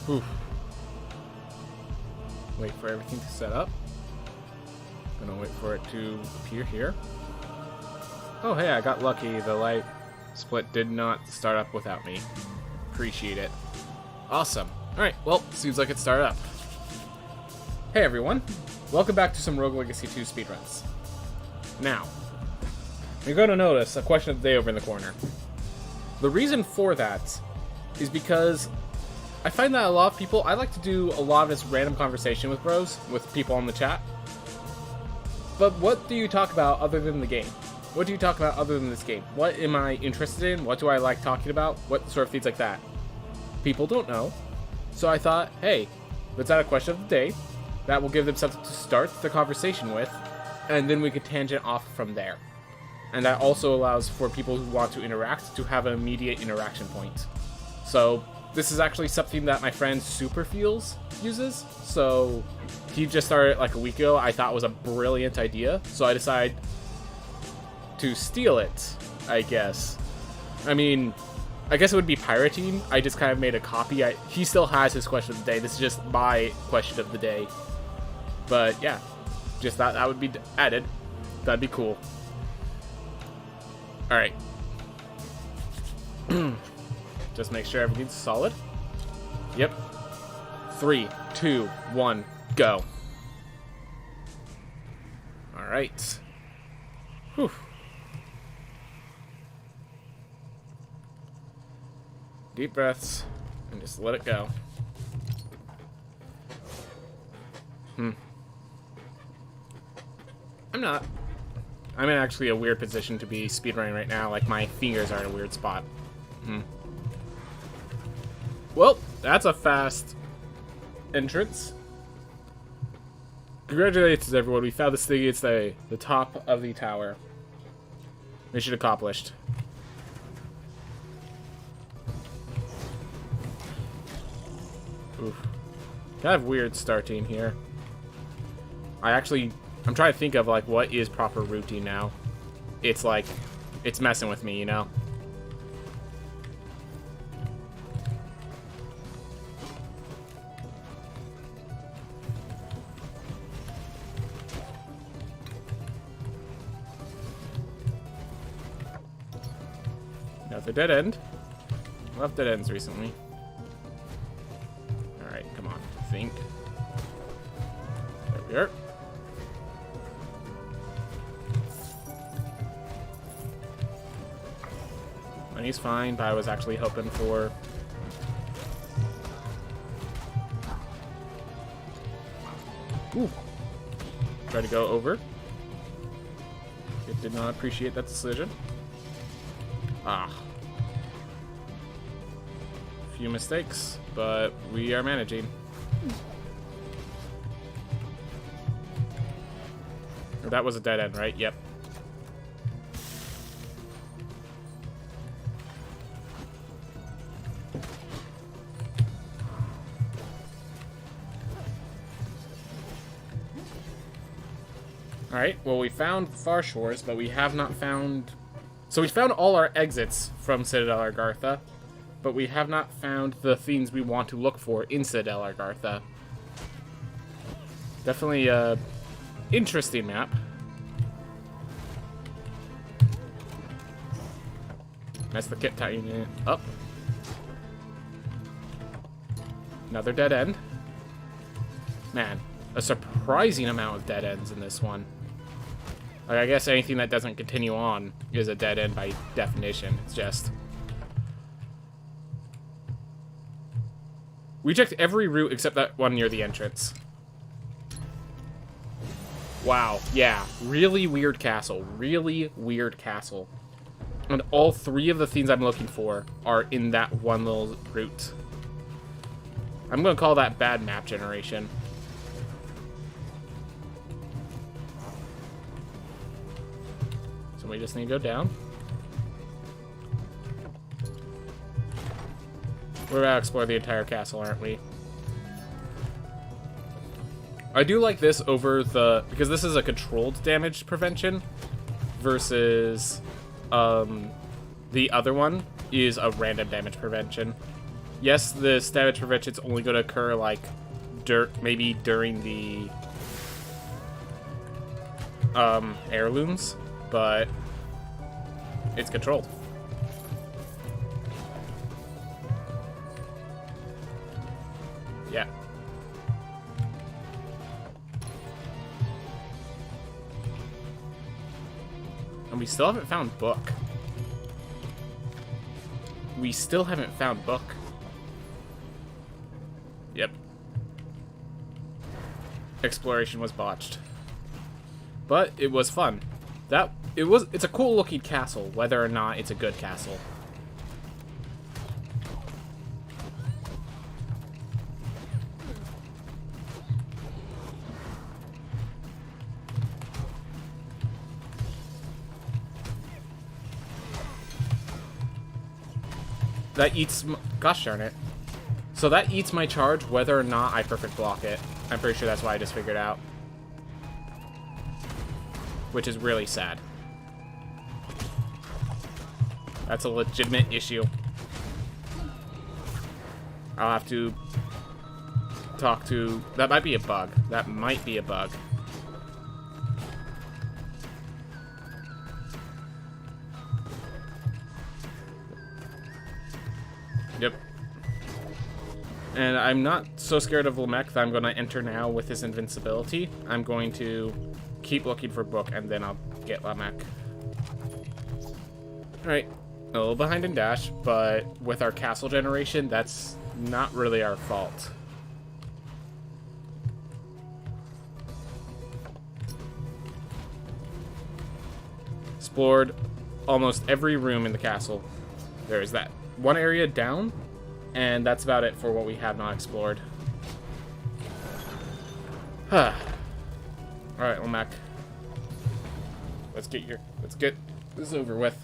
Oof. Wait for everything to set up. Gonna wait for it to appear here. Oh, hey, I got lucky. The light split did not start up without me. Appreciate it. Awesome. Alright, well, seems like it started up. Hey, everyone. Welcome back to some Rouge Legacy 2 speedruns. Now, you're going to notice a question of the day over in the corner. The reason for that is because I find that a lot of people, I like to do a lot of this random conversation with bros, with people on the chat. But what do you talk about other than the game? What do you talk about other than this game? What am I interested in? What do I like talking about? What sort of things like that? People don't know. So I thought, hey, let's add a question of the day. That will give them something to start the conversation with, and then we could tangent off from there. And that also allows for people who want to interact to have an immediate interaction point. So this is actually something that my friend Superfeels uses. So he just started like a week ago. I thought it was a brilliant idea. So I decided to steal it, I guess. I mean, I guess it would be pirating. I just kind of made a copy. He still has his question of the day. This is just my question of the day. But yeah, just thought that would be added. That'd be cool. Alright. Just make sure everything's solid. Yep. 3, 2, 1, go. Alright. Whew. Deep breaths, and just let it go. I'm in actually a weird position to be speedrunning right now. Like, my fingers are in a weird spot. Well, that's a fast entrance. Congratulations, everyone. We found this thing. It's the top of the tower. Mission accomplished. Oof. Kind of weird starting here. I'm trying to think of, like, what is proper routing now. It's like, it's messing with me, you know? Another dead end. Love dead ends recently. Alright, come on. Think. There we are. Money's fine, but I was actually hoping for... Ooh. Try to go over. It did not appreciate that decision. Ah. Few mistakes, but we are managing. That was a dead end, right? Yep. Alright, well, we found Far Shores, but we have not found... So we found all our exits from Citadel Argartha, but we have not found the things we want to look for in Citadel Argartha. Definitely a interesting map. That's the kit tightening it up. Another dead end. Man, a surprising amount of dead ends in this one. Like, I guess anything that doesn't continue on is a dead end by definition. It's just... We checked every route except that one near the entrance. Wow, yeah. Really weird castle. Really weird castle. And all three of the things I'm looking for are in that one little route. I'm going to call that bad map generation. So we just need to go down. We're about to explore the entire castle, aren't we? I do like this over the... Because this is a controlled damage prevention versus the other one is a random damage prevention. Yes, the damage prevention's only going to occur, like, maybe during the heirlooms, but it's controlled. Yeah. And we still haven't found book. We still haven't found book. Yep. Exploration was botched. But it was fun. It's a cool looking castle, whether or not it's a good castle. That eats... Gosh darn it. So that eats my charge whether or not I perfect block it. I'm pretty sure that's why I just figured out. Which is really sad. That's a legitimate issue. I'll have to talk to... That might be a bug. That might be a bug. Yep. And I'm not so scared of Lamech that I'm going to enter now with his invincibility. I'm going to keep looking for book, and then I'll get Lamech. Alright. A little behind in dash, but with our castle generation, that's not really our fault. Explored almost every room in the castle. There is that one area down, and that's about it for what we have not explored. Alright, Lamech. Let's get this over with.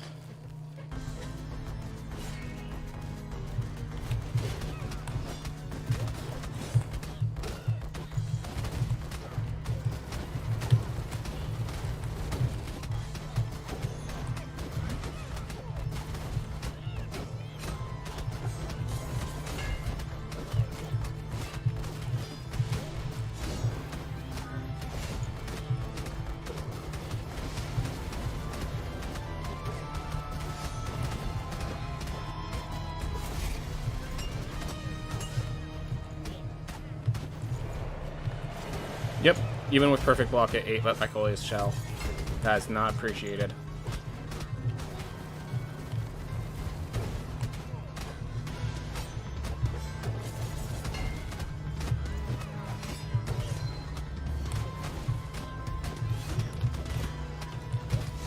Yep, even with perfect block at 8, let Magolia's shell. That is not appreciated.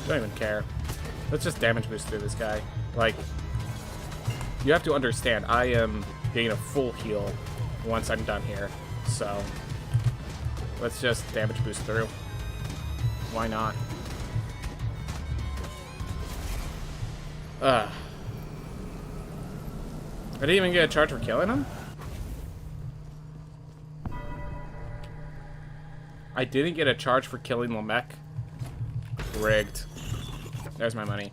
Don't even care. Let's just damage boost through this guy. Like, you have to understand, I am getting a full heal once I'm done here, so... Let's just damage boost through. Why not? I didn't even get a charge for killing him? I didn't get a charge for killing Lamech? Rigged. There's my money.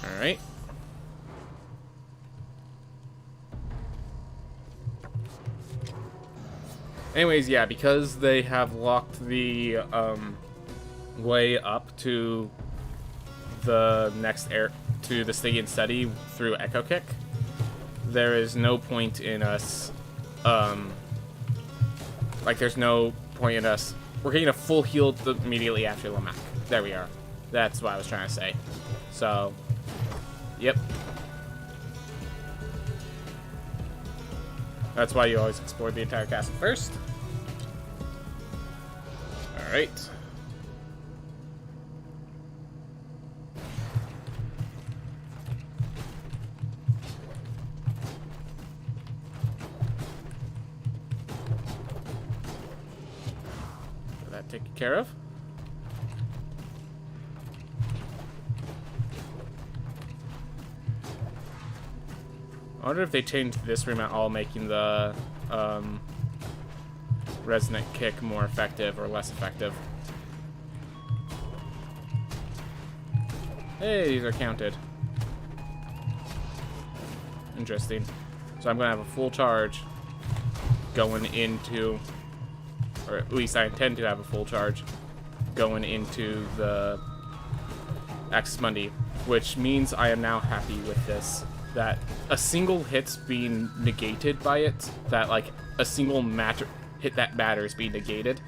Alright. Anyways, yeah, because they have locked the way up to the next to the Stygian study through Echo Kick, there is no point in us there's no point in us. We're getting a full heal immediately after Lamech. There we are. That's what I was trying to say. So, yep. That's why you always explore the entire castle first. Alright. Get that taken care of. I wonder if they changed this room at all, making the resonant kick more effective or less effective. Hey, these are counted. Interesting. So I'm going to have a full charge going into, or at least I intend to have a full charge going into the Axis Mundi, which means I am now happy with this. That a single hit's being negated by it, that like a single hit that matters being negated,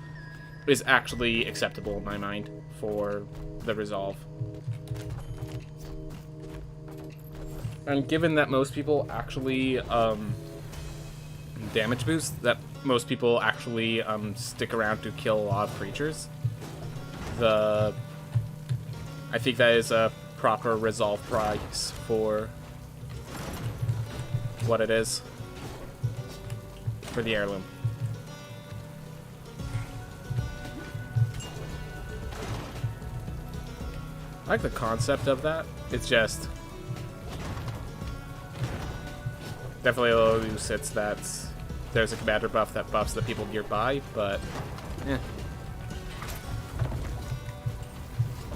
is actually acceptable in my mind for the resolve. And given that most people actually damage boost, that most people actually stick around to kill a lot of creatures, I think that is a proper resolve price for what it is for the heirloom. I like the concept of that. It's just definitely a little loose. It's that there's a commander buff that buffs the people nearby, but eh.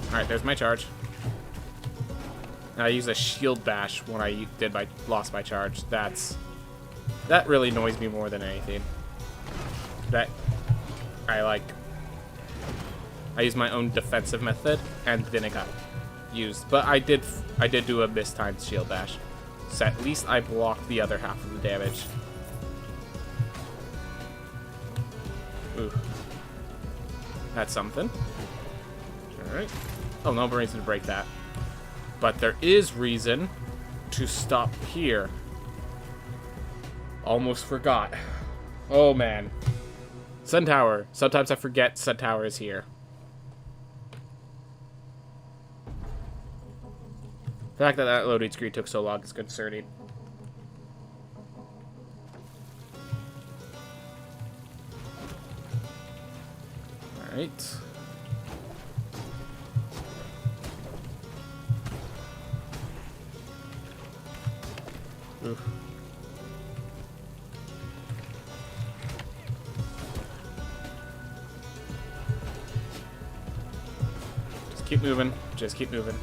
Alright, there's my charge. I use a shield bash when I lost my charge. That really annoys me more than anything. I use my own defensive method, and then it got used. But I did do a mistimed shield bash, so at least I blocked the other half of the damage. Ooh, that's something. All right. Oh, no reason to break that. But there is reason to stop here. Almost forgot. Oh, man. Sun Tower. Sometimes I forget Sun Tower is here. The fact that that loading screen took so long is concerning. Alright. Oof. Just keep moving. Just keep moving.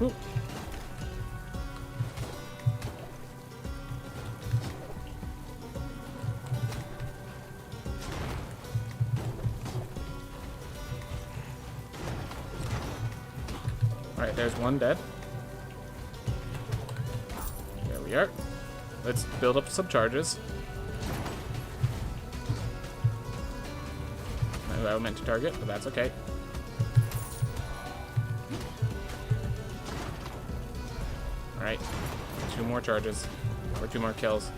Ooh. Alright, there's one dead. There we are. Let's build up some charges. Not who I meant to target, but that's okay. Alright, 2 more charges, or 2 more kills.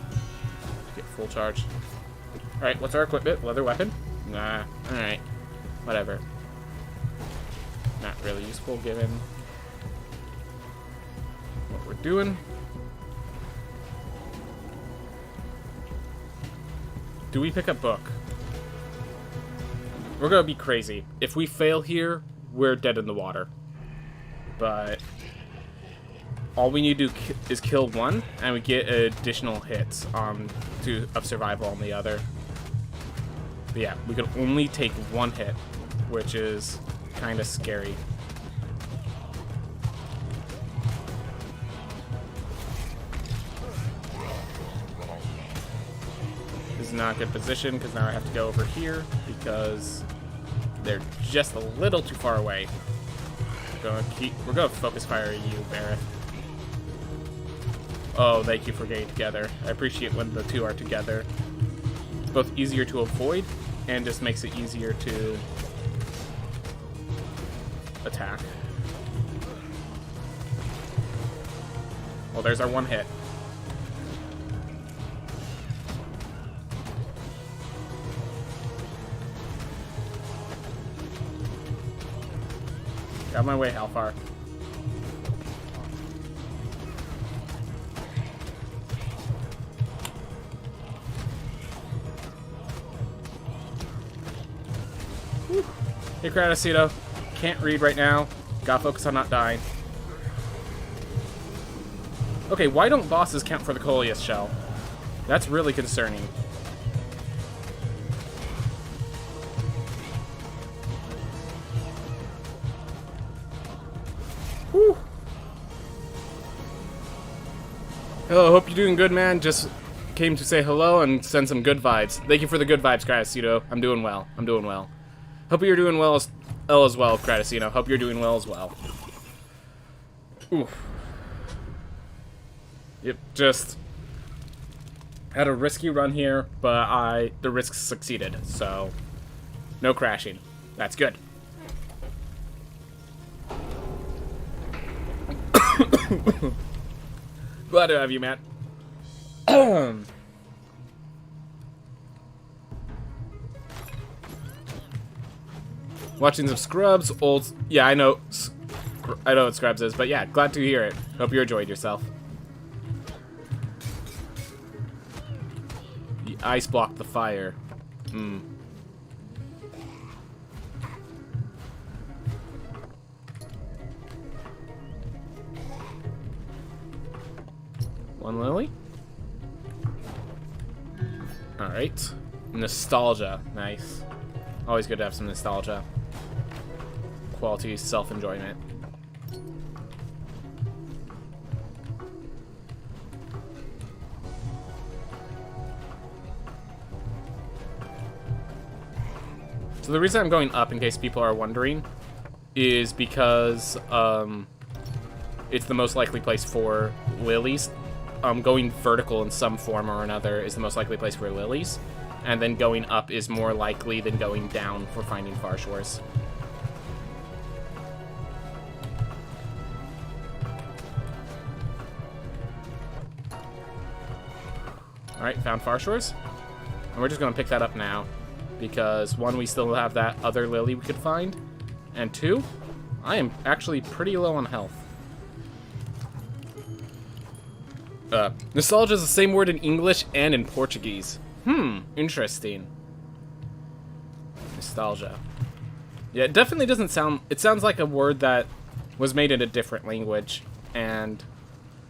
Get full charge. Alright, what's our equipment? Leather weapon? Nah, alright. Whatever. Not really useful given what we're doing. Do we pick a book? We're gonna be crazy. If we fail here, we're dead in the water. But all we need to do is kill one, and we get additional hits of survival on the other. But yeah, we can only take 1 hit, which is kind of scary. This is not a good position, because now I have to go over here, because they're just a little too far away. We're gonna focus fire at you, Barrett. Oh, thank you for getting together. I appreciate when the 2 are together. It's both easier to avoid and just makes it easier to attack. Well, there's our 1 hit. Get out of my way, Halfar. Hey, Kratosito. Can't read right now. Gotta focus on not dying. Okay, why don't bosses count for the Coleus shell? That's really concerning. Hello, hope you're doing good, man. Just came to say hello and send some good vibes. Thank you for the good vibes, Kratacino. I'm doing well. I'm doing well. Hope you're doing well as well, Kratacino. Hope you're doing well as well. Oof. Yep, just had a risky run here, but the risk succeeded, so no crashing. That's good. Glad to have you, Matt. Watching some Scrubs, old... Yeah, I know what Scrubs is, but yeah, glad to hear it. Hope you enjoyed yourself. The ice blocked the fire. One lily. Alright. Nostalgia. Nice. Always good to have some nostalgia. Quality self-enjoyment. So the reason I'm going up, in case people are wondering, is because it's the most likely place for lilies. Going vertical in some form or another is the most likely place for lilies, and then going up is more likely than going down for finding far shores. Alright, found far shores. And we're just going to pick that up now, because one, we still have that other lily we could find, and two, I am actually pretty low on health. Nostalgia is the same word in English and in Portuguese. Interesting. Nostalgia. Yeah, it definitely doesn't sound... It sounds like a word that was made in a different language and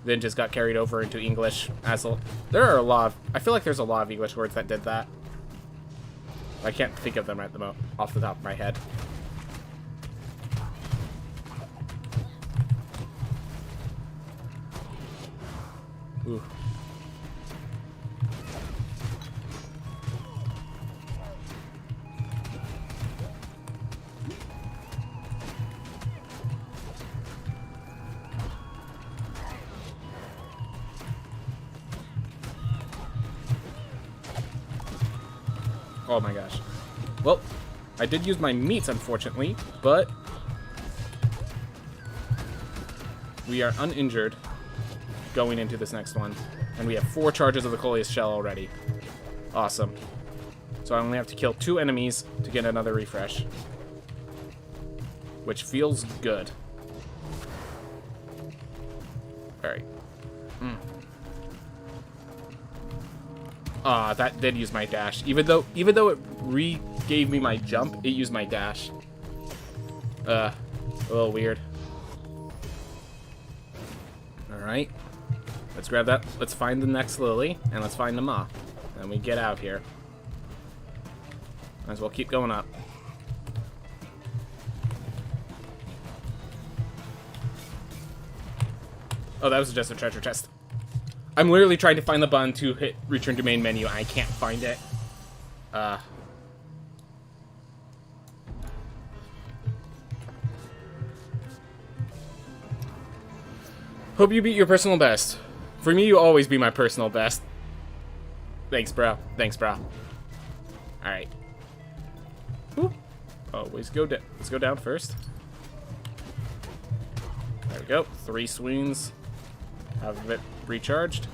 then just got carried over into English as a... There are a lot of... I feel like there's a lot of English words that did that. I can't think of them at the moment off the top of my head. Ooh. Oh my gosh. Well, I did use my meats, unfortunately, but we are uninjured going into this next one. And we have 4 charges of the Coleus Shell already. Awesome. So I only have to kill 2 enemies to get another refresh. Which feels good. Alright. Ah, that did use my dash. Even though it re-gave me my jump, it used my dash. A little weird. Alright. Let's grab that. Let's find the next lily, and let's find the maw. And we get out here. Might as well keep going up. Oh, that was just a treasure chest. I'm literally trying to find the button to hit return to main menu. I can't find it. Hope you beat your personal best. For me, you always be my personal best. Thanks, bro. Thanks, bro. Alright. Always go down. Let's go down first. There we go. 3 swoons. Have it recharged.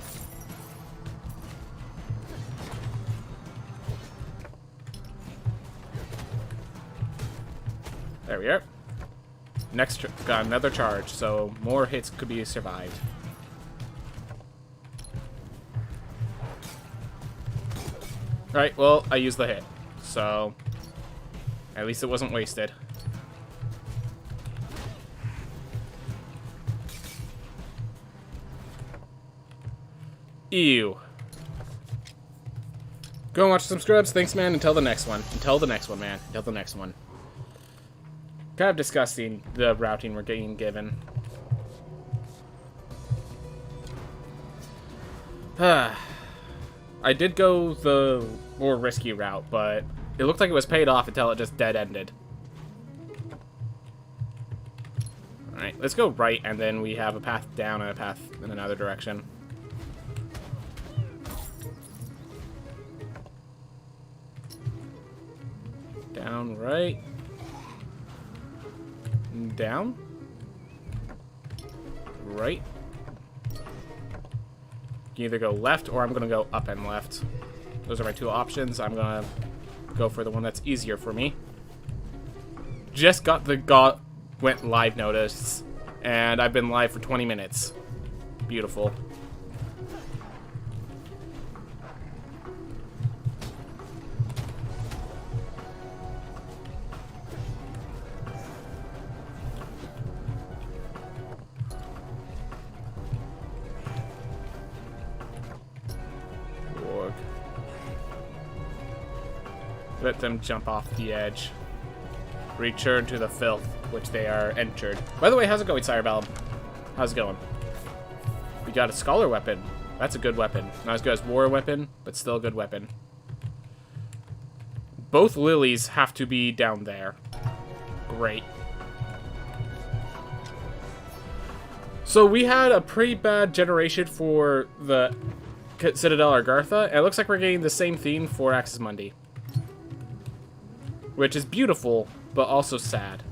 There we are. Next, got another charge, so more hits could be survived. Alright, well, I used the hit, so at least it wasn't wasted. Ew. Go and watch some Scrubs. Thanks, man. Until the next one. Until the next one, man. Until the next one. Kind of disgusting, the routing we're getting given. I did go the more risky route, but it looked like it was paid off until it just dead-ended. Alright, let's go right, and then we have a path down and a path in another direction. Down, right. Down. Right. You can either go left, or I'm going to go up and left. Those are my two options. I'm going to go for the one that's easier for me. Just got the went live notice, and I've been live for 20 minutes. Beautiful. Let them jump off the edge. Return to the filth, which they are entered. By the way, how's it going, Sirebellum? How's it going? We got a Scholar weapon. That's a good weapon. Not as good as War weapon, but still a good weapon. Both lilies have to be down there. Great. So we had a pretty bad generation for the Citadel Argartha, and it looks like we're getting the same theme for Axis Mundi. Which is beautiful, but also sad.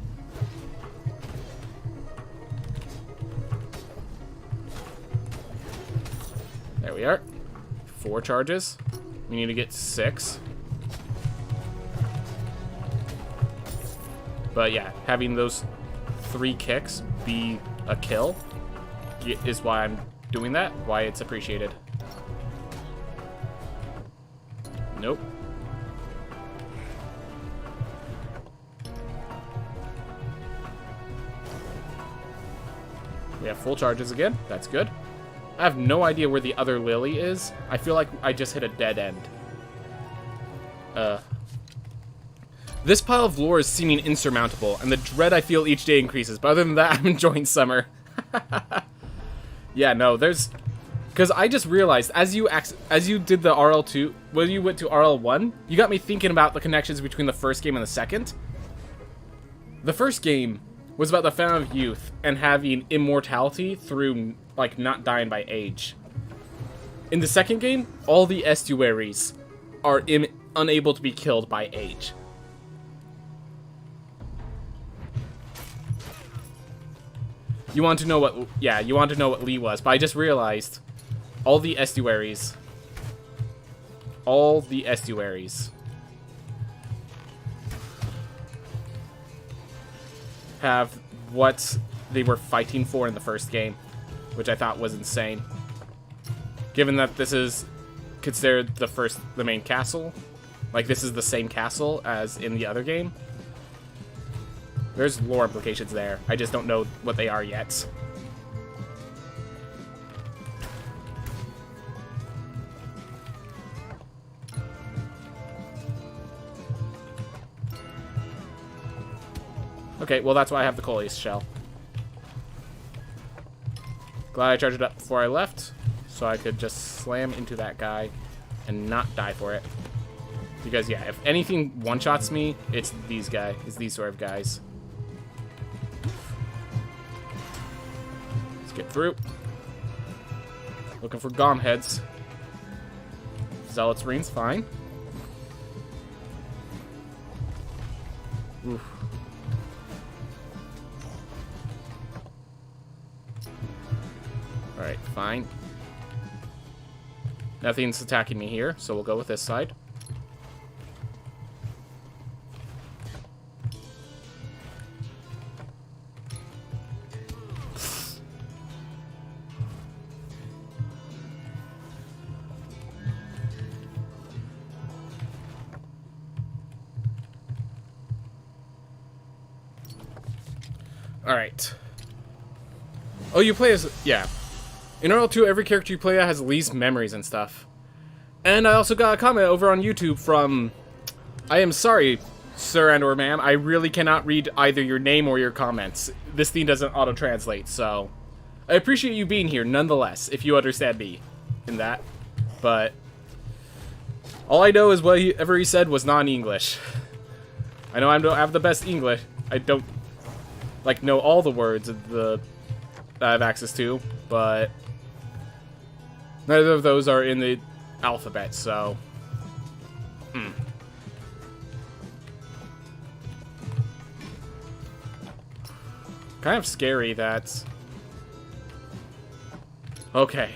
There we are. 4 charges. We need to get 6. But yeah, having those 3 kicks be a kill is why I'm doing that, why it's appreciated. Nope. We have full charges again. That's good. I have no idea where the other Lily is. I feel like I just hit a dead end. This pile of lore is seeming insurmountable, and the dread I feel each day increases. But other than that, I'm enjoying summer. Yeah, no, there's... Because I just realized, as you did the RL2, when you went to RL1, you got me thinking about the connections between the first game and the second. The first game was about the Fountain of Youth and having immortality through, like, not dying by age. In the second game, all the estuaries are unable to be killed by age. You want to know what... Yeah, you want to know what Lee was, but I just realized all the estuaries... have what they were fighting for in the first game, which I thought was insane. Given that this is considered the main castle, like this is the same castle as in the other game. There's lore implications there. I just don't know what they are yet. Okay, well that's why I have the Coleus shell. Glad I charged it up before I left, so I could just slam into that guy and not die for it. Because yeah, if anything one-shots me, it's these sort of guys. Let's get through. Looking for Gom heads. Zealot's Ring's fine. Oof. Alright, fine. Nothing's attacking me here, so we'll go with this side. Alright. Oh, you play as... Yeah. In RL2, every character you play has least memories and stuff. And I also got a comment over on YouTube from... I am sorry, sir and or ma'am. I really cannot read either your name or your comments. This thing doesn't auto-translate, so... I appreciate you being here, nonetheless, if you understand me in that. but all I know is whatever he said was non-English. I know I don't have the best English. I don't like know all the words that I have access to, but neither of those are in the alphabet, so kind of scary that... Okay,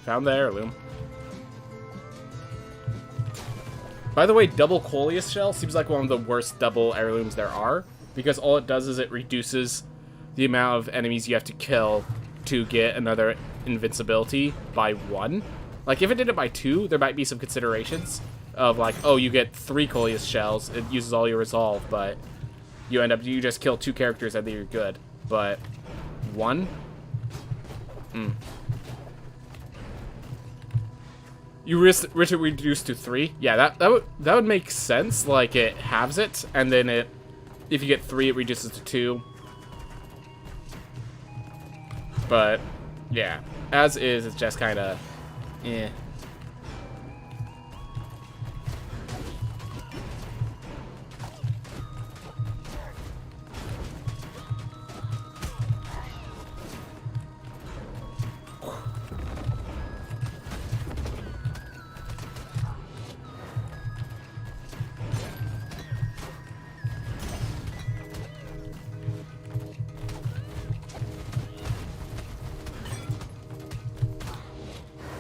found the heirloom. By the way, double Coleus Shell seems like one of the worst double heirlooms there are, because all it does is it reduces the amount of enemies you have to kill to get another invincibility by 1. Like, if it did it by 2, there might be some considerations of, like, oh, you get 3 Coleus Shells, it uses all your resolve, but you just kill 2 characters and then you're good. But 1? You risk it reduced to 3? Yeah, that would make sense. Like, it halves it, and then if you get 3, it reduces to 2. But yeah, as is, it's just kind of eh.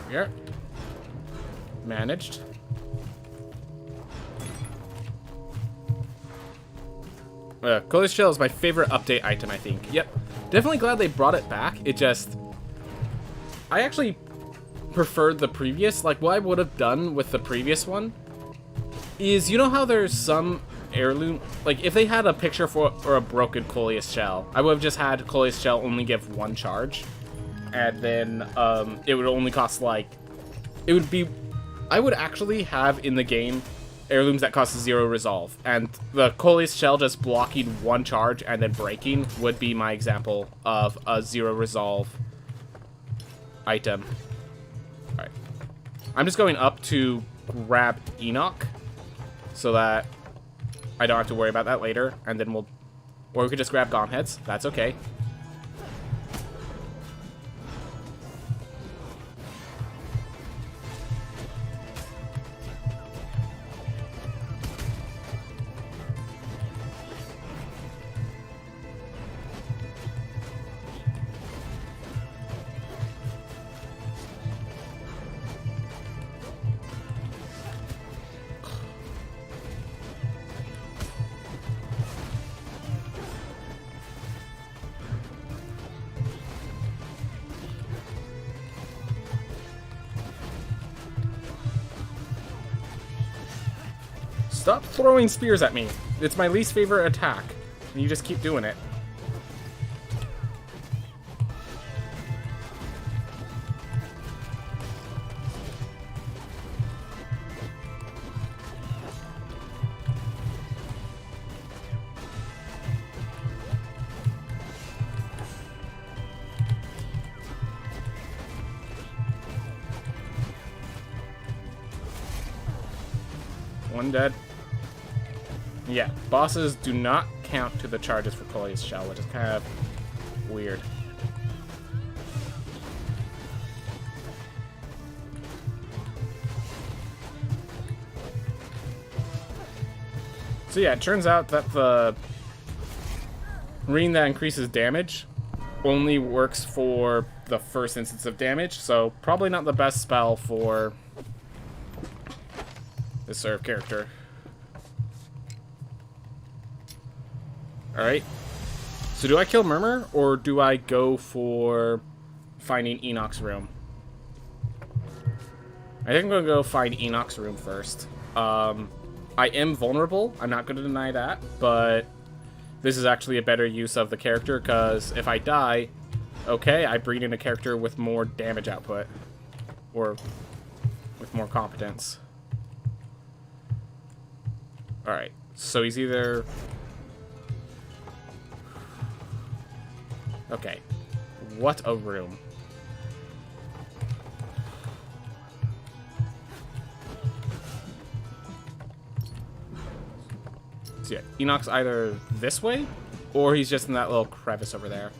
Here. Managed. Coleus Shell is my favorite update item, I think. Yep. Definitely glad they brought it back. It just... I actually preferred the previous. Like, what I would have done with the previous one is, you know how there's some heirloom... Like, if they had a picture for a broken Coleus Shell, I would have just had Coleus Shell only give 1 charge. And then it would only cost, like, it would be, I would actually have in the game heirlooms that cost 0 resolve, and the Coleus Shell just blocking 1 charge and then breaking would be my example of a 0 resolve item. Alright, I'm just going up to grab Enoch so that I don't have to worry about that later, and then or we could just grab Gomheads, that's okay. Stop throwing spears at me. It's my least favorite attack. And you just keep doing it. One dead. Yeah, bosses do not count to the charges for Coleus Shell, which is kind of weird. So yeah, it turns out that the ring that increases damage only works for the first instance of damage, so probably not the best spell for this sort of character. Alright, so do I kill Murmur, or do I go for finding Enoch's room? I think I'm going to go find Enoch's room first. I am vulnerable, I'm not going to deny that, but this is actually a better use of the character, because if I die, okay, I breed in a character with more damage output, or with more competence. Alright, so he's either... Okay, what a room. So yeah, Enoch's either this way, or he's just in that little crevice over there.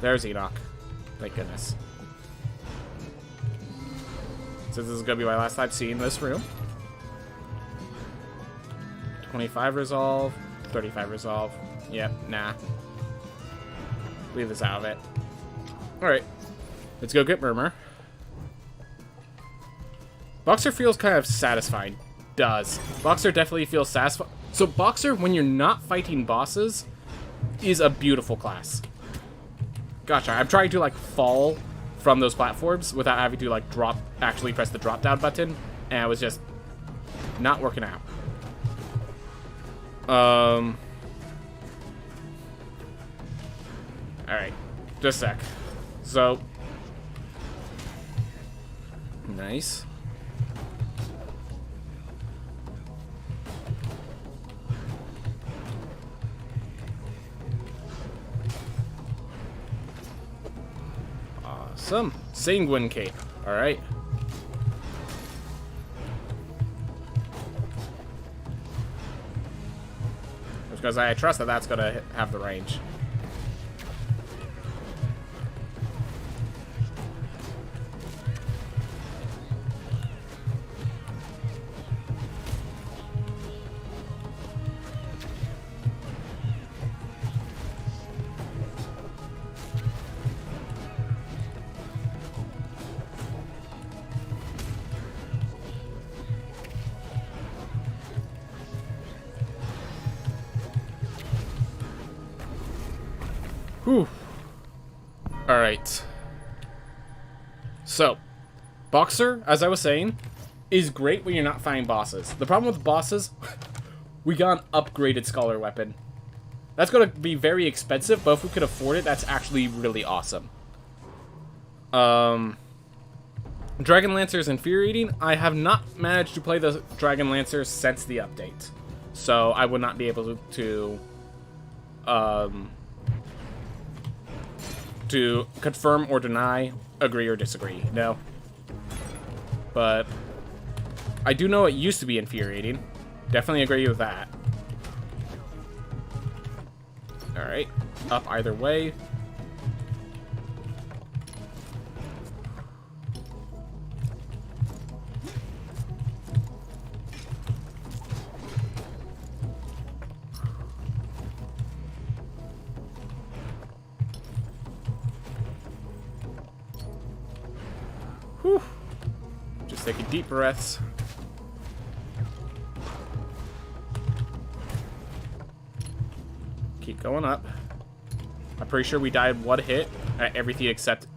There's Enoch. Thank goodness. So this is going to be my last time seeing this room. 25 resolve, 35 resolve. Yep, nah. Leave this out of it. Alright. Let's go get Murmur. Boxer feels kind of satisfying. Does. Boxer definitely feels satisfying. So Boxer, when you're not fighting bosses, is a beautiful class. Gotcha. I'm trying to, like, fall from those platforms without having to, like, actually press the drop down button, and it was just not working out. Alright. Just a sec. So. Nice. Awesome. Sanguine Cape. Alright. Because I trust that that's going to have the range. Whew. Alright. So, Boxer, as I was saying, is great when you're not fighting bosses. The problem with bosses, we got an upgraded Scholar weapon. That's going to be very expensive, but if we could afford it, that's actually really awesome. Dragon Lancer is infuriating. I have not managed to play the Dragon Lancer since the update. So, I would not be able to confirm or deny, agree or disagree. No. But I do know it used to be infuriating. Definitely agree with that. Alright. Up either way. Whew. Just taking deep breaths. Keep going up. I'm pretty sure we died one hit at everything except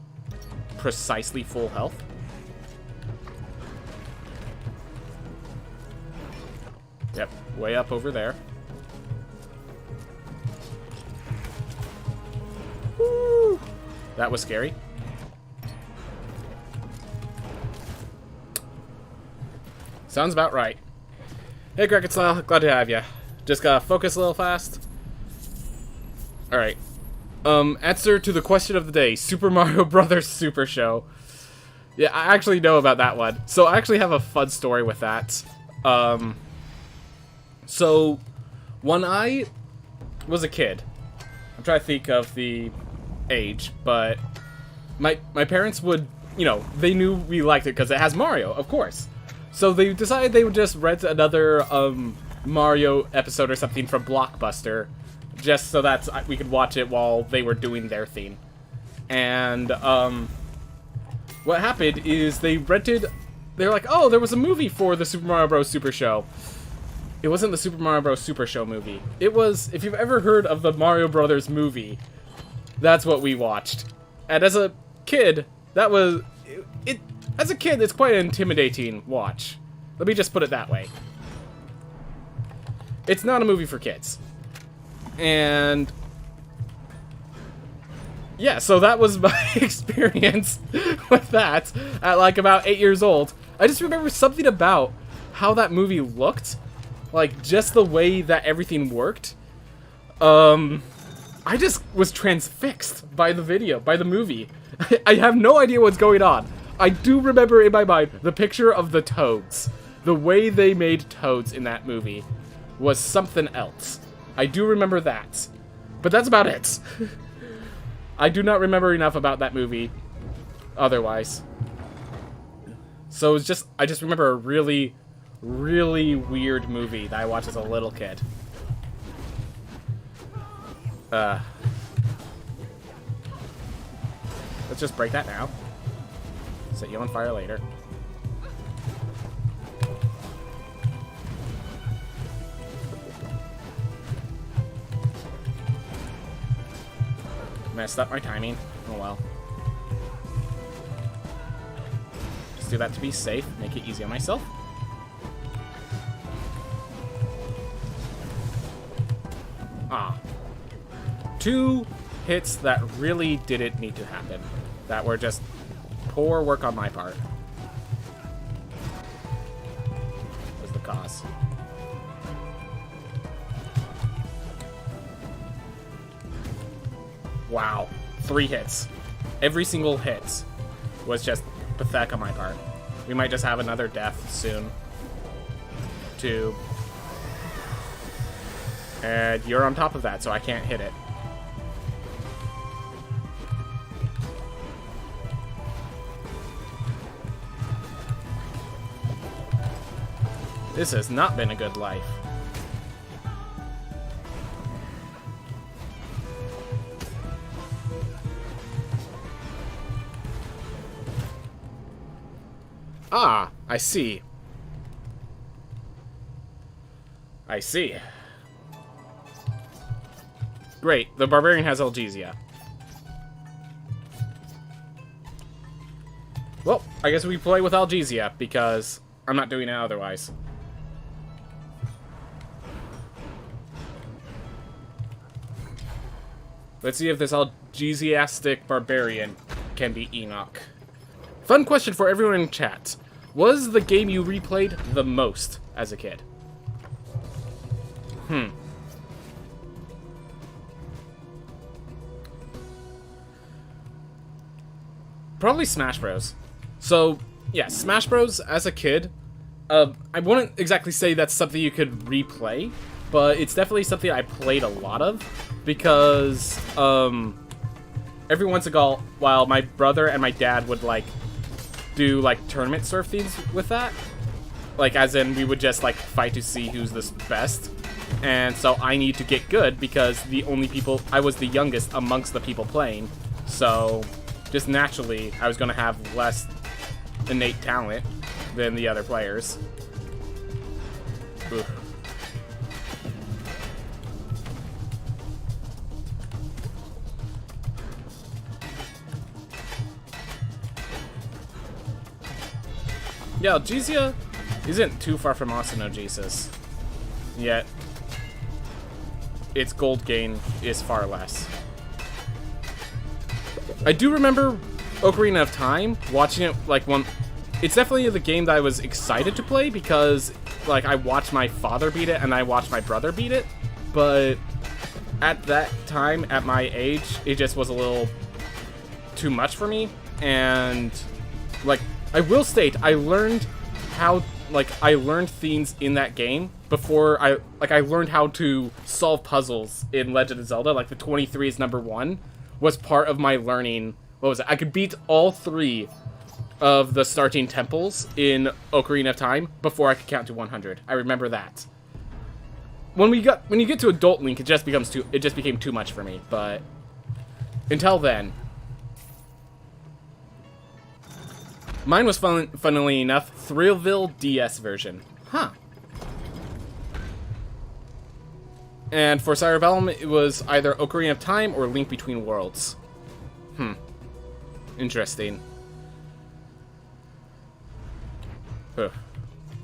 precisely full health. Yep, way up over there. Woo! That was scary. Sounds about right. Hey, Cricket Style, glad to have you. Just gotta focus a little fast. Alright. Answer to the question of the day. Super Mario Brothers Super Show. Yeah, I actually know about that one. So I actually have a fun story with that. So, when I was a kid, I'm trying to think of the age, but my parents would, you know, they knew we liked it because it has Mario, of course. So they decided they would just rent another Mario episode or something from Blockbuster, just so that we could watch it while they were doing their thing. And what happened is they were like, oh, there was a movie for the Super Mario Bros. Super Show. It wasn't the Super Mario Bros. Super Show movie. It was, if you've ever heard of the Mario Brothers movie, that's what we watched. And as a kid, that was... As a kid, it's quite an intimidating watch. Let me just put it that way. It's not a movie for kids. And... yeah, so that was my experience with that at like about 8 years old. I just remember something about how that movie looked. Like, just the way that everything worked. I just was transfixed by the movie. I have no idea what's going on. I do remember in my mind the picture of the Toads. The way they made Toads in that movie. was something else. I do remember that. But that's about it. I do not remember enough about that movie otherwise. So it's just, I just remember a really, really weird movie that I watched as a little kid. Let's just break that now. Set you on fire later. Messed up my timing. Oh well. Just do that to be safe. Make it easy on myself. Ah. 2 hits that really didn't need to happen. That were just poor work on my part. Was the cause. Wow. 3 hits. Every single hit was just pathetic on my part. We might just have another death soon. 2. And you're on top of that, so I can't hit it. This has not been a good life. Ah, I see. I see. Great, the Barbarian has Algesia. Well, I guess we play with Algesia, because I'm not doing it otherwise. Let's see if this Algesiastic Barbarian can be Enoch. Fun question for everyone in chat. Was the game you replayed the most as a kid? Probably Smash Bros. So, yeah, Smash Bros. As a kid, I wouldn't exactly say that's something you could replay, but it's definitely something I played a lot of, because, every once in a while, my brother and my dad would, like, do, like, tournament surf things with that. Like, as in, we would just, like, fight to see who's the best. And so I need to get good, because I was the youngest amongst the people playing. So, just naturally, I was going to have less innate talent than the other players. Oof. Yeah, Algesia isn't too far from Osinogesis, yet its gold gain is far less. I do remember Ocarina of Time, watching it, like, it's definitely the game that I was excited to play, because, like, I watched my father beat it, and I watched my brother beat it, but at that time, at my age, it just was a little too much for me, and, like, I will state, I learned things in that game before I learned how to solve puzzles in Legend of Zelda, like the 23 is number 1, was part of my learning. What was it? I could beat all 3 of the starting temples in Ocarina of Time before I could count to 100. I remember that. When you get to Adult Link, it just became too much for me, but until then, mine was, funnily enough, Thrillville DS version. Huh. And for Cerebellum, it was either Ocarina of Time or Link Between Worlds. Interesting. Huh.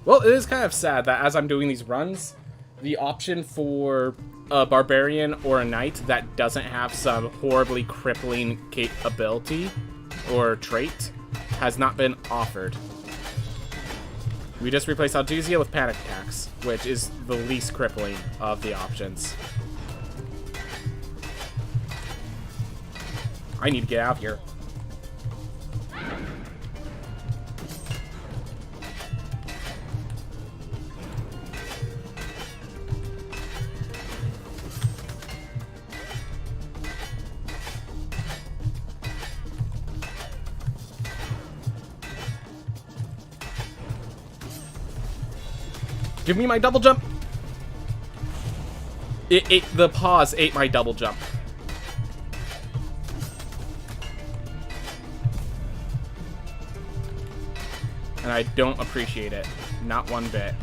Well, it is kind of sad that as I'm doing these runs, the option for a Barbarian or a Knight that doesn't have some horribly crippling ability or trait has not been offered. We just replaced Algesia with Panic Attacks, which is the least crippling of the options. I need to get out of here. Give me my double jump. The pause ate my double jump. And I don't appreciate it. Not one bit.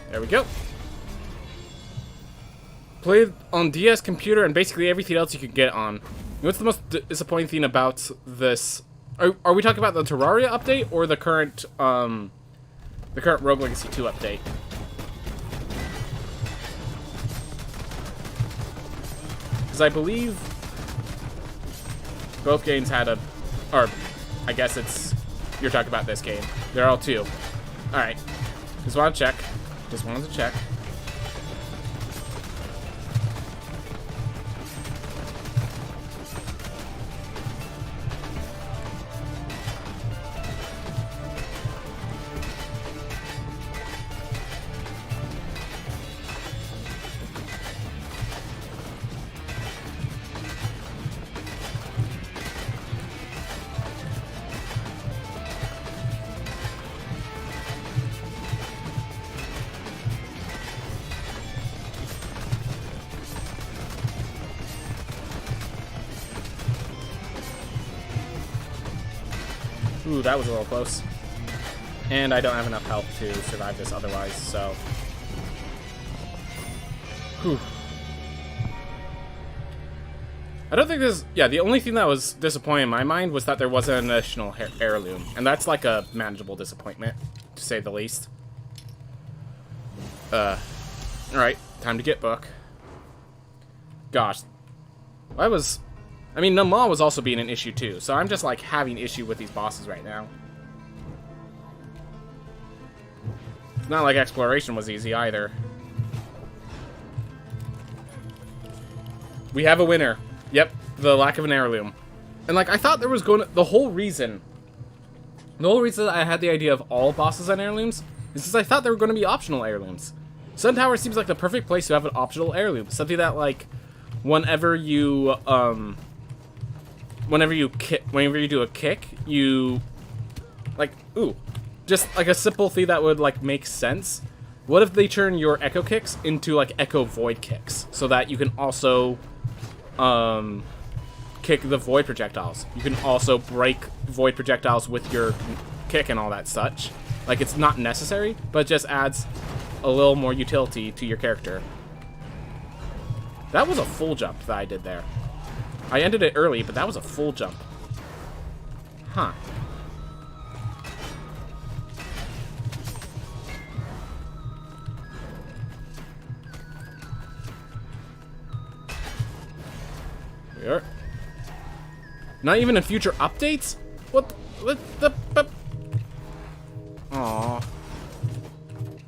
There we go. Played on DS, computer, and basically everything else you could get on. You know what's the most disappointing thing about this? Are we talking about the Terraria update or the current Rouge Legacy 2 update? Because I believe both games had a, or I guess you're talking about this game. They're all two. All right. Just want to check. Just wanted to check. Ooh, that was a little close. And I don't have enough health to survive this otherwise, so... Whew. I don't think this... Yeah, the only thing that was disappointing in my mind was that there wasn't an additional heirloom. And that's like a manageable disappointment, to say the least. Alright, time to get book. Gosh. I mean, Nama was also being an issue too, so I'm just like having issue with these bosses right now. It's not like exploration was easy either. We have a winner. Yep, the lack of an heirloom. And like, I thought there was going to... The whole reason that I had the idea of all bosses and heirlooms is because I thought there were going to be optional heirlooms. Sun Tower seems like the perfect place to have an optional heirloom. Something that, like, whenever you do a kick, you, like, ooh, just like a simple thing that would like make sense. What if they turn your echo kicks into like echo void kicks, so that you can also kick the void projectiles. You can also break void projectiles with your kick and all that such. Like, it's not necessary, but it just adds a little more utility to your character. That was a full jump that I did there. I ended it early, but that was a full jump. Huh. We are. Not even in future updates? What the... Aww.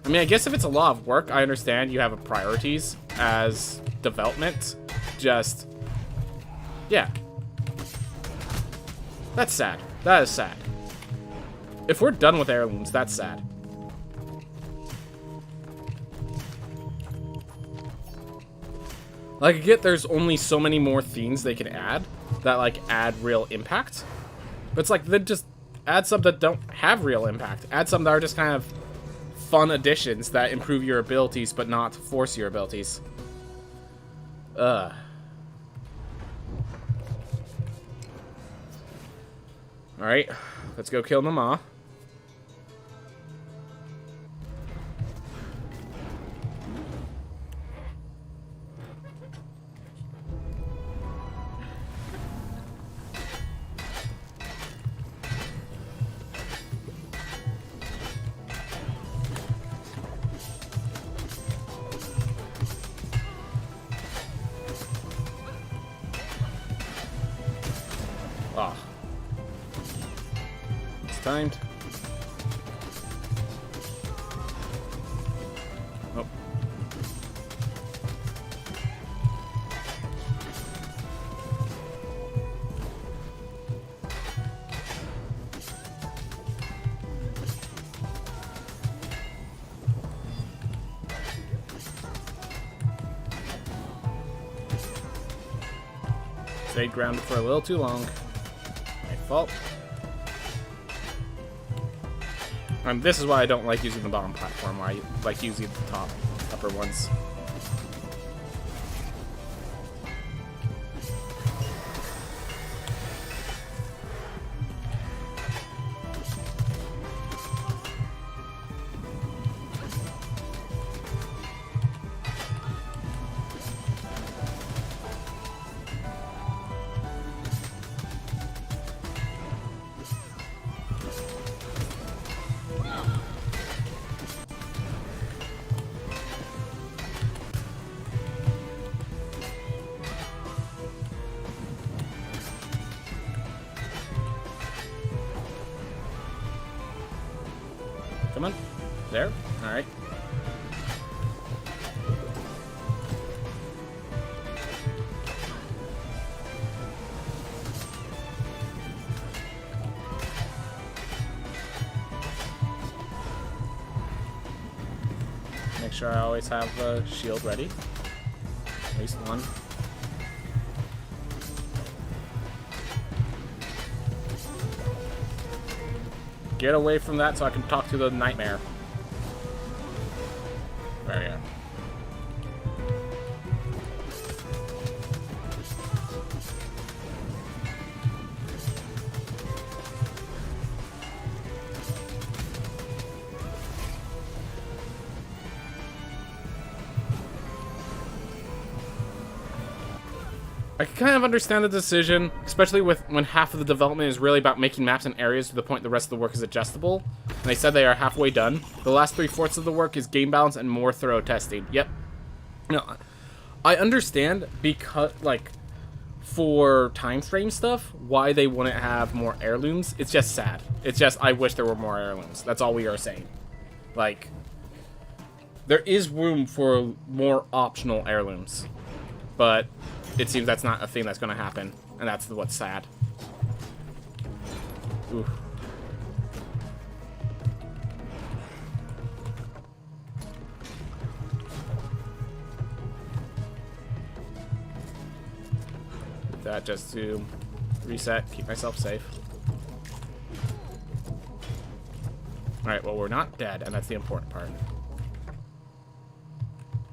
I mean, I guess if it's a lot of work, I understand you have priorities as development. Just... yeah. That's sad. That is sad. If we're done with heirlooms, that's sad. Like, I get there's only so many more things they can add that, like, add real impact. But it's like, then just add some that don't have real impact. Add some that are just kind of fun additions that improve your abilities but not force your abilities. Ugh. Alright, let's go kill Nama. Oh. It's timed. Stayed grounded for a little too long. My fault. And this is why I don't like using the bottom platform, why I like using the top, upper ones. Come on. There. All right. Make sure I always have a shield ready. At least one. Get away from that so I can talk to the nightmare. There we go. I can kind of understand the decision, especially when half of the development is really about making maps and areas to the point the rest of the work is adjustable. And they said they are halfway done. The last 3/4 of the work is game balance and more thorough testing. Yep. No, I understand because, like, for time frame stuff, why they wouldn't have more heirlooms. It's just sad. It's just, I wish there were more heirlooms. That's all we are saying. Like, there is room for more optional heirlooms. But it seems that's not a thing that's going to happen, and that's what's sad. Ooh. That just to reset, keep myself safe. Alright, well, we're not dead, and that's the important part.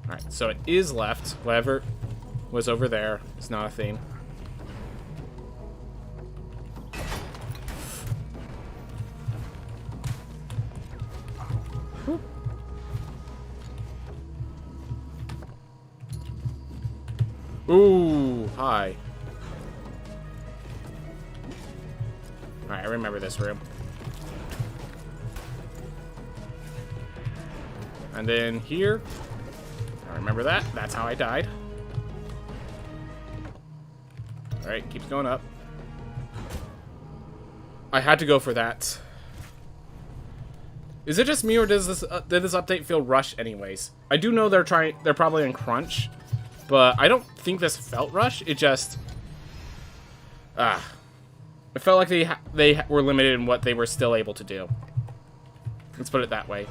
Alright, so it is left. Whatever was over there is not a thing. Whoop. Ooh, hi. Alright, I remember this room. And then here, I remember that. That's how I died. Alright, keeps going up. I had to go for that. Is it just me, or did this update feel rushed anyways? I do know they're probably in crunch, but I don't think this felt rushed. It just it felt like they were limited in what they were still able to do. Let's put it that way.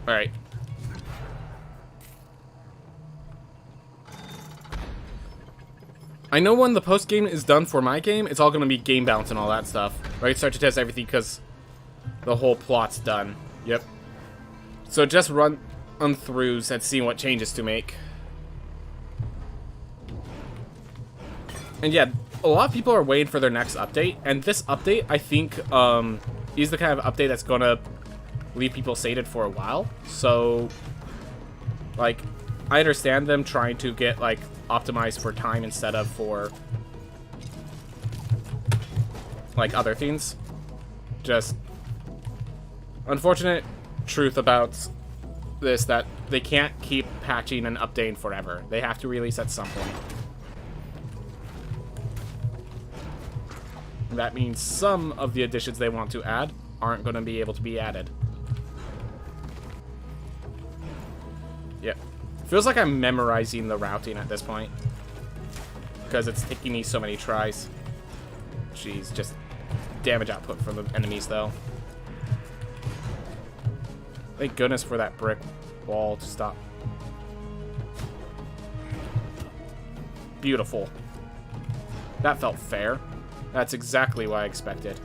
Alright. I know when the post game is done for my game, it's all going to be game balance and all that stuff. Right? Start to test everything because the whole plot's done. Yep. So just run throughs and see what changes to make. And yeah, a lot of people are waiting for their next update. And this update, I think, is the kind of update that's going to leave people sated for a while. So, like, I understand them trying to get, like, optimized for time instead of for, like, other things. Just unfortunate truth about this, that they can't keep patching and updating forever. They have to release at some point. That means some of the additions they want to add aren't going to be able to be added. Yep. Feels like I'm memorizing the routing at this point, because it's taking me so many tries. Jeez, just damage output from the enemies, though. Thank goodness for that brick wall to stop. Beautiful. That felt fair. That's exactly what I expected.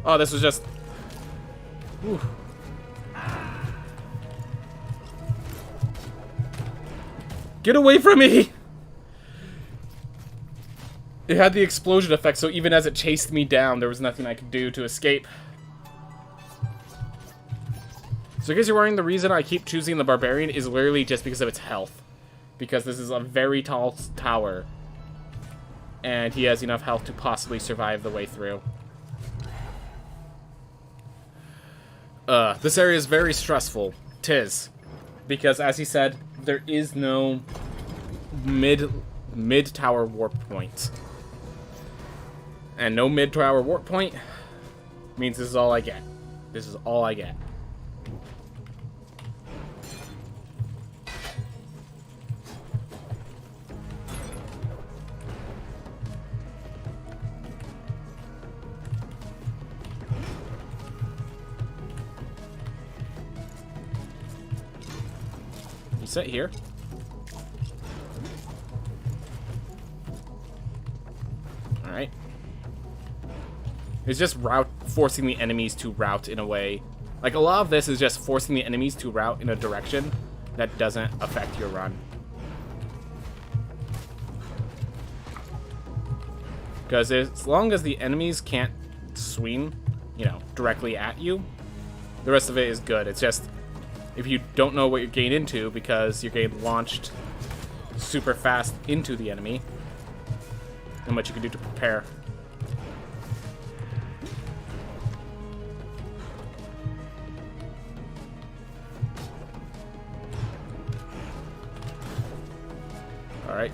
Oh, this was just... Whew. Get away from me! It had the explosion effect, so even as it chased me down, there was nothing I could do to escape. So I guess you're wondering, the reason I keep choosing the Barbarian is literally just because of its health. Because this is a very tall tower. And he has enough health to possibly survive the way through. This area is very stressful. 'Tis. Because, as he said, there is no mid-tower warp point. And no mid-tower warp point means this is all I get. This is all I get. Sit here. Alright. It's just forcing the enemies to route in a way. Like, a lot of this is just forcing the enemies to route in a direction that doesn't affect your run. Because as long as the enemies can't swing, you know, directly at you, the rest of it is good. It's just... if you don't know what you're getting into because you're getting launched super fast into the enemy, and what you can do to prepare. Alright.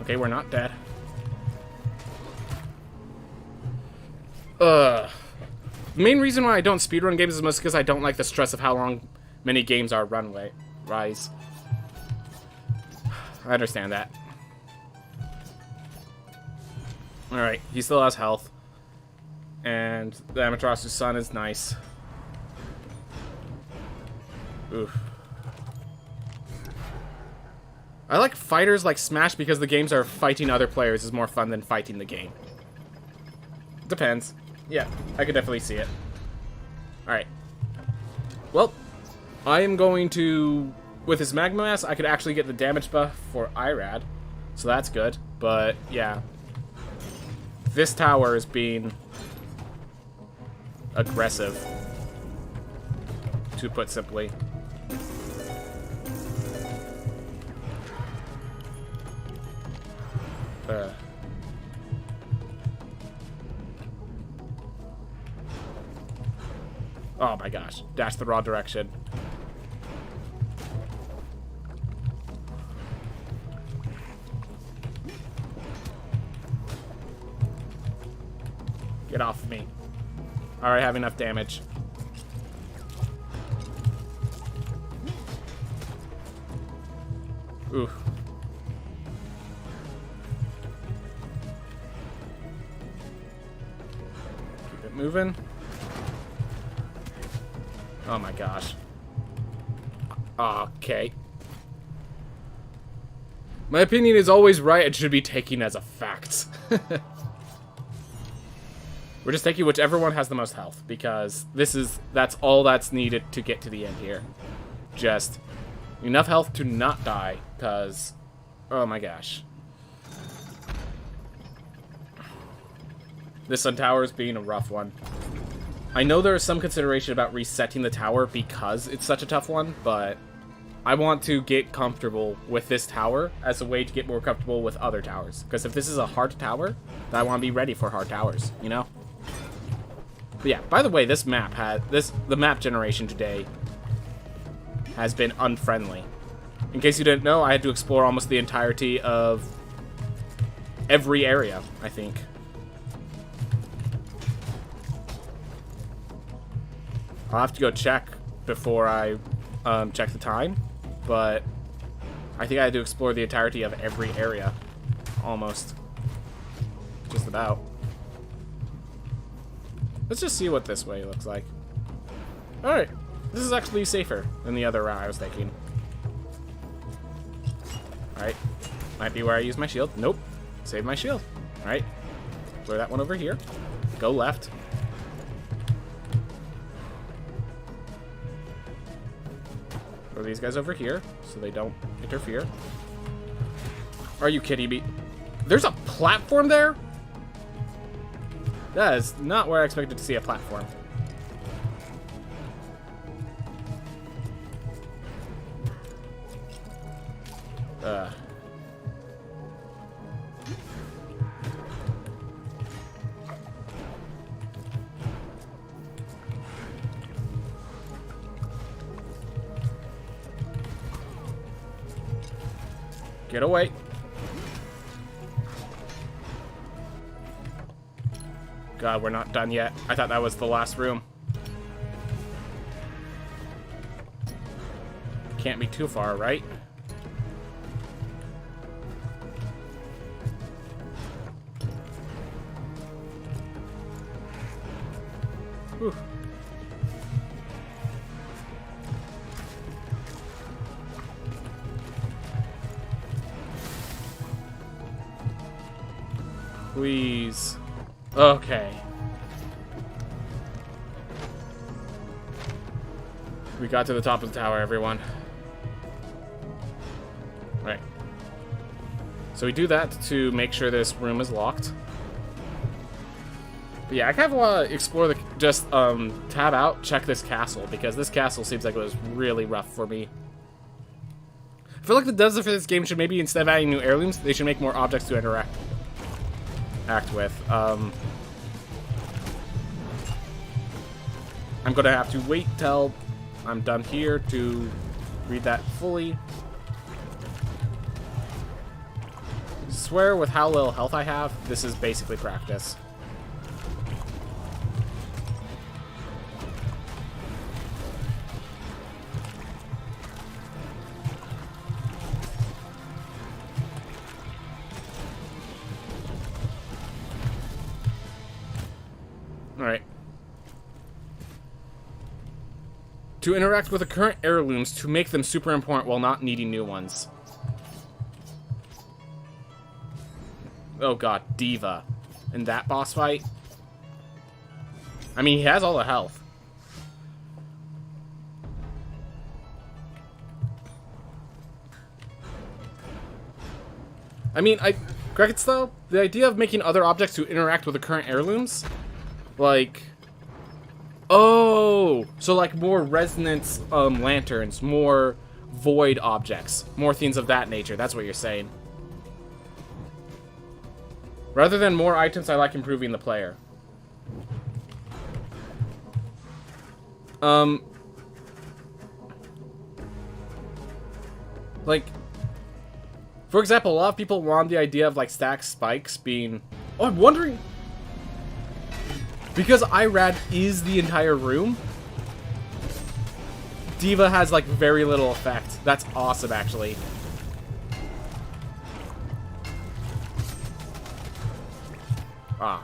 Okay, we're not dead. The main reason why I don't speedrun games is mostly because I don't like the stress of how long many games are rise. I understand that. Alright, he still has health. And the Amaterasu's son is nice. Oof. I like fighters like Smash because the games are fighting other players is more fun than fighting the game. Depends. Yeah, I could definitely see it. Alright. Well, I am going to... with his Magma Mass, I could actually get the damage buff for Irad. So that's good. But, yeah. This tower is being... aggressive. To put simply. Oh my gosh. Dash the raw direction. Get off of me. I already have enough damage. Ooh. Keep it moving. Oh my gosh. Okay. My opinion is always right. It should be taken as a fact. We're just taking whichever one has the most health, because that's all that's needed to get to the end here. Just enough health to not die, because, oh my gosh. This Sun Tower is being a rough one. I know there is some consideration about resetting the tower because it's such a tough one, but I want to get comfortable with this tower as a way to get more comfortable with other towers. Because if this is a hard tower, then I want to be ready for hard towers, you know? But yeah, by the way, this map the map generation today has been unfriendly. In case you didn't know, I had to explore almost the entirety of every area, I think. I'll have to go check before I check the time, but I think I had to explore the entirety of every area, almost. Just about. Let's just see what this way looks like. Alright, this is actually safer than the other route I was taking. Alright, might be where I use my shield. Nope, save my shield. Alright, throw that one over here. Go left. Throw these guys over here so they don't interfere. Are you kidding me? There's a platform there? That is not where I expected to see a platform. Get away. God, we're not done yet. I thought that was the last room. Can't be too far, right? Whew. Please. Okay. We got to the top of the tower, everyone. Right. So we do that to make sure this room is locked. But yeah, I kind of want to explore the... Just, tab out, check this castle, because this castle seems like it was really rough for me. I feel like the devs for this game should maybe, instead of adding new heirlooms, they should make more objects to interact with. I'm gonna have to wait till I'm done here to read that fully. I swear, with how little health I have, this is basically practice. Alright. To interact with the current heirlooms to make them super important while not needing new ones. Oh god, Diva. In that boss fight? I mean, he has all the health. I mean, Crickets though, the idea of making other objects to interact with the current heirlooms, like, oh, so like more resonance lanterns, more void objects, more things of that nature. That's what you're saying. Rather than more items, I like improving the player. Like, for example, a lot of people want the idea of like stacked spikes being... Oh, I'm wondering... Because IRAD is the entire room, Diva has like very little effect. That's awesome, actually. Ah.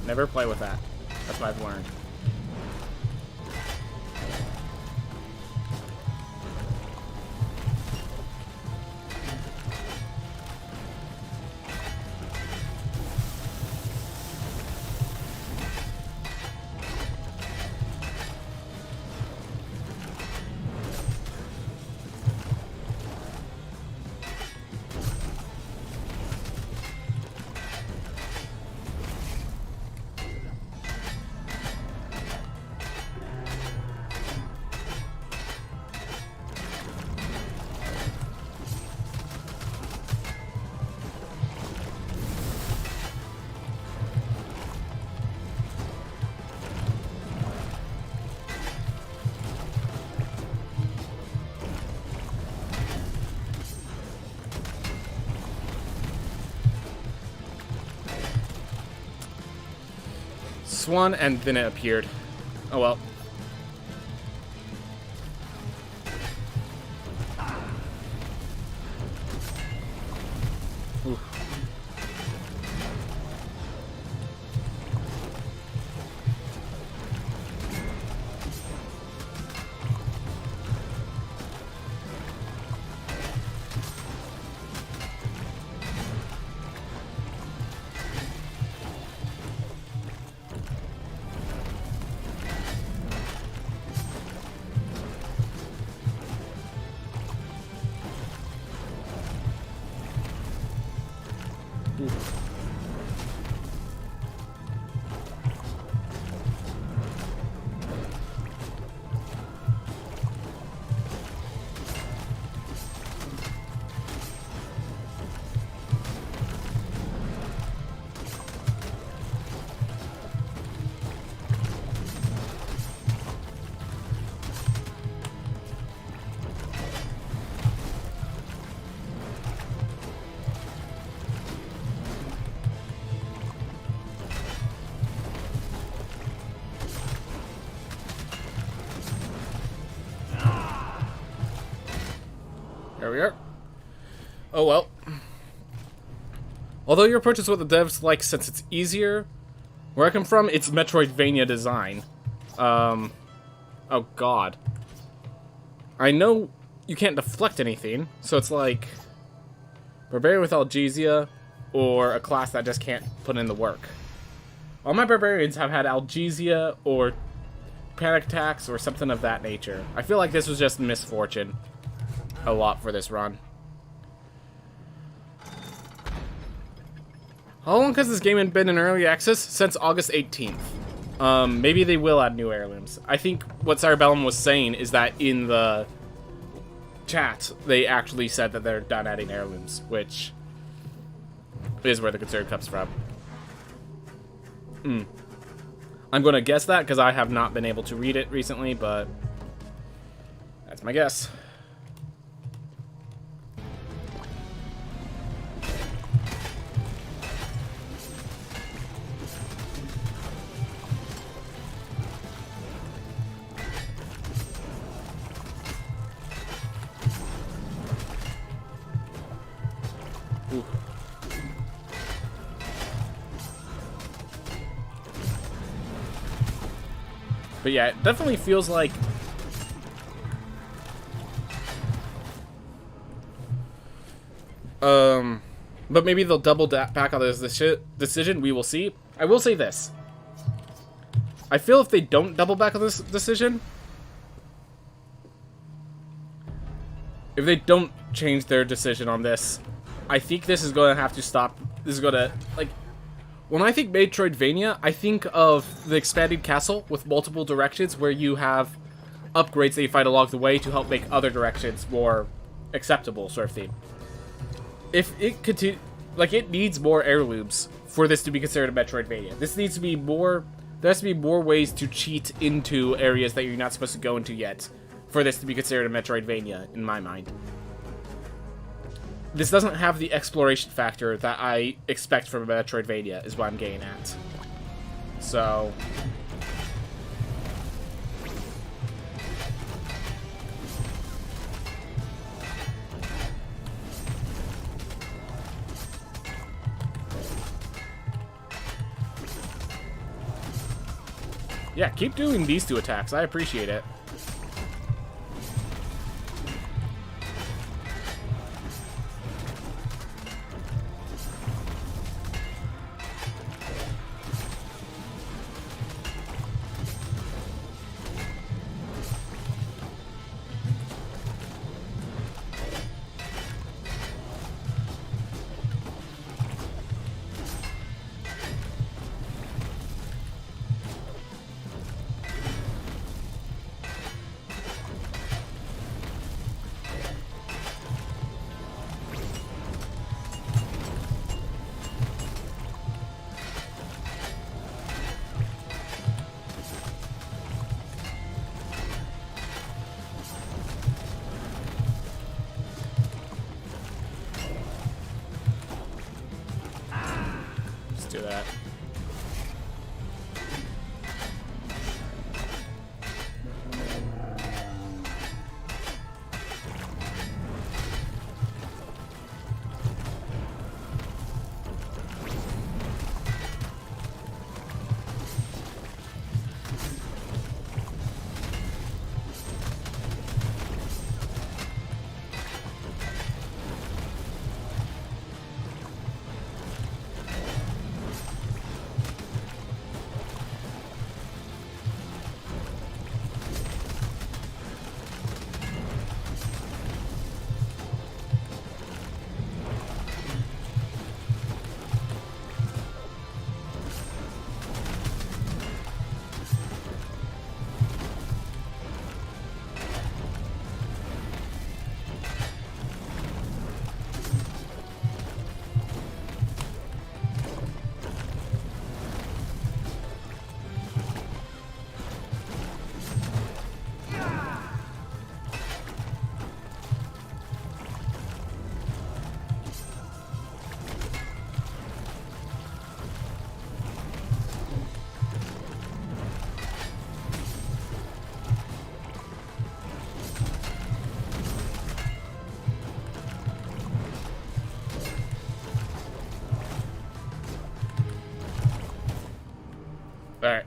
Never play with that. That's what I've learned. One, and then it appeared. Oh well. Ooh. There we are. Oh well. Although your approach is what the devs like since it's easier, where I come from, it's Metroidvania design. Oh god. I know you can't deflect anything, so it's like Barbarian with Algesia, or a class that just can't put in the work. All my Barbarians have had Algesia, or Panic Attacks, or something of that nature. I feel like this was just misfortune a lot for this run. How long has this game been in early access? Since August 18th. Maybe they will add new heirlooms. I think what Cerebellum was saying is that in the chat, they actually said that they're done adding heirlooms, which is where the concern comes from. I'm going to guess that because I have not been able to read it recently, but that's my guess. Ooh. But yeah, it definitely feels like but maybe they'll double back on this decision. We will see. I will say this. I feel if they don't double back on this decision, if they don't change their decision on this, I think this is going to have to stop. This is going to, like, when I think Metroidvania, I think of the expanded castle with multiple directions where you have upgrades that you find along the way to help make other directions more acceptable, sort of thing. If it continue, like, it needs more heirlooms for this to be considered a Metroidvania. This needs to be more, there has to be more ways to cheat into areas that you're not supposed to go into yet for this to be considered a Metroidvania, in my mind. This doesn't have the exploration factor that I expect from a Metroidvania, is what I'm getting at. So Yeah, keep doing these 2 attacks. I appreciate it. Do that. Alright.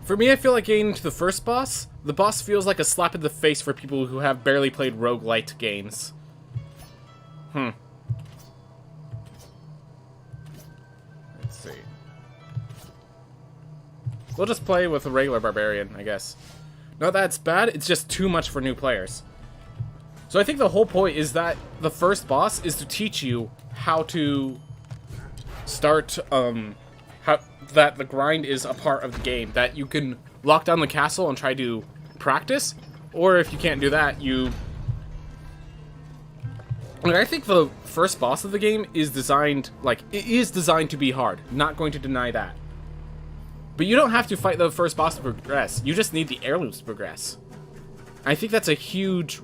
For me, I feel like getting to the first boss, the boss feels like a slap in the face for people who have barely played roguelite games. Let's see. We'll just play with a regular barbarian, I guess. Not that it's bad, it's just too much for new players. So I think the whole point is that the first boss is to teach you how to start, that the grind is a part of the game, that you can lock down the castle and try to practice, or if you can't do that, I think the first boss of the game is designed, it is designed to be hard, not going to deny that. But you don't have to fight the first boss to progress, you just need the heirlooms to progress. I think that's a huge,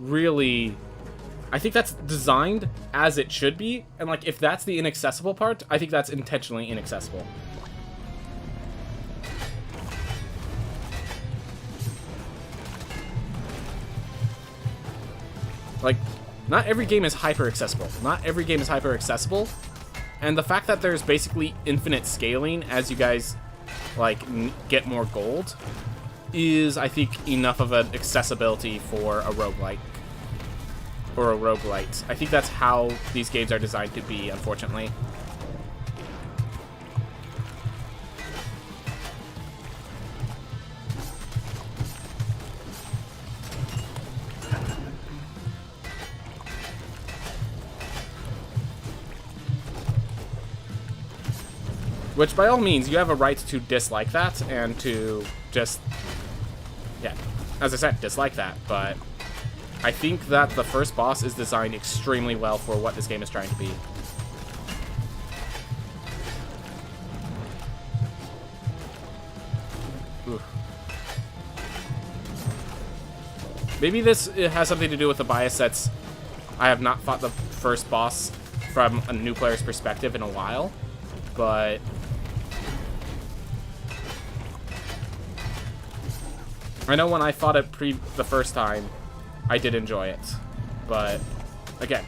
I think that's designed as it should be, and if that's the inaccessible part, I think that's intentionally inaccessible. Not every game is hyper-accessible. Not every game is hyper-accessible, and the fact that there's basically infinite scaling as you guys, get more gold is, I think, enough of an accessibility for a roguelike. Or a roguelite. I think that's how these games are designed to be, unfortunately. Which, by all means, you have a right to dislike that, and to just, yeah, as I said, dislike that, but I think that the first boss is designed extremely well for what this game is trying to be. Oof. Maybe this has something to do with the bias that's I have not fought the first boss from a new player's perspective in a while, but I know when I fought it the first time, I did enjoy it, but again,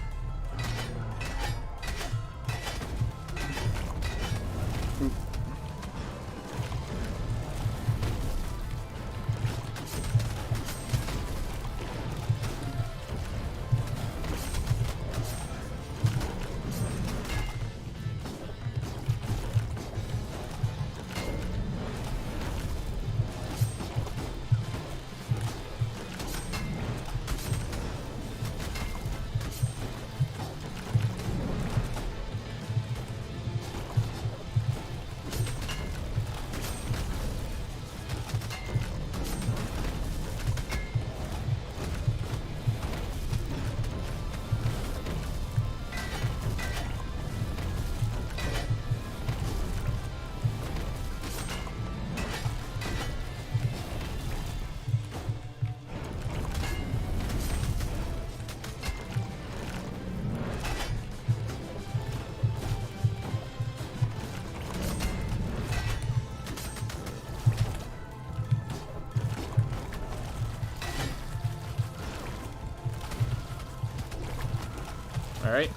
Alright.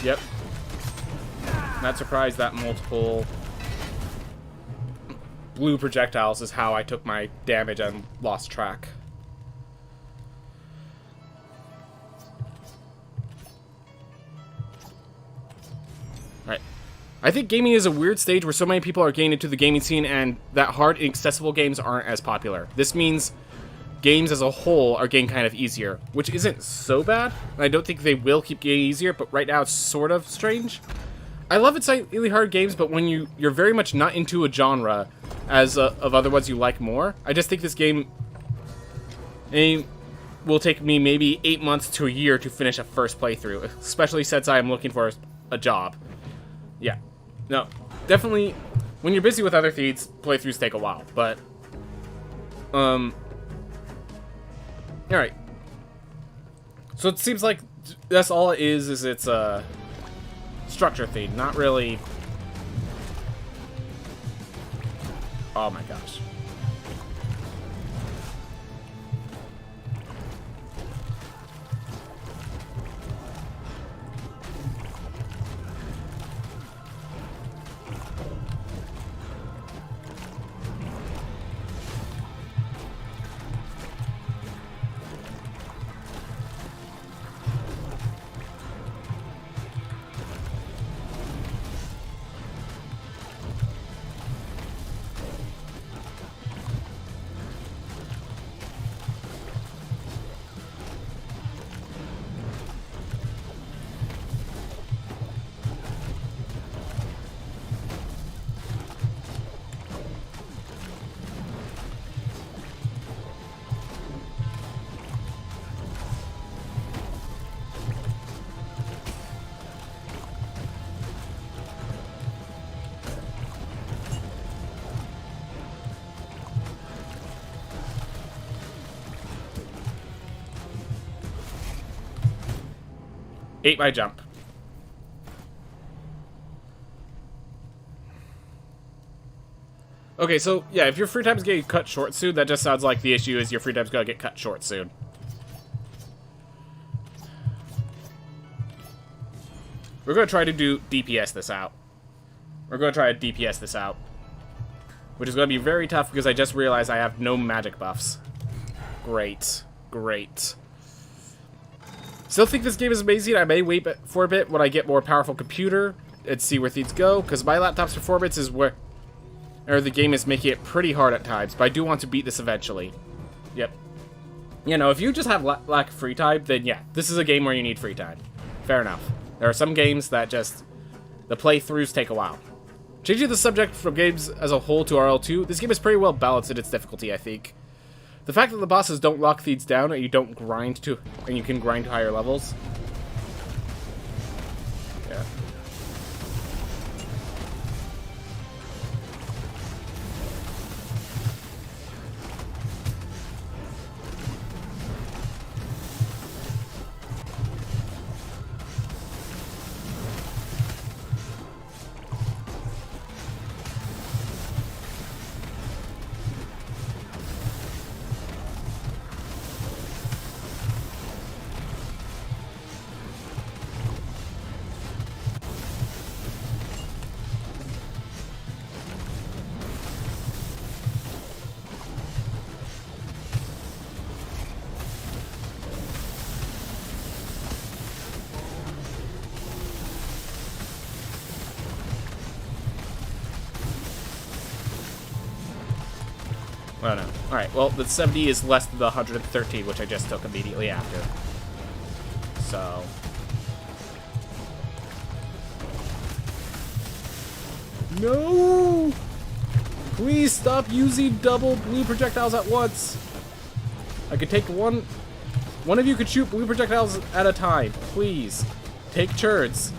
Yep. Not surprised that multiple blue projectiles is how I took my damage and lost track. Alright. I think gaming is a weird stage where so many people are getting into the gaming scene and that hard, inaccessible games aren't as popular. This means games as a whole are getting kind of easier, which isn't so bad. I don't think they will keep getting easier, but right now it's sort of strange. I love insanely hard games, but when you're very much not into a genre as of other ones you like more, I just think this game will take me maybe 8 months to a year to finish a first playthrough, especially since I am looking for a job. Yeah. No, definitely, when you're busy with other things, playthroughs take a while, but, alright. So it seems like that's all it is it's a structure thing, not really. Oh my gosh. Ate my jump. Okay, so, yeah, if your free time's getting cut short soon, that just sounds like the issue is your free time's gonna get cut short soon. We're gonna try to do DPS this out. We're gonna try to DPS this out. Which is gonna be very tough because I just realized I have no magic buffs. Great. Great. Still think this game is amazing. I may wait for a bit when I get more powerful computer and see where things go, because my laptop's performance is where the game is making it pretty hard at times, but I do want to beat this eventually. Yep. You know, if you just have lack of free time, then yeah, this is a game where you need free time. Fair enough. There are some games that just, the playthroughs take a while. Changing the subject from games as a whole to RL2, this game is pretty well balanced in its difficulty, I think. The fact that the bosses don't lock things down and you don't grind to, and you can grind to higher levels. Yeah. Oh no. Alright, well, the 70 is less than the 113, which I just took immediately after. So. No! Please stop using double blue projectiles at once. I could take one. One of you could shoot blue projectiles at a time. Please. Take turns.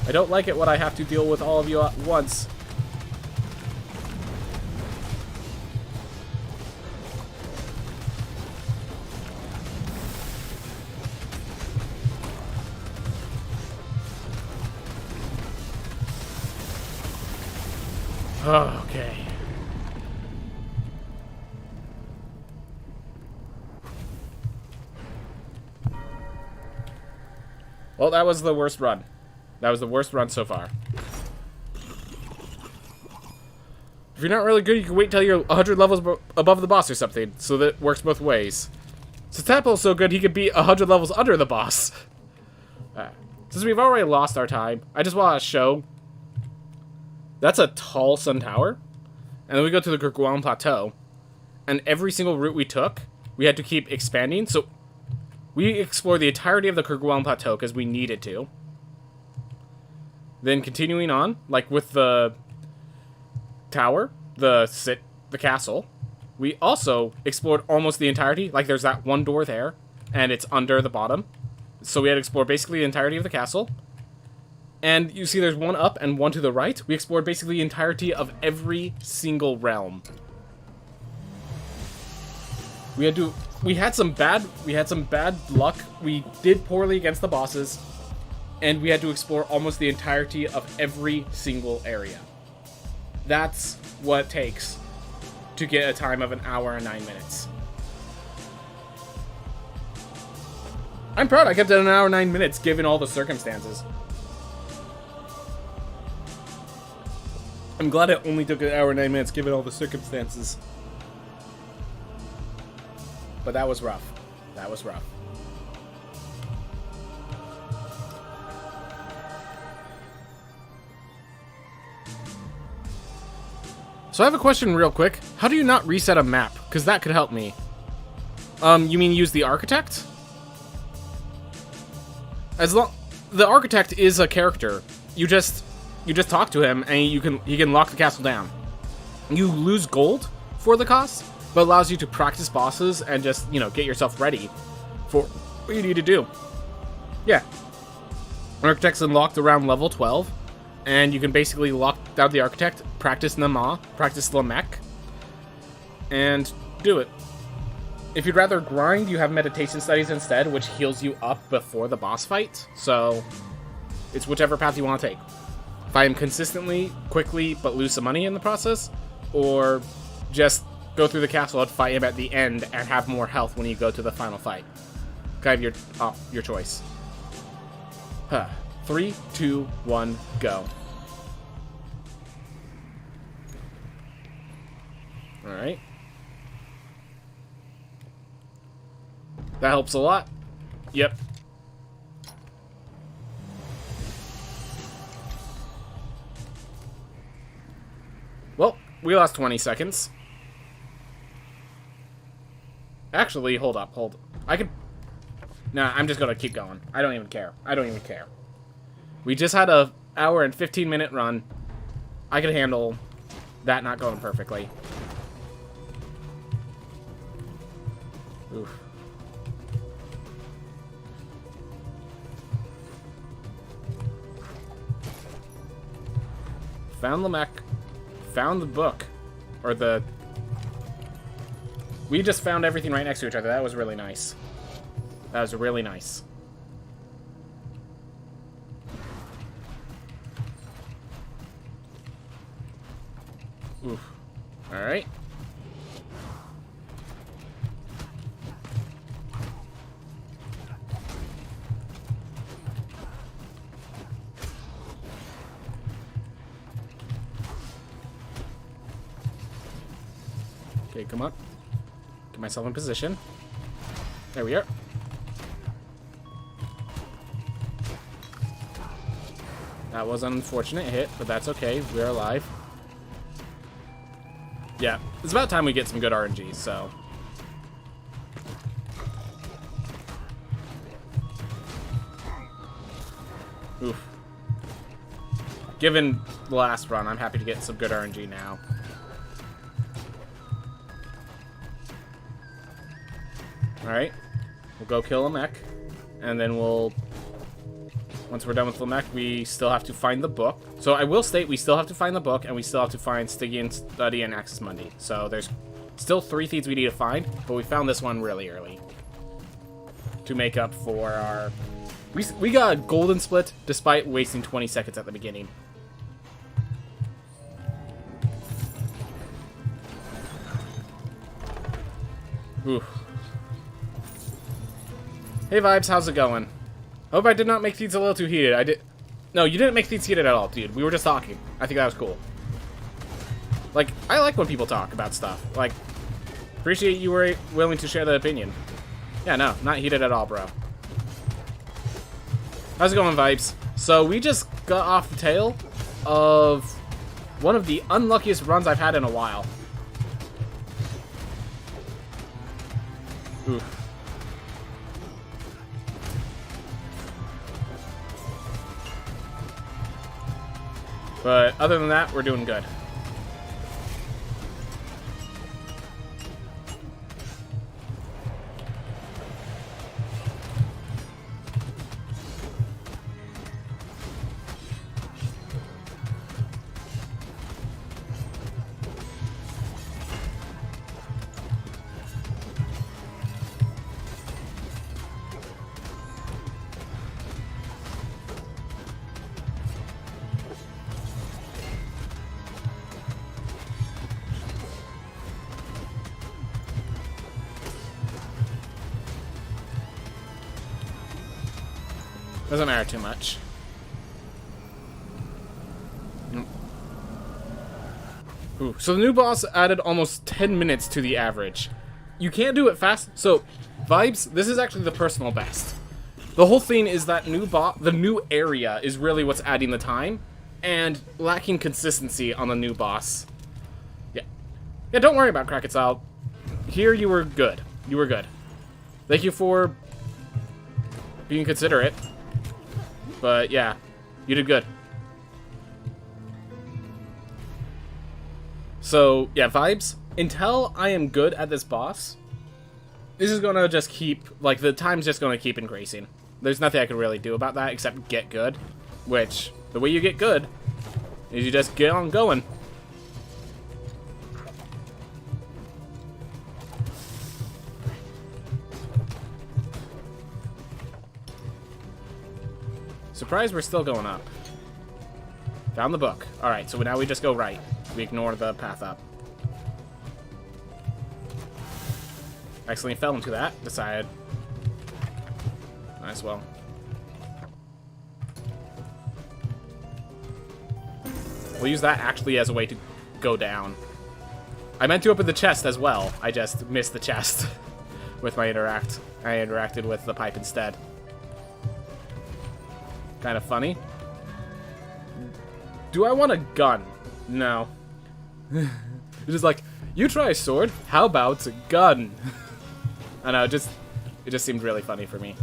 I don't like it when I have to deal with all of you at once. Oh, okay. Well, that was the worst run. That was the worst run so far. If you're not really good, you can wait till you're 100 levels above the boss or something, so that it works both ways. Since Tadpole's so good, he could be 100 levels under the boss. Since we've already lost our time, I just want to show... That's a tall sun tower. And then we go to the Gurguan Plateau. And every single route we took, we had to keep expanding. So we explored the entirety of the Gurguan Plateau because we needed to. Then continuing on, like with the tower, the castle, we also explored almost the entirety. Like there's that one door there, and it's under the bottom. So we had to explore basically the entirety of the castle. And you see there's one up and one to the right. We explored basically the entirety of every single realm. We had some bad luck. We did poorly against the bosses, and we had to explore almost the entirety of every single area. That's what it takes to get a time of 1 hour and 9 minutes. I'm proud I kept it 1 hour and 9 minutes given all the circumstances. I'm glad it only took 1 hour and 9 minutes given all the circumstances. But that was rough. That was rough. So I have a question real quick. How do you not reset a map? Because that could help me. You mean use the architect? The architect is a character. You just talk to him and he can lock the castle down. You lose gold for the cost, but allows you to practice bosses and just, get yourself ready for what you need to do. Yeah. Architect's unlocked around level 12, and you can basically lock down the architect, practice Nama, practice Lamek, and do it. If you'd rather grind, you have meditation studies instead, which heals you up before the boss fight. So it's whichever path you want to take. Fight him consistently, quickly, but lose some money in the process, or just go through the castle and fight him at the end and have more health when you go to the final fight. Kind of your choice. 3, 2, 1, go. Alright. That helps a lot. Yep. Well, we lost 20 seconds. Actually, hold up. I could... Nah, I'm just gonna keep going. I don't even care. We just had a hour and 15-minute run. I could handle that not going perfectly. Oof. Found Lamek. Found the book. Or the... We just found everything right next to each other. That was really nice. That was really nice. Oof. Alright. Okay, come on. Get myself in position. There we are. That was an unfortunate hit, but that's okay. We're alive. Yeah, it's about time we get some good RNG, so... Oof. Given the last run, I'm happy to get some good RNG now. Alright. We'll go kill a mech. And then we'll... Once we're done with Lamek, we still have to find the book. So I will state we still have to find the book, and we still have to find Stygian Study and Axis Mundi. So there's still 3 thieves we need to find, but we found this one really early. To make up for our... We got a golden split despite wasting 20 seconds at the beginning. Oof. Hey Vibes, how's it going? Hope I did not make things a little too heated. I did. No, you didn't make things heated at all, dude. We were just talking. I think that was cool. Like, I like when people talk about stuff. Like, appreciate you were willing to share the opinion. Yeah, no, not heated at all, bro. How's it going, Vibes? So, we just got off the tail of one of the unluckiest runs I've had in a while. Oof. But other than that, we're doing good. Doesn't matter too much. Ooh, so the new boss added almost 10 minutes to the average. You can't do it fast. So, Vibes, this is actually the personal best. The whole thing is that the new area is really what's adding the time, and lacking consistency on the new boss. Yeah. Yeah, don't worry about Crack It Style. Here you were good. You were good. Thank you for being considerate. But yeah, you did good. So yeah, Vibes, until I am good at this boss, this is gonna just keep, like, the time's just gonna keep increasing. There's nothing I can really do about that except get good, which, the way you get good is you just get on going. Surprised we're still going up. Found the book. Alright, so now we just go right. We ignore the path up. Accidentally fell into that. Decided. Might as well. We'll use that actually as a way to go down. I meant to open the chest as well. I just missed the chest with my interact. I interacted with the pipe instead. Kind of funny. Do I want a gun? No. It's just like, you try a sword, how about a gun? I know, it just seemed really funny for me.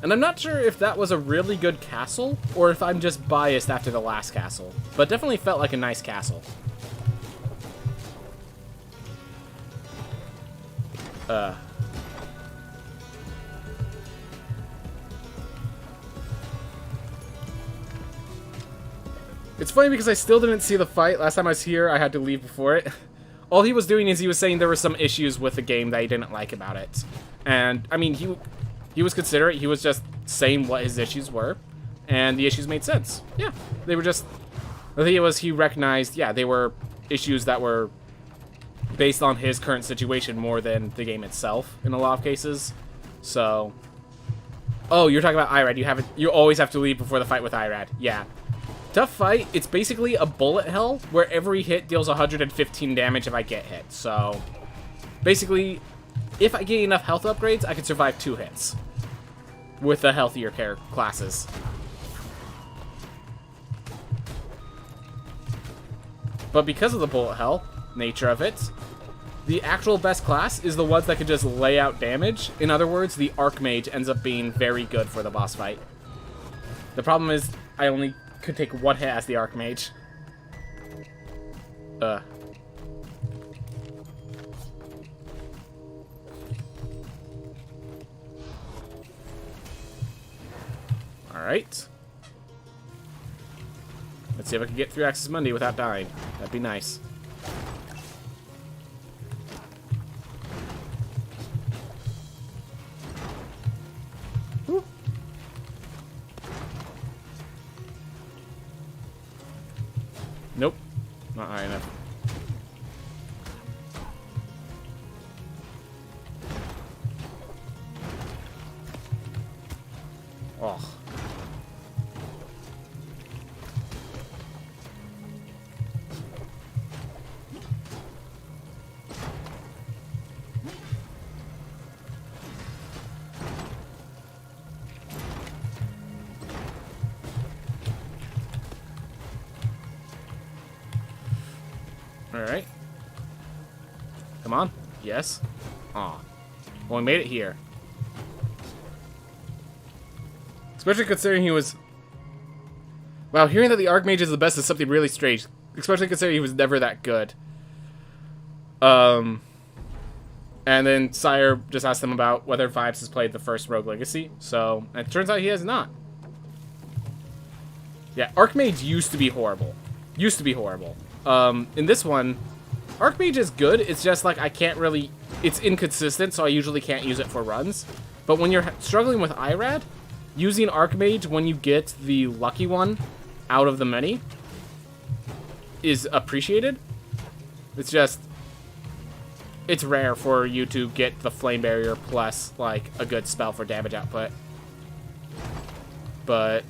And I'm not sure if that was a really good castle, or if I'm just biased after the last castle. But it definitely felt like a nice castle. It's funny because I still didn't see the fight. Last time I was here, I had to leave before it. All he was doing is he was saying there were some issues with the game that he didn't like about it. And, I mean, he was considerate. He was just saying what his issues were. And the issues made sense. Yeah, they were just... The thing was, he recognized, yeah, they were issues that were based on his current situation more than the game itself in a lot of cases. So... Oh, you're talking about Irad. You always have to leave before the fight with Irad. Yeah. Tough fight. It's basically a bullet hell where every hit deals 115 damage if I get hit. So, basically, if I get enough health upgrades, I can survive 2 hits with the healthier classes. But because of the bullet hell nature of it, the actual best class is the ones that can just lay out damage. In other words, the Archmage ends up being very good for the boss fight. The problem is, I only could take 1 hit as the Archmage. Alright. Let's see if I can get through Access Monday without dying. That'd be nice. Woo. Nope. Not high enough. Oh. Alright. Come on. Yes. Aw. Well, we made it here. Especially considering he was... Wow, hearing that the Archmage is the best is something really strange. Especially considering he was never that good. And then Sire just asked him about whether Vibes has played the first Rogue Legacy. So, it turns out he has not. Yeah, Archmage used to be horrible. Used to be horrible. In this one, Archmage is good. It's just like I can't really... It's inconsistent, so I usually can't use it for runs. But when you're struggling with IRAD, using Archmage when you get the lucky one out of the many is appreciated. It's just... It's rare for you to get the Flame Barrier plus, like, a good spell for damage output. But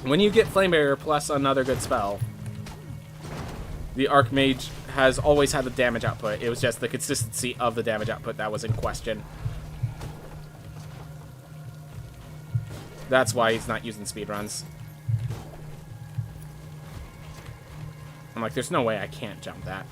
when you get Flame Barrier plus another good spell, the Archmage has always had the damage output. It was just the consistency of the damage output that was in question. That's why he's not using speedruns. I'm like, there's no way I can't jump that.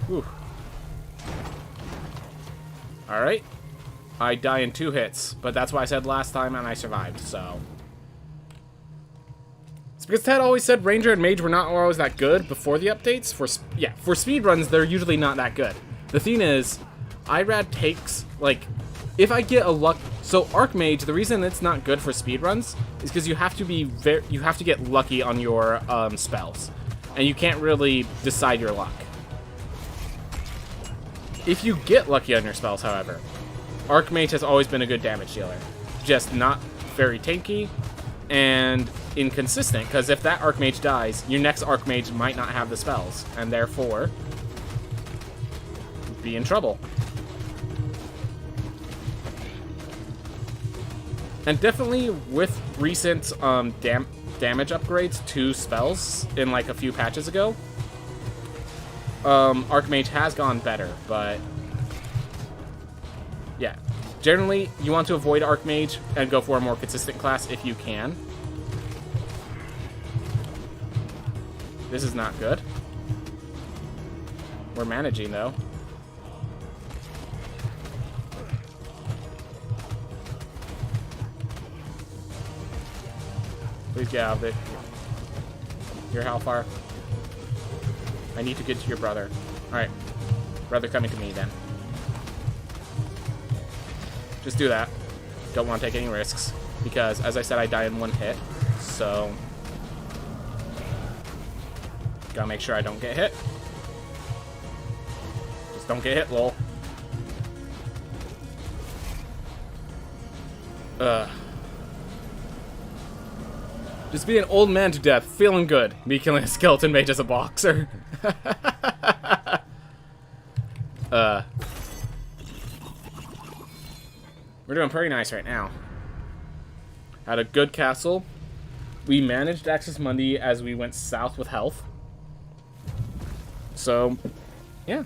Whew. Alright. I die in 2 hits, but that's what I said last time, and I survived, so... It's because Ted always said Ranger and Mage were not always that good before the updates. For speedruns, they're usually not that good. The thing is, IRAD takes, like... If I get a luck... So, Archmage, the reason it's not good for speedruns is because you have to be you have to get lucky on your spells. And you can't really decide your luck. If you get lucky on your spells, however, Archmage has always been a good damage dealer. Just not very tanky and inconsistent, because if that Archmage dies, your next Archmage might not have the spells, and therefore be in trouble. And definitely with recent damage upgrades to spells in like a few patches ago, Archmage has gone better, but yeah. Generally, you want to avoid Archmage and go for a more consistent class if you can. This is not good. We're managing, though. Please get out of it. You're how far? I need to get to your brother. Alright. Brother coming to me, then. Just do that. Don't want to take any risks. Because, as I said, I die in 1 hit. So... Gotta make sure I don't get hit. Just don't get hit, lol. Just be an old man to death, feeling good. Me killing a skeleton mage as a boxer. We're doing pretty nice right now. Had a good castle. We managed Access Mundi as we went south with health. So, yeah.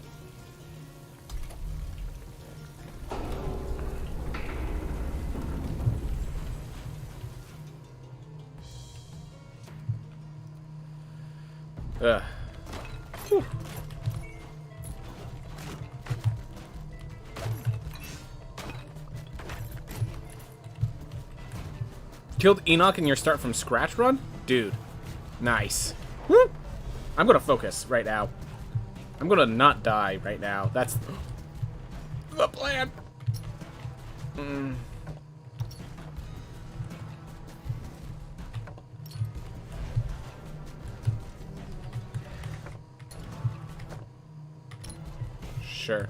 Whew. Killed Enoch in your start from scratch run? Dude. Nice. Woo. I'm gonna focus right now. I'm gonna not die right now. That's the plan. Sure.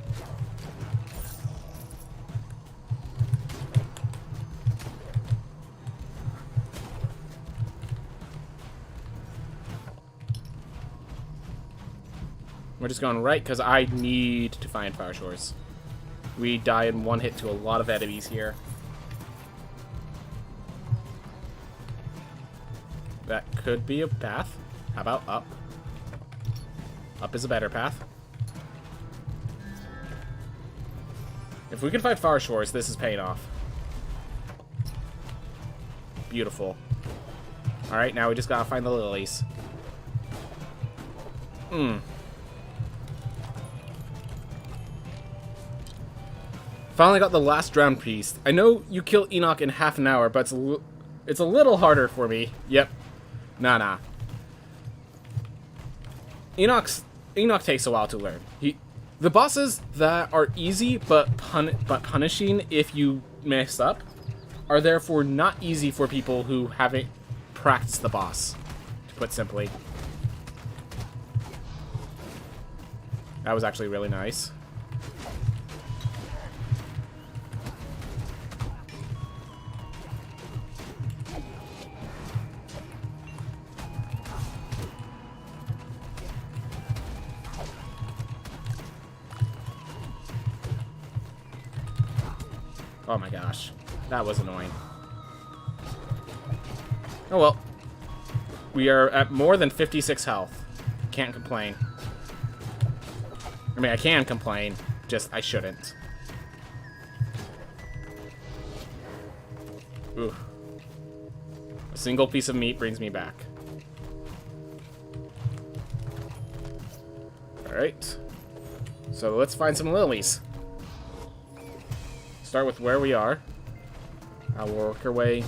We're just going right because I need to find Fire Shores. We die in one hit to a lot of enemies here. That could be a path. How about up? Up is a better path. If we can find Far Shores, this is paying off. Beautiful. Alright, now we just gotta find the lilies. Finally got the last drowned piece. I know you kill Enoch in half an hour, but it's a little harder for me. Yep. Nah. Enoch takes a while to learn. The bosses that are easy but punishing if you mess up are therefore not easy for people who haven't practiced the boss, to put simply. That was actually really nice. Oh my gosh. That was annoying. Oh well. We are at more than 56 health. Can't complain. I mean, I can complain, just I shouldn't. Ooh. A single piece of meat brings me back. Alright. So let's find some lilies. Start with where we are. I'll work our way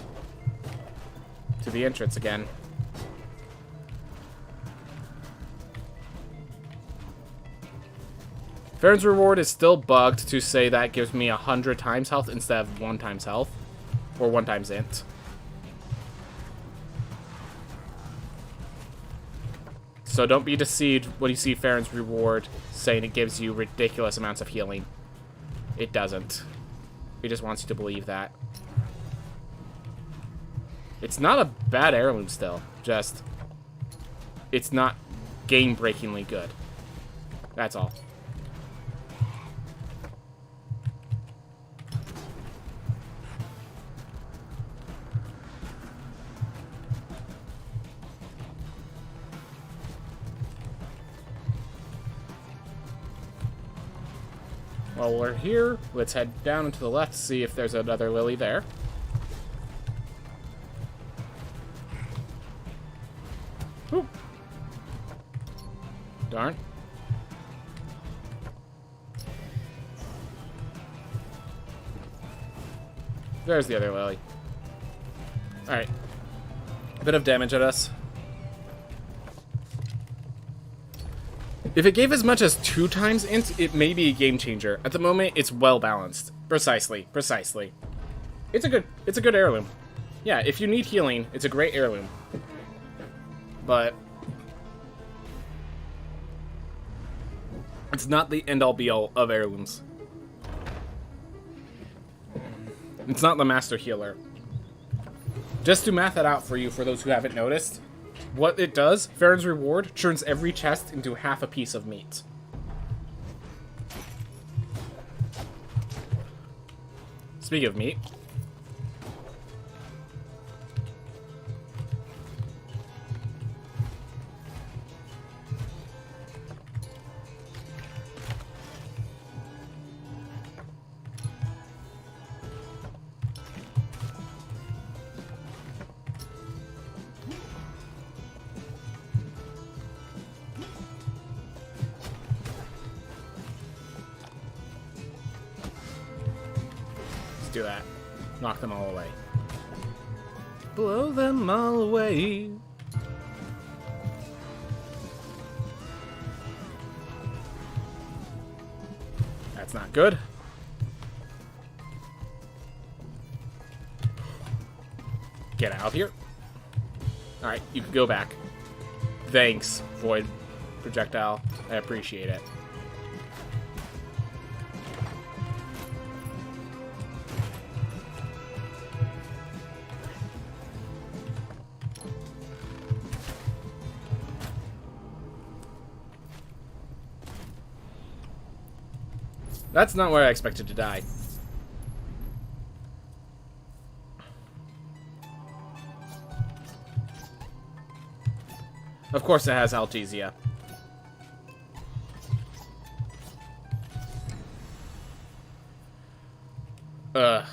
to the entrance again. Farron's reward is still bugged to say that gives me 100 times health instead of 1 times health. Or 1 times int. So don't be deceived when you see Farron's reward saying it gives you ridiculous amounts of healing. It doesn't. He just wants you to believe that. It's not a bad heirloom still. Just, it's not game-breakingly good. That's all. While we're here, let's head down and to the left to see if there's another lily there. Whew. Darn. There's the other lily. Alright. A bit of damage at us. If it gave as much as 2 times int, it may be a game changer. At the moment, it's well balanced. Precisely. It's a good heirloom. Yeah, if you need healing, it's a great heirloom. But it's not the end-all be-all of heirlooms. It's not the master healer. Just to math that out for you, for those who haven't noticed, what it does, Farron's reward, turns every chest into half a piece of meat. Speaking of meat. Do that. Knock them all away. Blow them all away. That's not good. Get out of here. Alright, you can go back. Thanks, Void Projectile. I appreciate it. That's not where I expected to die. Of course it has Algesia. Ugh.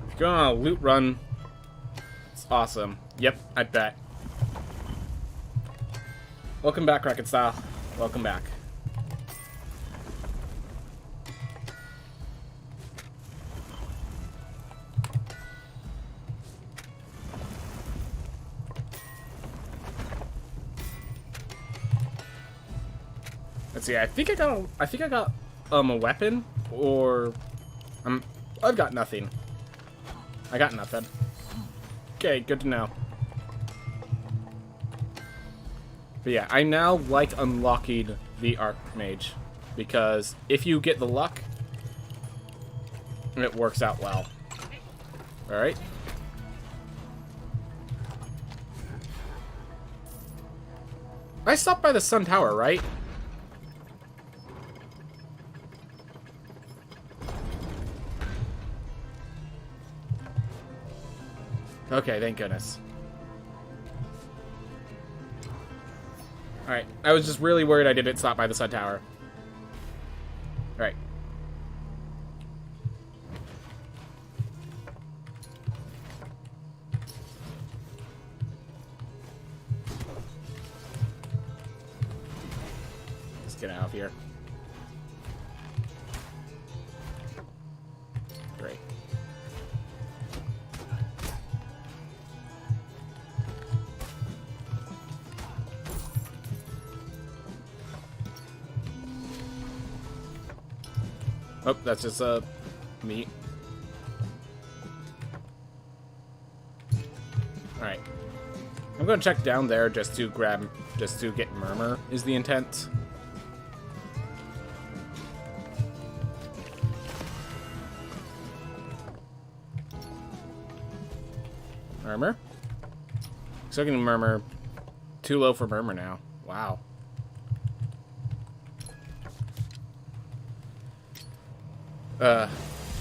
If you're going on a loot run, it's awesome. Yep, I bet. Welcome back, Wreck-It Style. Welcome back. Let's see. I think I got a weapon, or I've got nothing. I got nothing. Okay, good to know. But yeah, I now like unlocking the Archmage, because if you get the luck, it works out well. Alright. I stopped by the Sun Tower, right? Okay, thank goodness. Alright, I was just really worried I didn't stop by the Sun Tower. Alright. Let's get out of here. Great. Oh, that's just meat. Alright. I'm gonna check down there just to get Murmur is the intent. Murmur? So getting Murmur. Too low for Murmur now. Wow.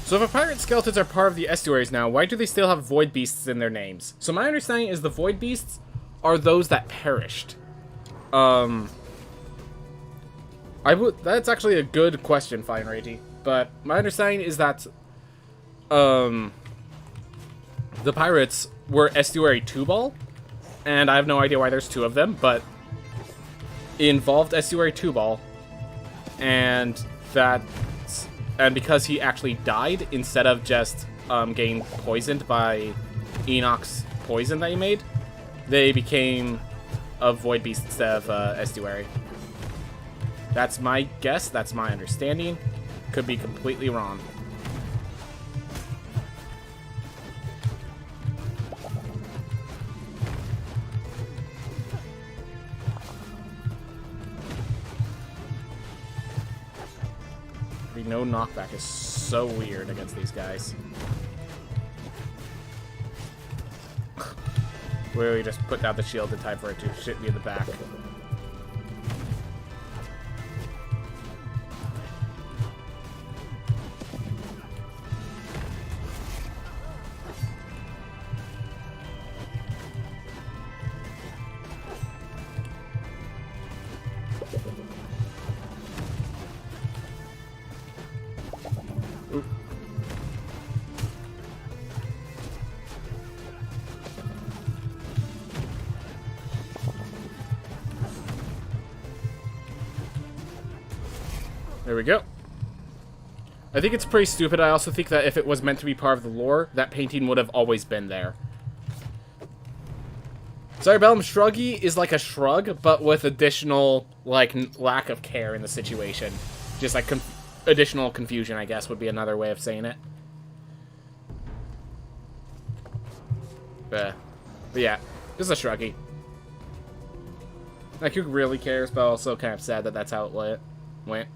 So if a pirate skeletons are part of the estuaries now, why do they still have void beasts in their names? So my understanding is the void beasts are those that perished. That's actually a good question, Fine Ragey. But my understanding is that the pirates were estuary 2-ball, and I have no idea why there's 2 of them, but it involved estuary 2-ball, and because he actually died instead of just getting poisoned by Enoch's poison that he made, they became a void beast instead of estuary. That's my guess. That's my understanding. Could be completely wrong. No knockback is so weird against these guys. Literally just put down the shield in time for it to shit me in the back. There we go. I think it's pretty stupid. I also think that if it was meant to be part of the lore, that painting would have always been there. Cerebellum Shruggy is like a shrug, but with additional, like, lack of care in the situation. Just, like, additional confusion, I guess, would be another way of saying it. But yeah, just a shruggy. Like, who really cares, but also kind of sad that that's how it went.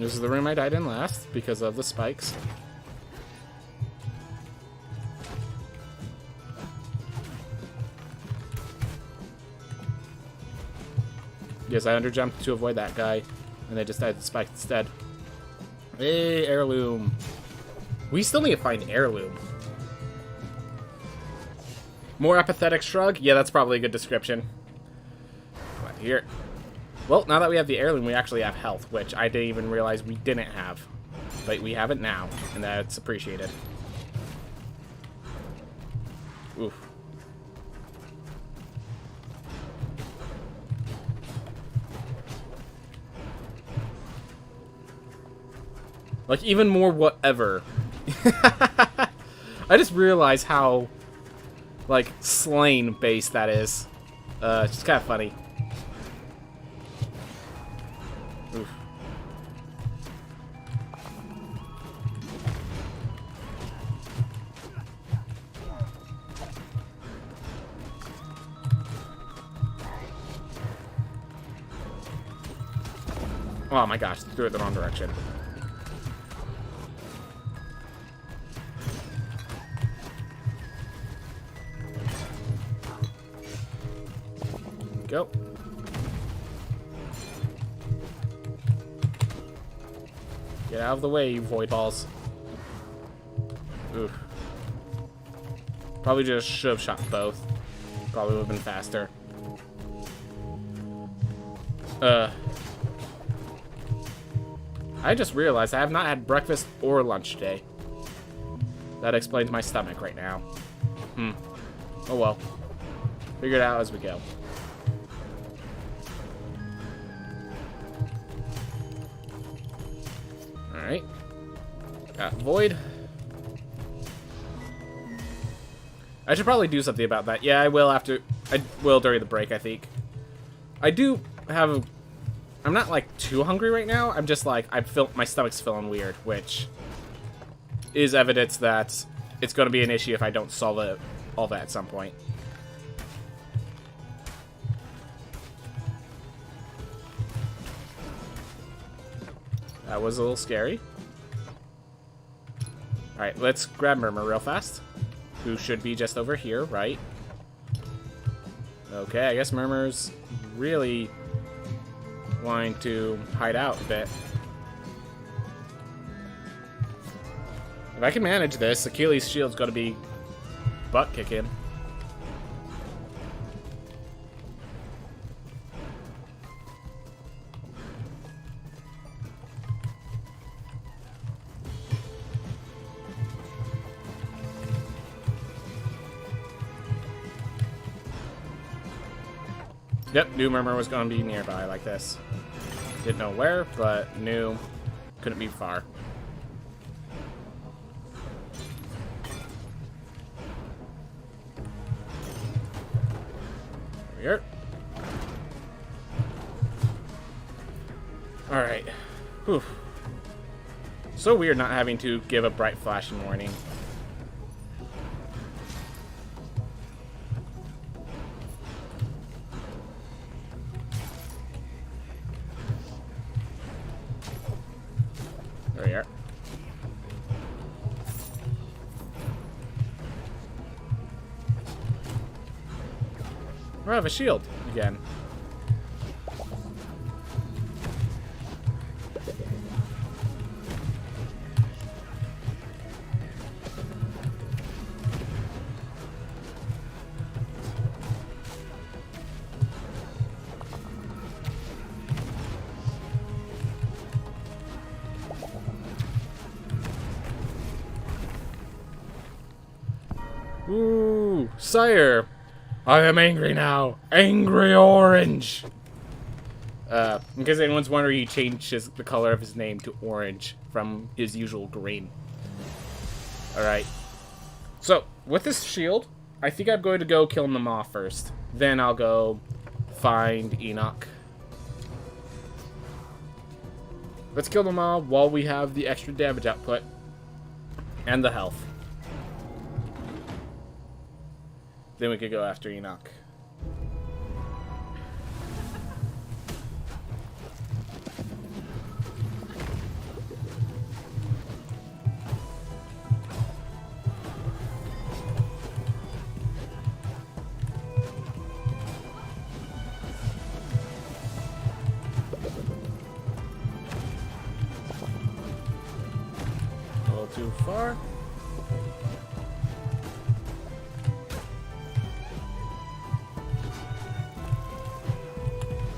This is the room I died in last because of the spikes. Yes, I underjumped to avoid that guy, and I just died to spike instead. Hey, heirloom. We still need to find heirloom. More apathetic shrug? Yeah, that's probably a good description. Right here. Well, now that we have the heirloom, we actually have health, which I didn't even realize we didn't have. But we have it now, and that's appreciated. Oof. Like, even more whatever. I just realized how, like, Slain-based that is. It's just kind of funny. Oof. Oh my gosh, threw it the wrong direction. Go. Get out of the way, you void balls. Oof. Probably just should have shot both. Probably would have been faster. I just realized I have not had breakfast or lunch today. That explains my stomach right now. Oh well. Figure it out as we go. Alright. Got void. I should probably do something about that. Yeah, I will after... I will during the break, I think. I do have... I'm not, like, too hungry right now. I'm just, like... my stomach's feeling weird, which... is evidence that it's going to be an issue if I don't solve all that at some point. That was a little scary. Alright, let's grab Murmur real fast. Who should be just over here, right? Okay, I guess Murmur's really wanting to hide out a bit. If I can manage this, Achilles' shield's gonna be butt kicking. Yep, knew Murmur was going to be nearby like this. Didn't know where, but knew couldn't be far. There we are. Alright. Whew. So weird not having to give a bright flashing warning. There we are. I have a shield again. Ooh, sire, I am angry now. Angry Orange. In case anyone's wondering, he changed the color of his name to orange from his usual green. Alright. So, with this shield, I think I'm going to go kill them off first. Then I'll go find Enoch. Let's kill them all while we have the extra damage output. And the health. Then we could go after Enoch.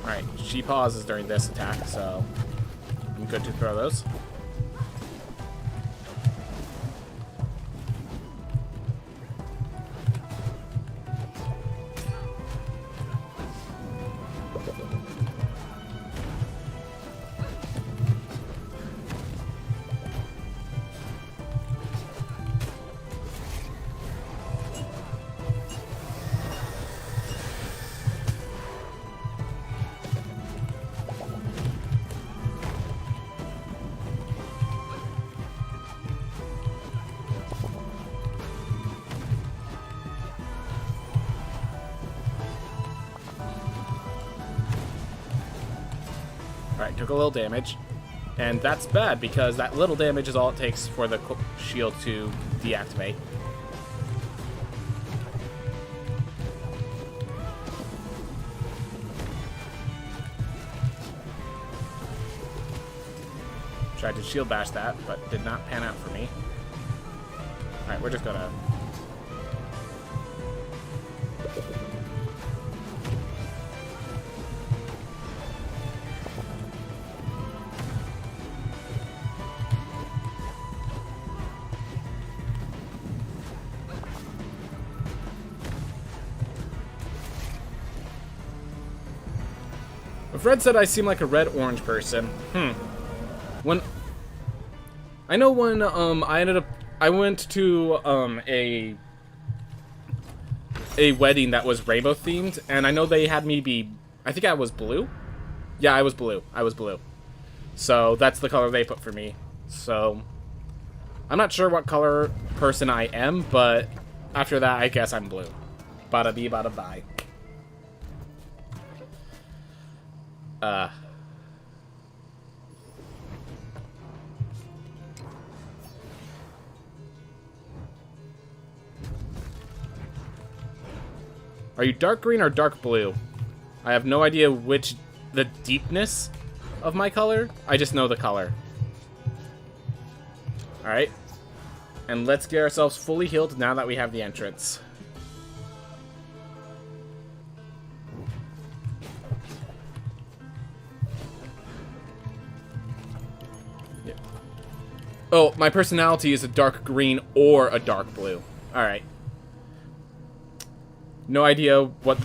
Alright, she pauses during this attack, so I'm good to throw those. Alright, took a little damage. And that's bad, because that little damage is all it takes for the shield to deactivate. Tried to shield bash that, but did not pan out for me. Alright, we're just gonna... Fred said I seem like a red-orange person. When I went to a wedding that was rainbow themed, and I know they had me be, I think I was blue. Yeah, I was blue. So that's the color they put for me. So I'm not sure what color person I am, but after that, I guess I'm blue. Bada bee, bada bye. Are you dark green or dark blue? I have no idea the deepness of my color. I just know the color. Alright. And let's get ourselves fully healed now that we have the entrance. Oh, my personality is a dark green or a dark blue. Alright. No idea what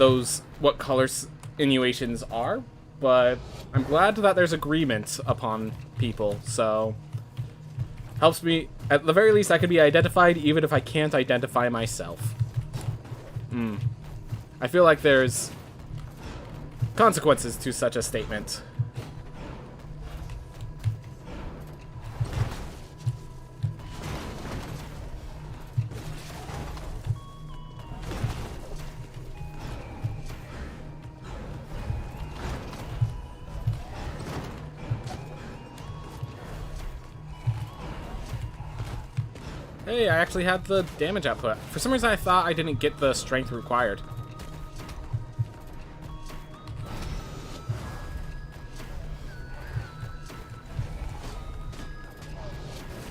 color insinuations are, but I'm glad that there's agreement upon people, so... Helps me, at the very least, I can be identified even if I can't identify myself. I feel like there's consequences to such a statement. Hey, I actually had the damage output. For some reason I thought I didn't get the strength required.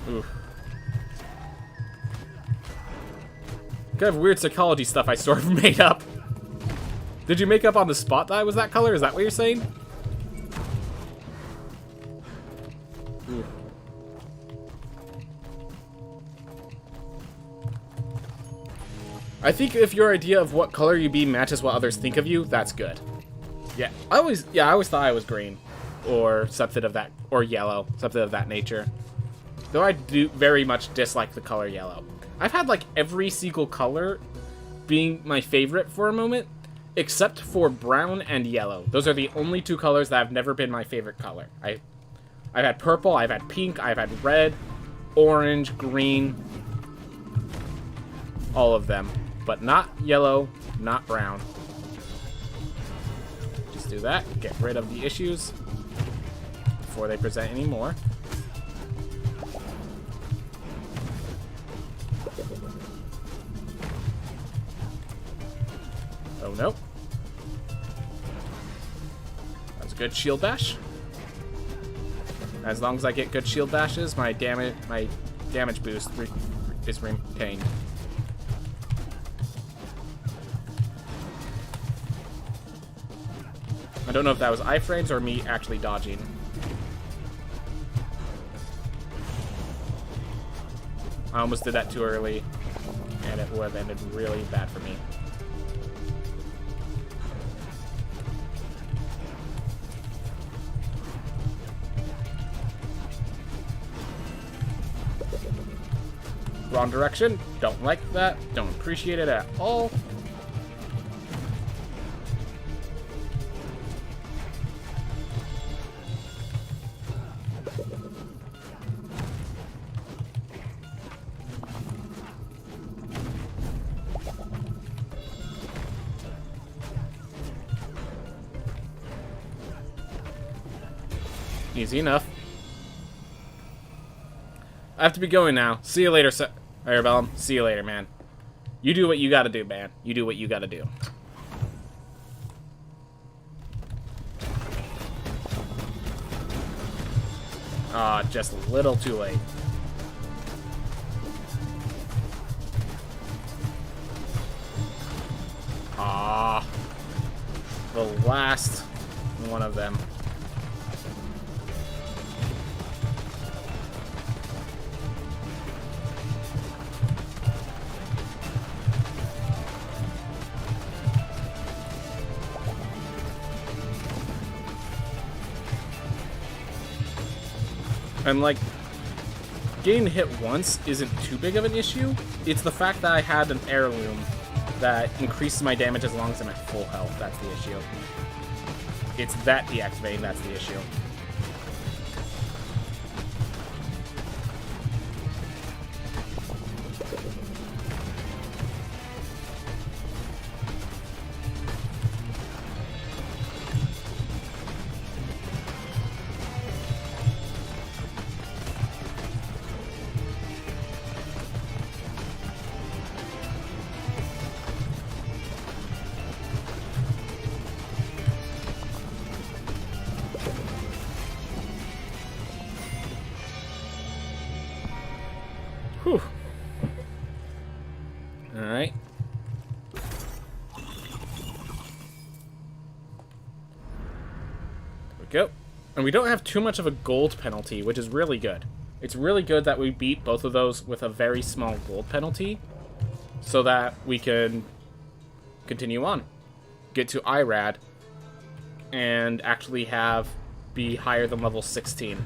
Oof. Kind of weird psychology stuff I sort of made up. Did you make up on the spot that I was that color? Is that what you're saying? Oof. I think if your idea of what color you be matches what others think of you, that's good. Yeah, I always thought I was green, or something of that, or yellow, something of that nature. Though I do very much dislike the color yellow. I've had like every single color being my favorite for a moment, except for brown and yellow. Those are the only two colors that have never been my favorite color. I've had purple, I've had pink, I've had red, orange, green, all of them. But not yellow, not brown. Just do that, get rid of the issues before they present any more. Oh no. That's a good shield bash. As long as I get good shield bashes, my damage boost is retained. I don't know if that was iframes or me actually dodging. I almost did that too early, and it would have ended really bad for me. Wrong direction. Don't like that. Don't appreciate it at all. Easy enough. I have to be going now. See you later, Arabellum. See you later, man. You do what you gotta do, man. You do what you gotta do. Ah, just a little too late. Ah, the last one of them. And, like, getting hit once isn't too big of an issue. It's the fact that I had an heirloom that increases my damage as long as I'm at full health. That's the issue. It's that deactivating that's the issue. Whew. Alright. There we go. And we don't have too much of a gold penalty, which is really good. It's really good that we beat both of those with a very small gold penalty, so that we can continue on. Get to IRAD, and actually be higher than level 16.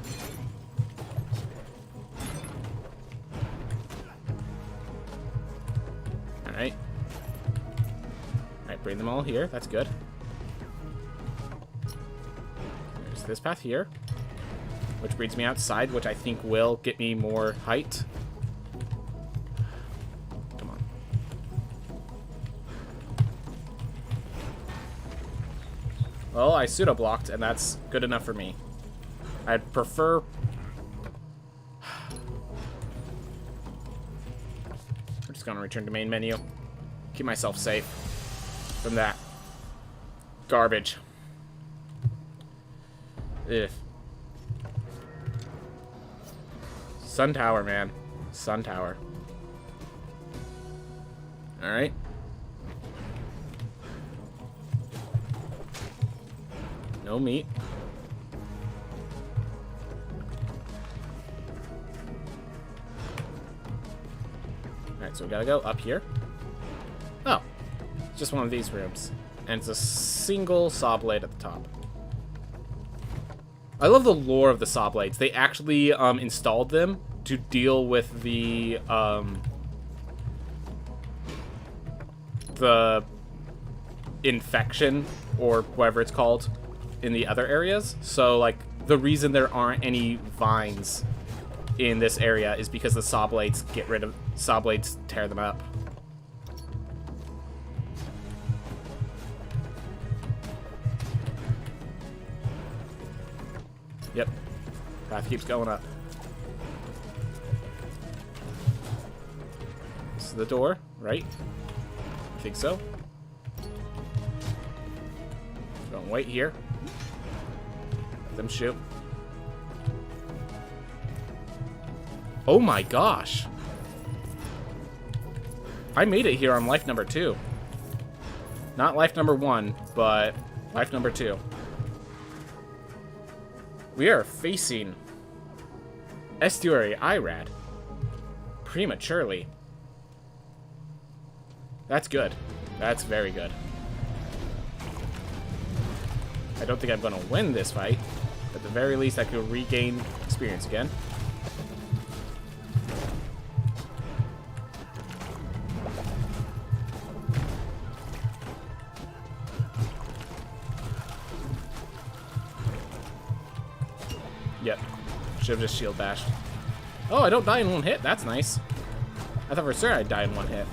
Alright. Alright, bring them all here. That's good. There's this path here, which brings me outside, which I think will get me more height. Come on. Well, I pseudo-blocked, and that's good enough for me. I'd prefer... I'm just gonna return to main menu. Keep myself safe from that garbage. Ugh. Sun Tower, man. Sun Tower. Alright. No meat. Alright, so we gotta go up here. Oh. It's just one of these rooms. And it's a single saw blade at the top. I love the lore of the saw blades. They actually installed them to deal with the infection, or whatever it's called, in the other areas. So, like, the reason there aren't any vines in this area is because the saw blades tear them up. Yep. Path keeps going up. This is the door, right? I think so. Don't wait here. Let them shoot. Oh my gosh. I made it here on life number 2. Not life number 1, but life number 2. We are facing Estuary Irad prematurely. That's good. That's very good. I don't think I'm going to win this fight. At the very least, I could regain experience again. Yep. Should have just shield bashed. Oh, I don't die in one hit. That's nice. I thought for sure I'd die in one hit.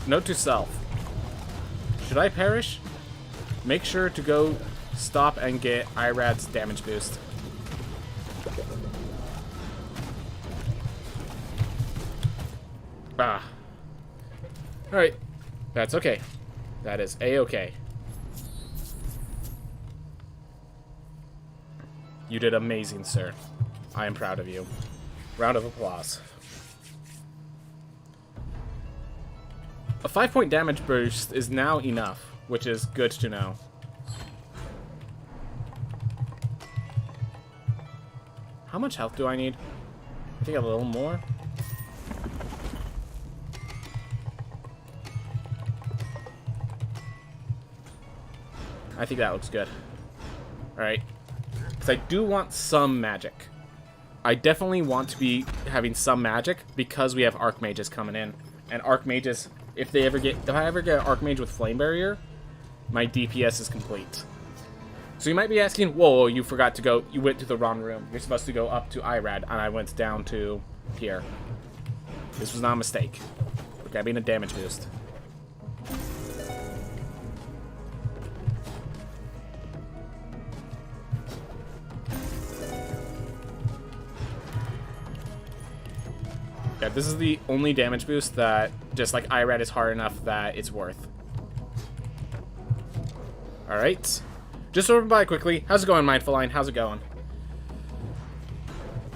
Note to self. Should I perish? Make sure to go stop and get Irad's damage boost. Ah. Alright. That's okay. That is A-okay. You did amazing, sir. I am proud of you. Round of applause. A 5-point damage boost is now enough, which is good to know. How much health do I need? I think a little more. I think that looks good. Alright. Because I do want some magic. I definitely want to be having some magic because we have Archmages coming in. And Archmages, if I ever get an Archmage with Flame Barrier, my DPS is complete. So you might be asking, whoa, you forgot to go, you went to the wrong room. You're supposed to go up to Irad, and I went down to here. This was not a mistake. We're grabbing a damage boost. Yeah, this is the only damage boost that, just like Irad, is hard enough that it's worth. Alright. Just over by quickly. How's it going, Mindful Line? How's it going?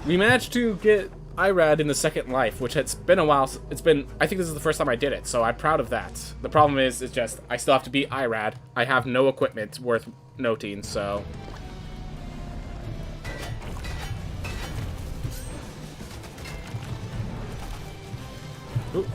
We managed to get Irad in the second life, which has been a while. It's been, I think this is the first time I did it, so I'm proud of that. The problem is, it's just, I still have to beat Irad. I have no equipment worth noting, so... Ooh.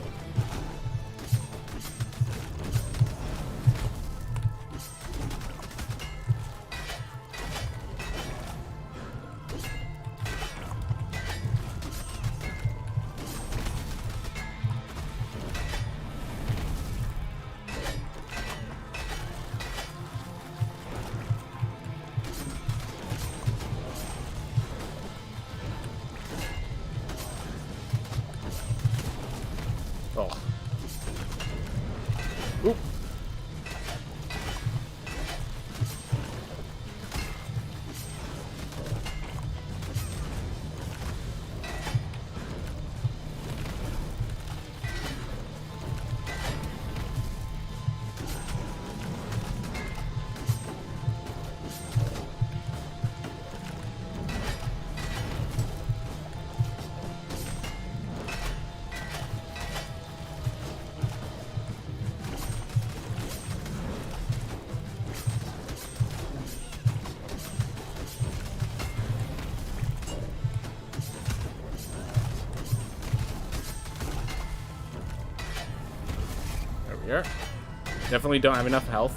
Oh. Oop. Here. Definitely don't have enough health,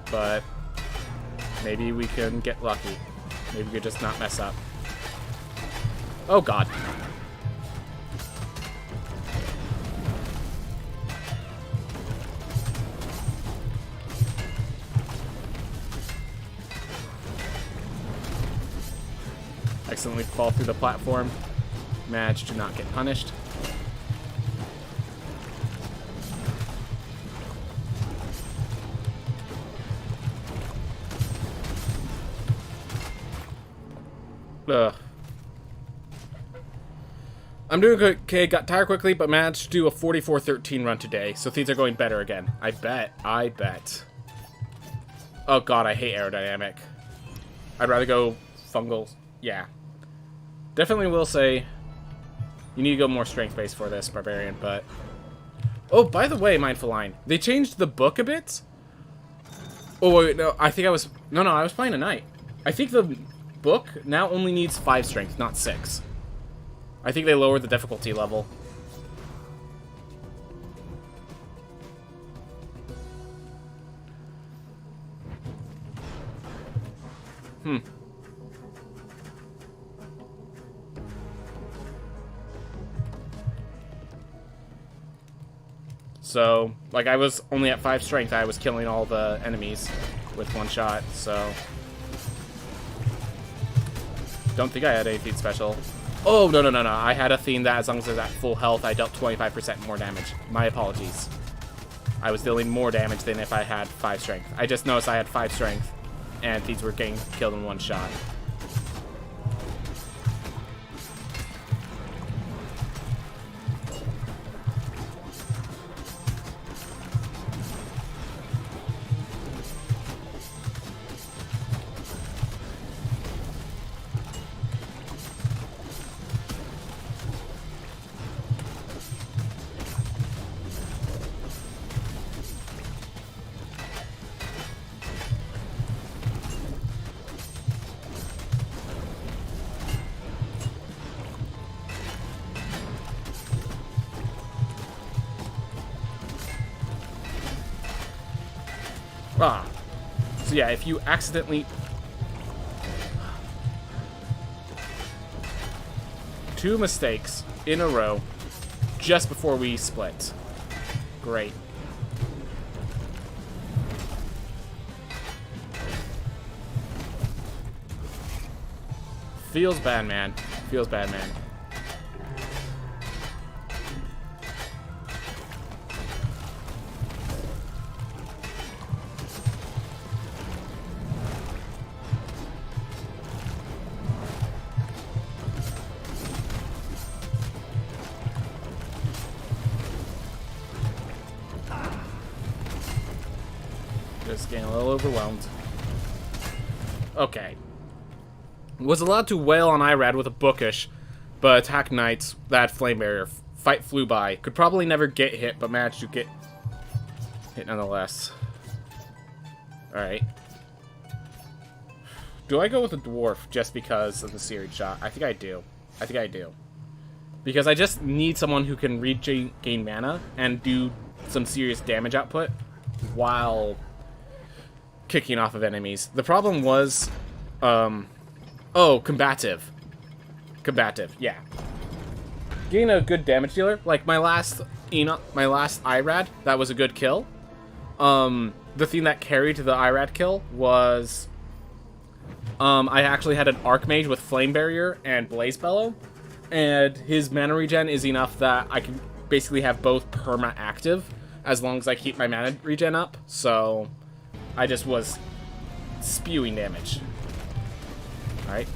but maybe we can get lucky. Maybe we could just not mess up. Oh god. Accidentally fall through the platform. Managed to not get punished. Ugh. I'm doing okay, got tired quickly, but managed to do a 44-13 run today, so things are going better again. I bet. Oh god, I hate aerodynamic. I'd rather go fungal. Yeah. Definitely will say you need to go more strength-based for this, Barbarian, but... Oh, by the way, Mindful Line, they changed the book a bit? Oh, wait, no, I think I was... No, I was playing a knight. I think the book now only needs 5 strength, not 6. I think they lowered the difficulty level. So, like, I was only at 5 strength. I was killing all the enemies with 1 shot, so... Don't think I had a feat special. Oh, no. I had a theme that as long as I was at full health, I dealt 25% more damage. My apologies. I was dealing more damage than if I had 5 strength. I just noticed I had 5 strength, and these were getting killed in 1 shot. Ah. So yeah, if you accidentally... 2 mistakes in a row just before we split. Great. Feels bad, man. Feels bad, man. Just getting a little overwhelmed. Okay. Was allowed to wail on Irad with a bookish, but attack knights that flame barrier. Fight flew by. Could probably never get hit, but managed to get hit nonetheless. Alright. Do I go with a dwarf just because of the series shot? I think I do. Because I just need someone who can regain mana and do some serious damage output while kicking off of enemies. The problem was, oh, combative. Combative, yeah. Getting a good damage dealer, like my last Irad, that was a good kill. The thing that carried the Irad kill was, I actually had an Archmage with Flame Barrier and Blaze Bellow, and his mana regen is enough that I can basically have both perma active as long as I keep my mana regen up, so I just was spewing damage. Alright.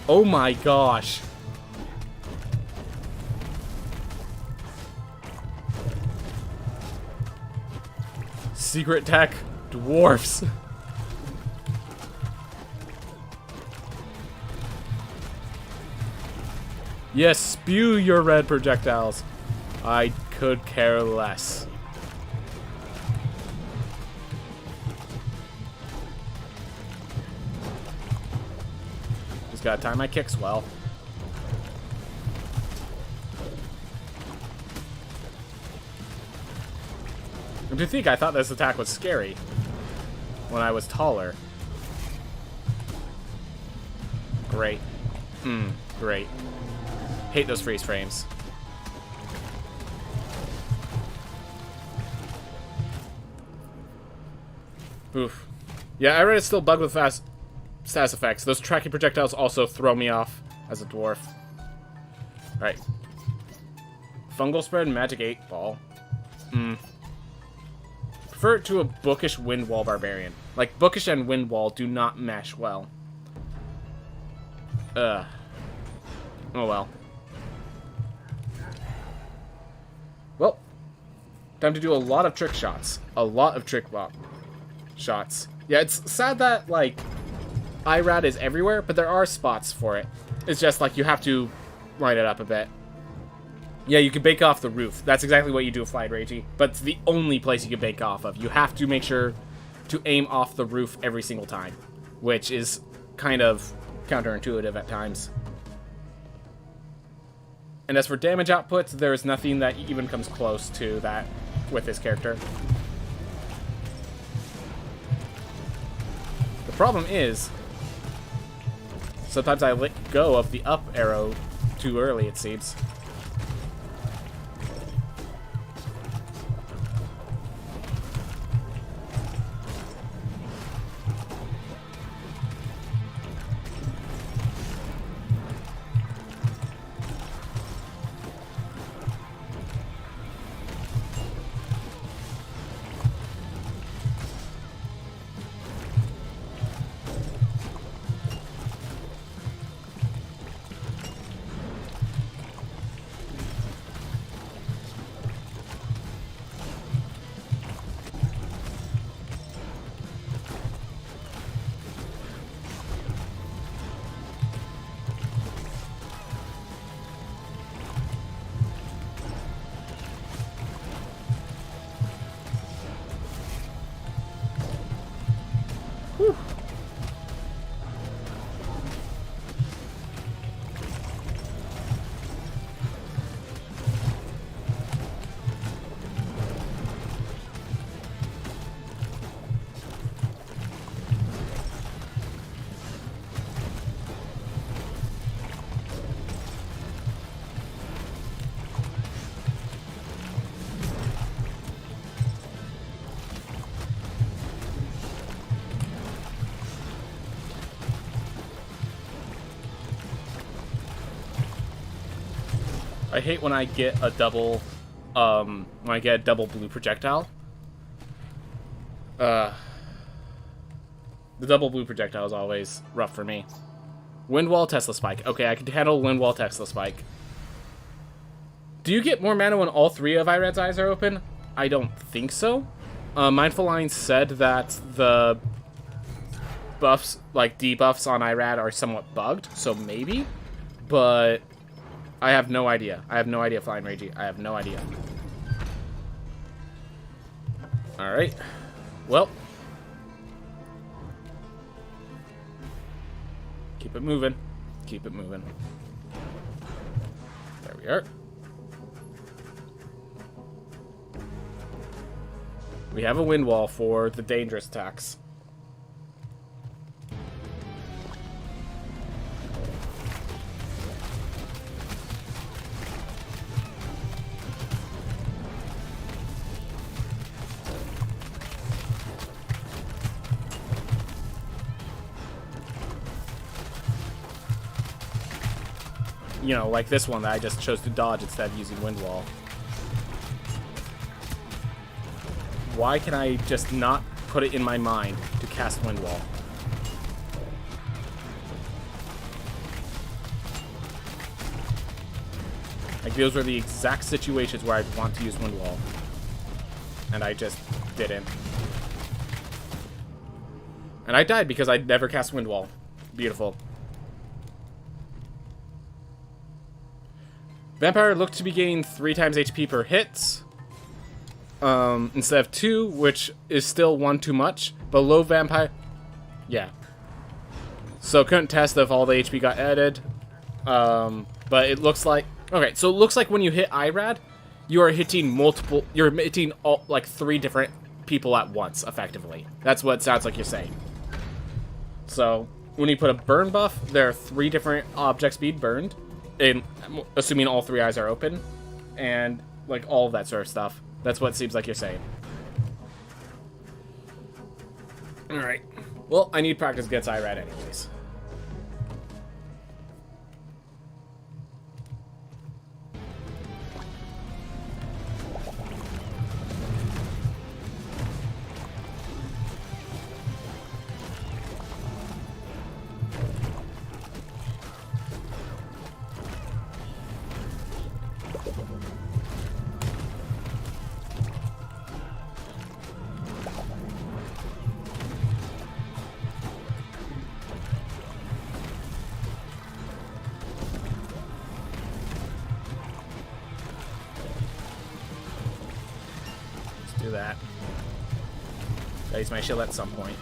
Oh my gosh. Secret tech dwarfs. Yes, spew your red projectiles. I could care less. Just gotta time my kicks well. And to think, I thought this attack was scary when I was taller. Great. Great. Hate those freeze frames. Oof. Yeah, I read it's still bugged with fast status effects. Those tracking projectiles also throw me off as a dwarf. Alright. Fungal spread and magic 8 ball. Prefer it to a bookish wind wall barbarian. Like, bookish and wind wall do not mesh well. Oh well. Well, Time to do a lot of trick shots. A lot of trick shots. Yeah, it's sad that, like, IRAD is everywhere, but there are spots for it. It's just, like, you have to line it up a bit. Yeah, you can bake off the roof. That's exactly what you do with Flying Ragey, but it's the only place you can bake off of. You have to make sure to aim off the roof every single time, which is kind of counterintuitive at times. And as for damage output, there is nothing that even comes close to that with this character. The problem is, sometimes I let go of the up arrow too early, it seems. Whew. I hate when I get a double, blue projectile. The double blue projectile is always rough for me. Wind Wall, Tesla Spike. Okay, I can handle Wind Wall, Tesla Spike. Do you get more mana when all three of Irad's eyes are open? I don't think so. Mindful Line said that the buffs, like debuffs on Irad, are somewhat bugged, so maybe. But I have no idea. I have no idea, Flying Ragey. I have no idea. Alright. Well. Keep it moving. Keep it moving. There we are. We have a wind wall for the dangerous attacks. You know, like this one that I just chose to dodge instead of using Wind Wall. Why can I just not put it in my mind to cast Wind Wall? Like, those were the exact situations where I'd want to use Wind Wall. And I just didn't. And I died because I'd never cast Wind Wall. Beautiful. Vampire looked to be gaining 3 times HP per hit. Instead of 2, which is still 1 too much. But low Vampire... Yeah. So couldn't test if all the HP got added. But it looks like... Okay, so it looks like when you hit Irad, you are hitting multiple... You're hitting all, like 3 different people at once, effectively. That's what it sounds like you're saying. So, when you put a burn buff, there are 3 different objects being burned. Assuming all 3 eyes are open. And, like, all of that sort of stuff. That's what it seems like you're saying. Alright. Well, I need practice against Irad anyways. Gotta use my shield at some point.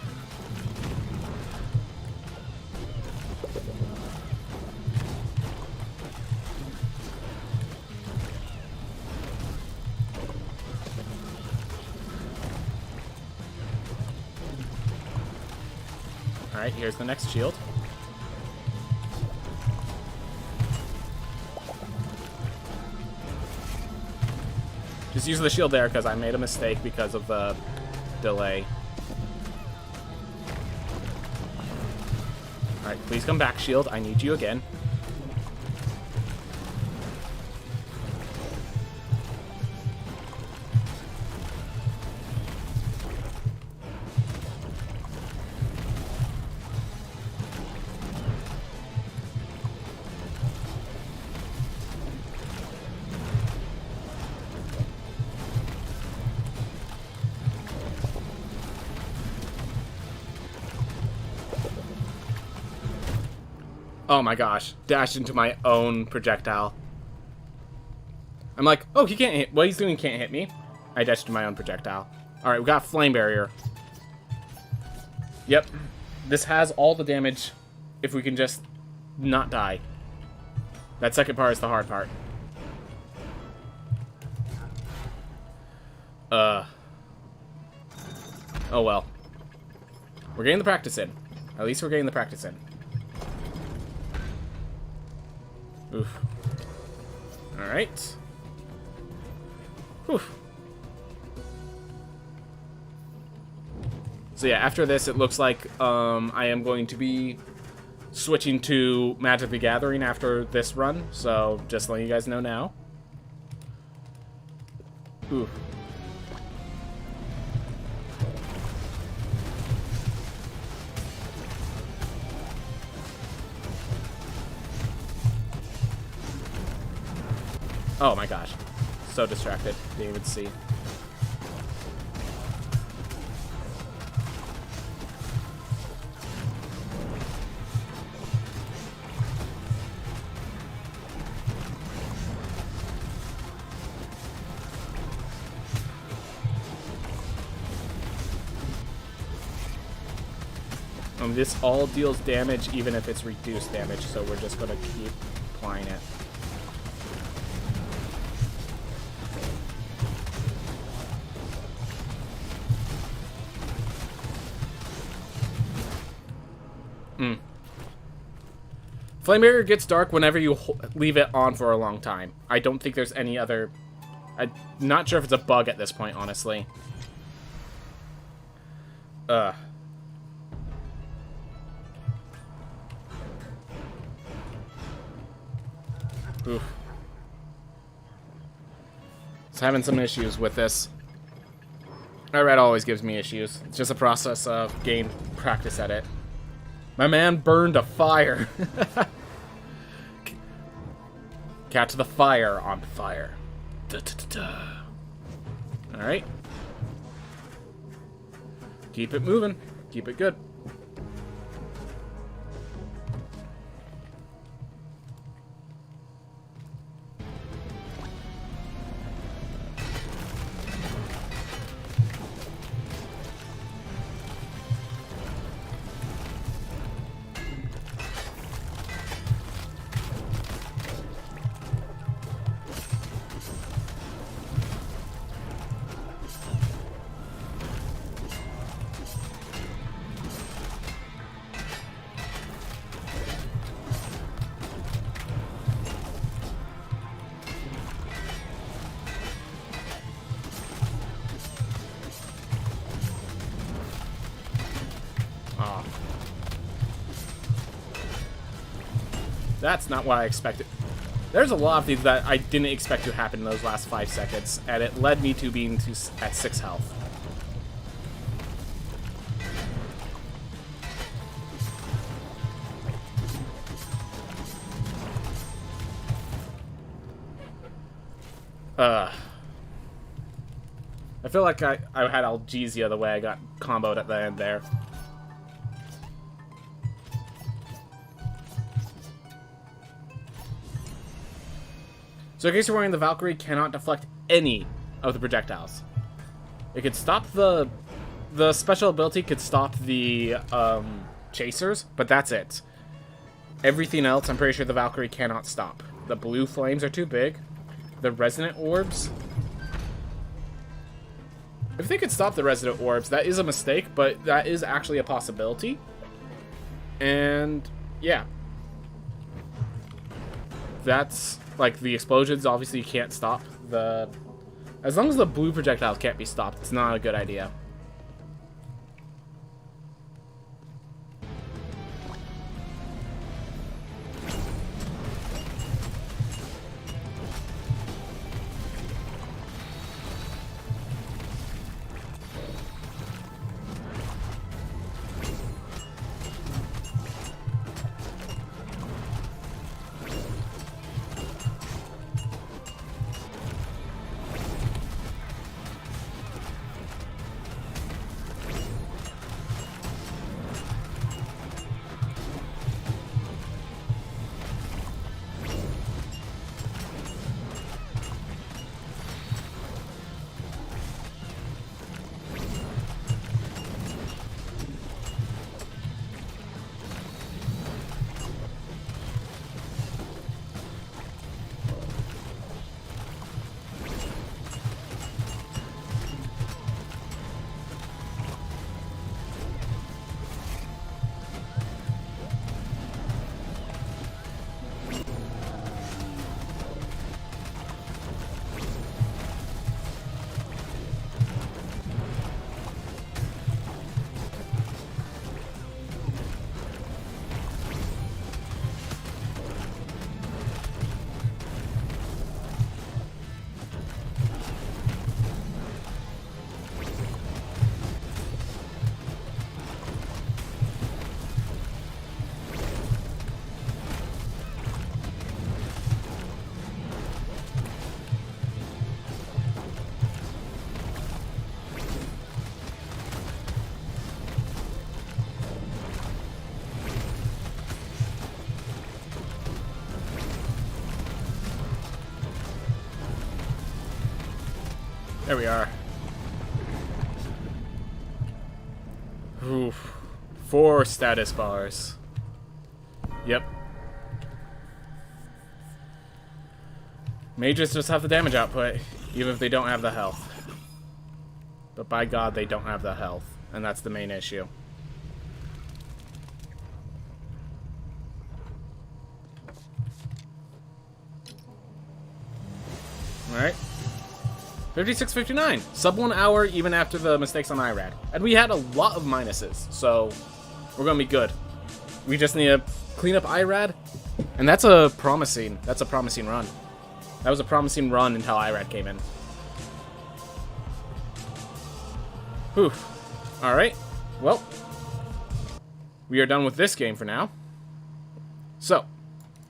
Alright, here's the next shield. Just use the shield there because I made a mistake because of the delay. Alright, please come back, shield. I need you again. Oh my gosh, dashed into my own projectile. I'm like, oh, he can't hit. What he's doing can't hit me. I dashed into my own projectile. Alright, we got flame barrier. Yep. This has all the damage if we can just not die. That second part is the hard part. Oh well. We're getting the practice in. At least we're getting the practice in. Oof. Alright. Whew. So yeah, after this, it looks like I am going to be switching to Magic the Gathering after this run. So just letting you guys know now. Ooh. Oh my gosh. So distracted. Didn't even see. This all deals damage even if it's reduced damage, so we're just going to keep applying it. Flame barrier gets dark whenever you leave it on for a long time. I don't think there's any other... I'm not sure if it's a bug at this point, honestly. Oof. Just having some issues with this. Red always gives me issues. It's just a process of getting practice at it. My man burned a fire. Catch the fire on fire. Da, da, da, da. All right. Keep it moving. Keep it good. That's not what I expected. There's a lot of things that I didn't expect to happen in those last 5 seconds, and it led me to being at 6 health. I feel like I had Algesia the way I got comboed at the end there. So in case you're wondering, the Valkyrie cannot deflect any of the projectiles. It could stop the the special ability could stop the chasers, but that's it. Everything else, I'm pretty sure the Valkyrie cannot stop. The blue flames are too big. The resonant orbs. If they could stop the resonant orbs, that is a mistake, but that is actually a possibility. And yeah. That's like the explosions, obviously you can't stop. As long as the blue projectiles can't be stopped, it's not a good idea. There we are. Oof. 4 status bars. Yep. Mages just have the damage output, even if they don't have the health. But by God, they don't have the health, and that's the main issue. Alright. 56:59. Sub 1 hour even after the mistakes on IRAD. And we had a lot of minuses, so we're gonna be good. We just need to clean up IRAD, and that's a promising run. That was a promising run until IRAD came in. Whew. Alright. Well, we are done with this game for now. So,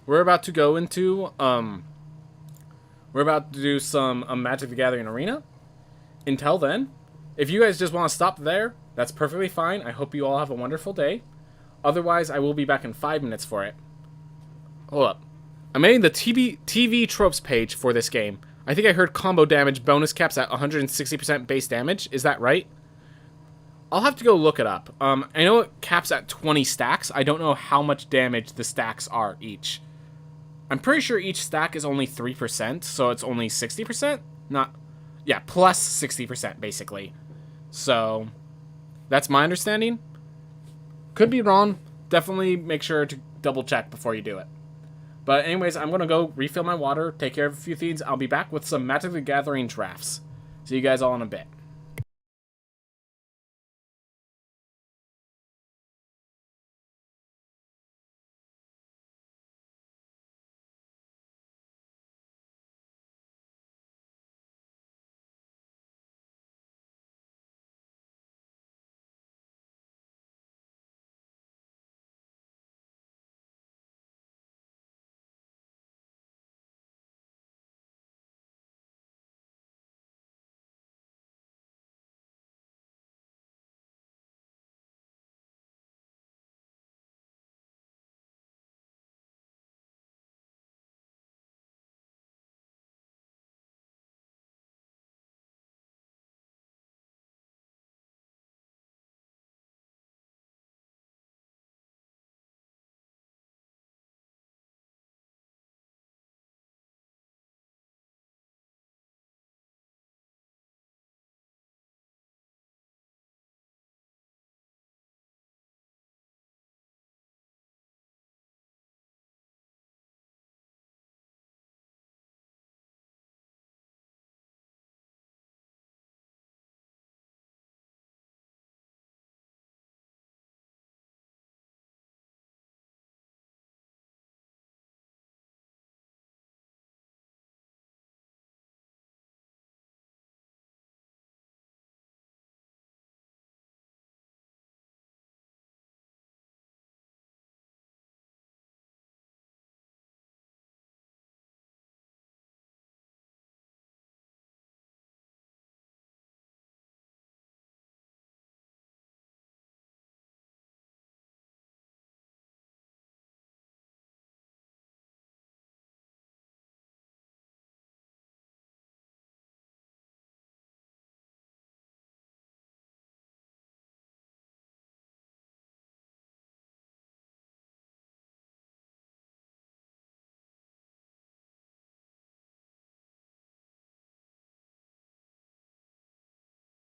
we're about to go into we're about to do some Magic the Gathering Arena. Until then, if you guys just want to stop there, that's perfectly fine. I hope you all have a wonderful day. Otherwise, I will be back in 5 minutes for it. Hold up. I'm adding the TV tropes page for this game. I think I heard combo damage bonus caps at 160% base damage. Is that right? I'll have to go look it up. I know it caps at 20 stacks. I don't know how much damage the stacks are each. I'm pretty sure each stack is only 3%, so it's only 60%? Yeah, plus 60%, basically. So, that's my understanding. Could be wrong. Definitely make sure to double check before you do it. But anyways, I'm going to go refill my water, take care of a few things. I'll be back with some Magic the Gathering drafts. See you guys all in a bit.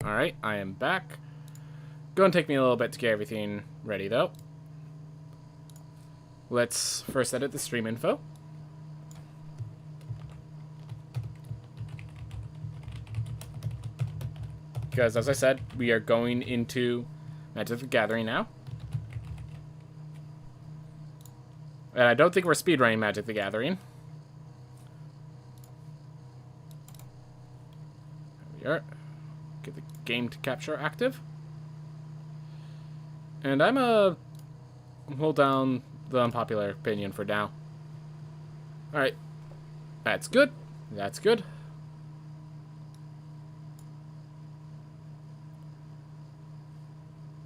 Alright, I am back. Gonna take me a little bit to get everything ready, though. Let's first edit the stream info. Because, as I said, we are going into Magic the Gathering now. And I don't think we're speedrunning Magic the Gathering. There we are. Get the game to capture active. And I'm a hold down the unpopular opinion for now. Alright. That's good. That's good.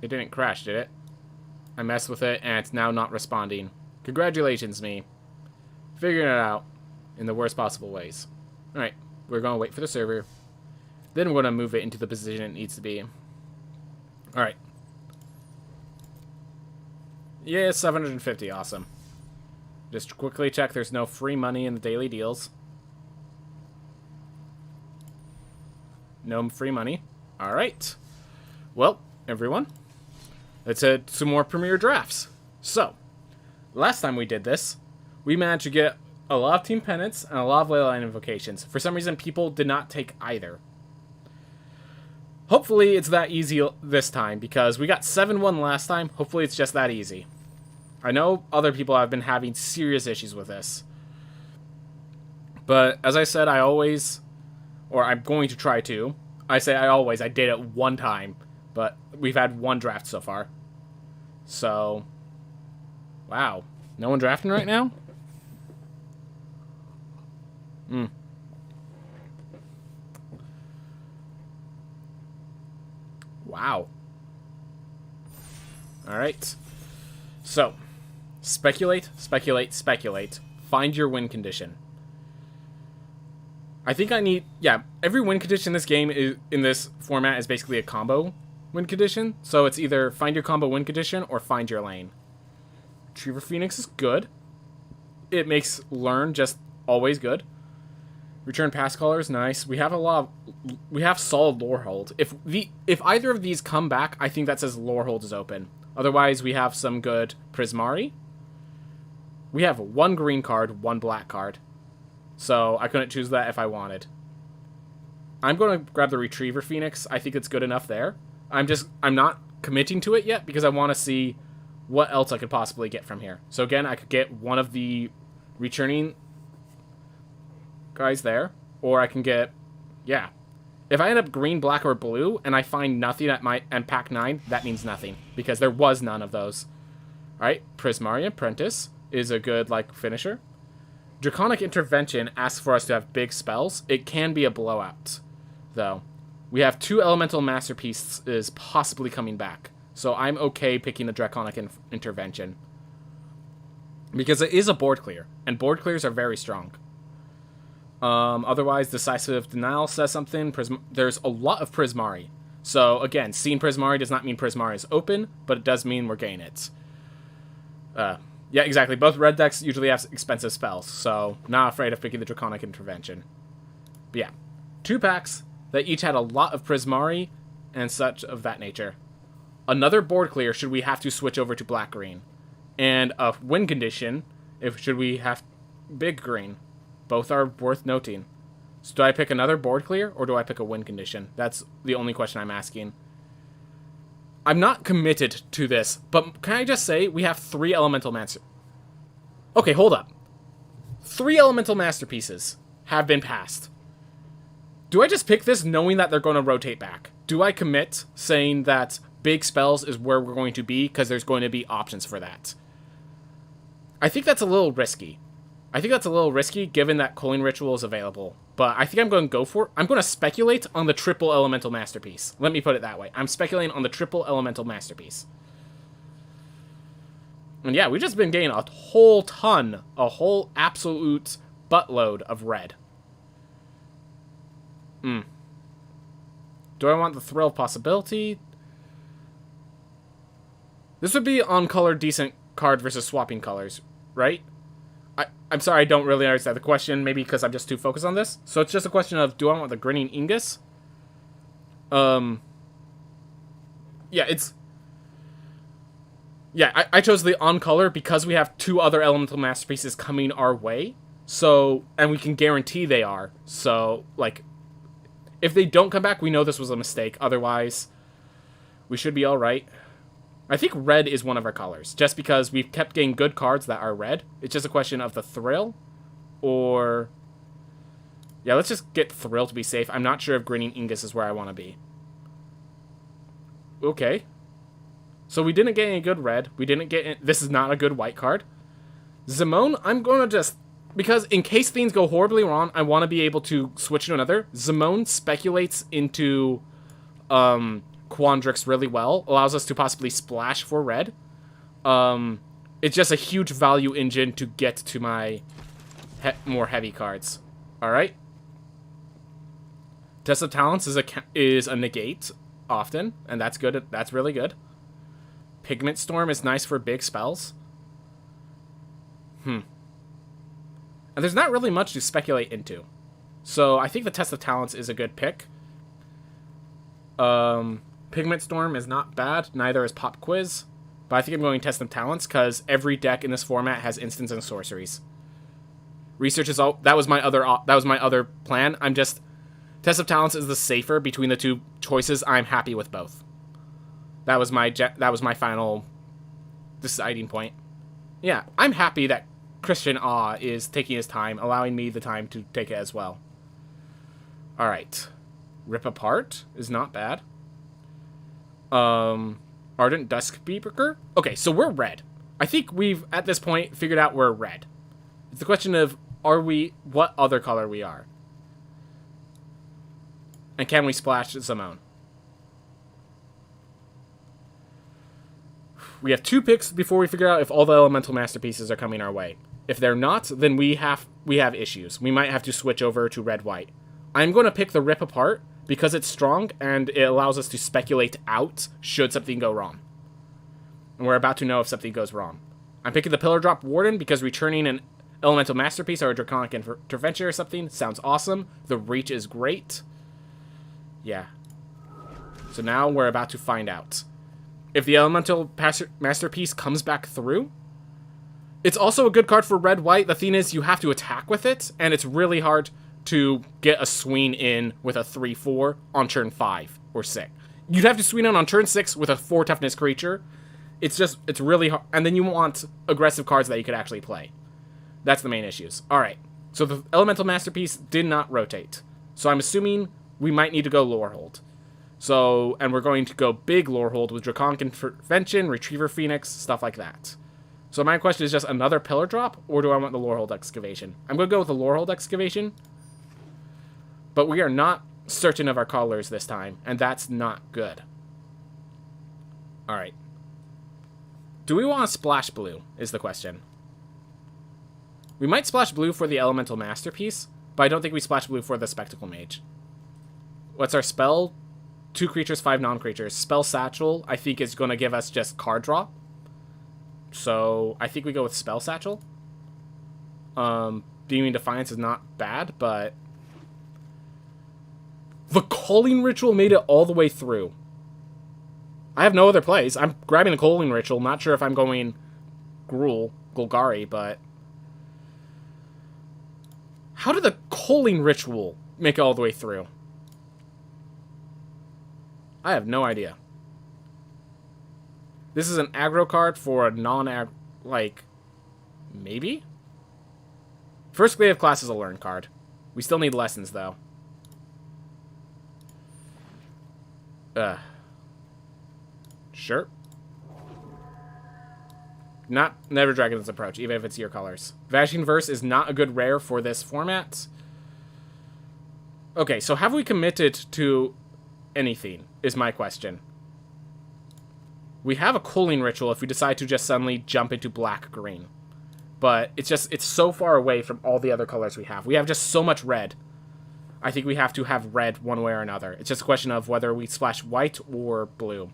It didn't crash, did it? I messed with it and it's now not responding. Congratulations, me. Figuring it out in the worst possible ways. Alright, we're going to wait for the server. Then we're going to move it into the position it needs to be. Alright. Yeah, 750, awesome. Just quickly check there's no free money in the daily deals. No free money. Alright. Well, everyone, let's add some more Premier Drafts. So, last time we did this, we managed to get a lot of team pennants and a lot of leyline invocations. For some reason, people did not take either. Hopefully, it's that easy this time, because we got 7-1 last time. Hopefully, it's just that easy. I know other people have been having serious issues with this. But, as I said, I always, or I'm going to try to. I say I always, I did it one time. But we've had one draft so far. So, wow. No one drafting right now? Wow. Alright. So, speculate, speculate, speculate. Find your win condition. I think I need... Yeah, every win condition in this game, in this format, is basically a combo win condition. So it's either find your combo win condition or find your lane. Retriever Phoenix is good. It makes learn just always good. Return Pass Caller is nice. We have a lot of... We have solid lore hold. If either of these come back, I think that says lore hold is open. Otherwise, we have some good Prismari. We have one green card, one black card. So I couldn't choose that if I wanted. I'm going to grab the Retriever Phoenix. I think it's good enough there. I'm not committing to it yet because I want to see what else I could possibly get from here. So again, I could get one of the returning guys there, or I can get, yeah. If I end up green, black, or blue, and I find nothing at my pack 9, that means nothing, because there was none of those. Alright, Prismari Apprentice is a good, finisher. Draconic Intervention asks for us to have big spells. It can be a blowout, though. We have 2 Elemental Masterpieces possibly coming back, so I'm okay picking the Draconic Intervention. Because it is a board clear, and board clears are very strong. Otherwise, Decisive Denial says something. There's a lot of Prismari. So, again, seeing Prismari does not mean Prismari is open, but it does mean we're getting it. Yeah, exactly. Both red decks usually have expensive spells, so not afraid of picking the Draconic Intervention. But yeah, 2 packs that each had a lot of Prismari and such of that nature. Another board clear should we have to switch over to black-green. And a win condition should we have big green. Both are worth noting. So do I pick another board clear, or do I pick a win condition? That's the only question I'm asking. I'm not committed to this, but can I just say we have 3 Elemental Master... Okay, hold up. 3 Elemental Masterpieces have been passed. Do I just pick this knowing that they're going to rotate back? Do I commit saying that big spells is where we're going to be because there's going to be options for that? I think that's a little risky. I think that's a little risky given that Culling Ritual is available. But I think I'm going to go for it. I'm going to speculate on the triple Elemental Masterpiece. Let me put it that way. I'm speculating on the triple Elemental Masterpiece. And yeah, we've just been getting a whole absolute buttload of red. Do I want the Thrill of Possibility? This would be on color decent card versus swapping colors, right? I'm sorry, I don't really understand the question, maybe because I'm just too focused on this. So it's just a question of, do I want the Grinning Ingus? Yeah, it's... Yeah, I chose the on color because we have 2 other elemental masterpieces coming our way. So, and we can guarantee they are. So, like, if they don't come back, we know this was a mistake. Otherwise, we should be alright. I think red is one of our colors, just because we've kept getting good cards that are red. It's just a question of the thrill, or... Yeah, let's just get thrill to be safe. I'm not sure if Grinning Ingus is where I want to be. Okay. So we didn't get any good red. We didn't get... This is not a good white card. Zimone, I'm going to just... Because in case things go horribly wrong, I want to be able to switch to another. Zimone speculates into Quandrix really well. Allows us to possibly splash for red. It's just a huge value engine to get to my more heavy cards. Alright. Test of Talents is a negate often, and that's good. That's really good. Pigment Storm is nice for big spells. And there's not really much to speculate into. So I think the Test of Talents is a good pick. Pigment Storm is not bad. Neither is Pop Quiz. But I think I'm going Test of Talents because every deck in this format has instants and sorceries. Research is all... That was my other plan. I'm just... Test of Talents is the safer between the 2 choices. I'm happy with both. That was my final deciding point. Yeah, I'm happy that Christian Awe is taking his time, allowing me the time to take it as well. Alright. Rip Apart is not bad. Ardent Duskbeaker? Okay, so we're red. I think we've, at this point, figured out we're red. It's the question of, what other color we are? And can we splash Zimone? We have 2 picks before we figure out if all the elemental masterpieces are coming our way. If they're not, then we have issues. We might have to switch over to red-white. I'm going to pick the Rip Apart because it's strong and it allows us to speculate out should something go wrong. And we're about to know if something goes wrong. I'm picking the Pillar Drop Warden because returning an elemental masterpiece or a draconic intervention or something sounds awesome. The reach is great. Yeah. So now we're about to find out. If the elemental masterpiece comes back through, it's also a good card for red-white. The thing is, you have to attack with it, and it's really hard to get a swing in with a 3/4 on turn 5 or 6. You'd have to swing in on turn 6 with a 4 toughness creature. It's really hard. And then you want aggressive cards that you could actually play. That's the main issues. Alright, so the elemental masterpiece did not rotate. So I'm assuming we might need to go Lorehold. So, and we're going to go big Lorehold with Draconic Intervention, Retriever Phoenix, stuff like that. So my question is just another Pillar Drop, or do I want the Lorehold Excavation? I'm going to go with the Lorehold Excavation. But we are not certain of our colors this time, and that's not good. Alright. Do we want to splash blue, is the question. We might splash blue for the Elemental Masterpiece, but I don't think we splash blue for the Spectacle Mage. What's our spell? 2 creatures, 5 non-creatures. Spell Satchel, I think, is going to give us just card draw. So, I think we go with Spell Satchel. Beaming Defiance is not bad, but... The Culling Ritual made it all the way through. I have no other plays. I'm grabbing the Culling Ritual. Not sure if I'm going Golgari, but... How did the Culling Ritual make it all the way through? I have no idea. This is an aggro card for a non-aggro... Like... Maybe? First Glaive Class is a learn card. We still need lessons, though. Sure. Never Dragon's Approach, even if it's your colors. Vanishing Verse is not a good rare for this format. Okay, so have we committed to anything, is my question. We have a Culling Ritual if we decide to just suddenly jump into black-green. But it's so far away from all the other colors we have. We have just so much red. I think we have to have red one way or another. It's just a question of whether we splash white or blue.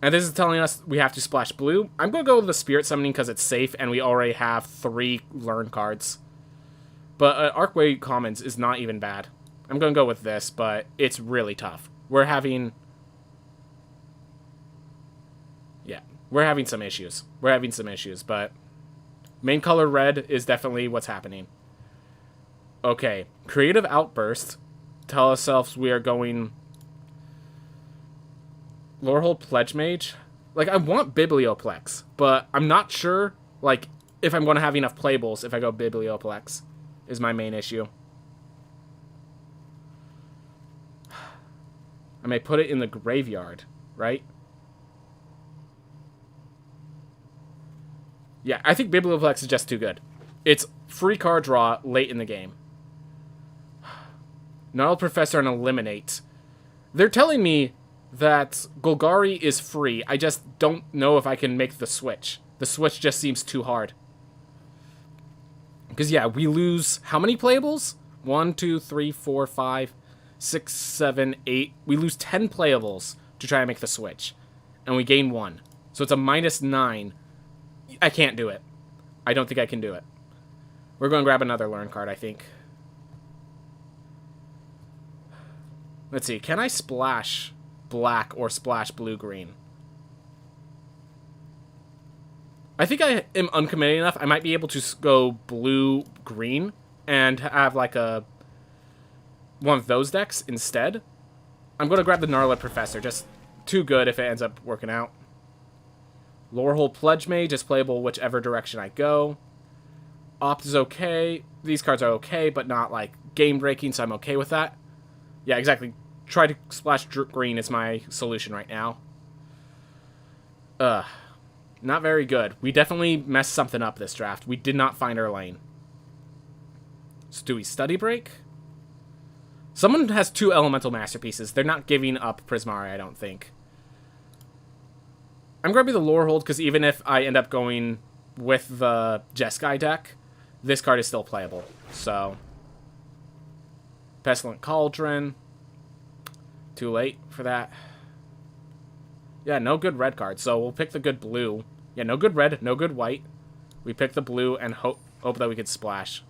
And this is telling us we have to splash blue. I'm going to go with the Spirit Summoning because it's safe and we already have 3 learn cards. But Archway Commons is not even bad. I'm going to go with this, but it's really tough. We're having... Yeah, we're having some issues. We're having some issues, but... Main color red is definitely what's happening. Okay, Creative Outburst. Tell ourselves we are going... Lorehold Pledge Mage. Like, I want Biblioplex, but I'm not sure, like, if I'm going to have enough playables if I go Biblioplex, is my main issue. I may put it in the graveyard, right? Yeah, I think Biblioplex is just too good. It's free card draw late in the game. Gnarled Professor and Eliminate. They're telling me that Golgari is free. I just don't know if I can make the switch. The switch just seems too hard. Because, yeah, we lose how many playables? 1, 2, 3, 4, 5, 6, 7, 8. We lose 10 playables to try and make the switch. And we gain 1. So it's a -9. I can't do it. I don't think I can do it. We're going to grab another learn card, I think. Let's see. Can I splash black or splash blue-green? I think I am uncommitted enough. I might be able to go blue-green and have like a one of those decks instead. I'm going to grab the Gnarled Professor. Just too good if it ends up working out. Lorehold Pledge Mage is playable whichever direction I go. Opt is okay. These cards are okay, but not like game-breaking, so I'm okay with that. Yeah, exactly. Try to splash green is my solution right now. Not very good. We definitely messed something up this draft. We did not find our lane. So do we Study Break? Someone has 2 Elemental Masterpieces. They're not giving up Prismari, I don't think. I'm grabbing the Lorehold because even if I end up going with the Jeskai deck, this card is still playable. So, Pestilent Cauldron. Too late for that. Yeah, no good red cards, so we'll pick the good blue. Yeah, no good red, no good white. We pick the blue and hope that we could splash.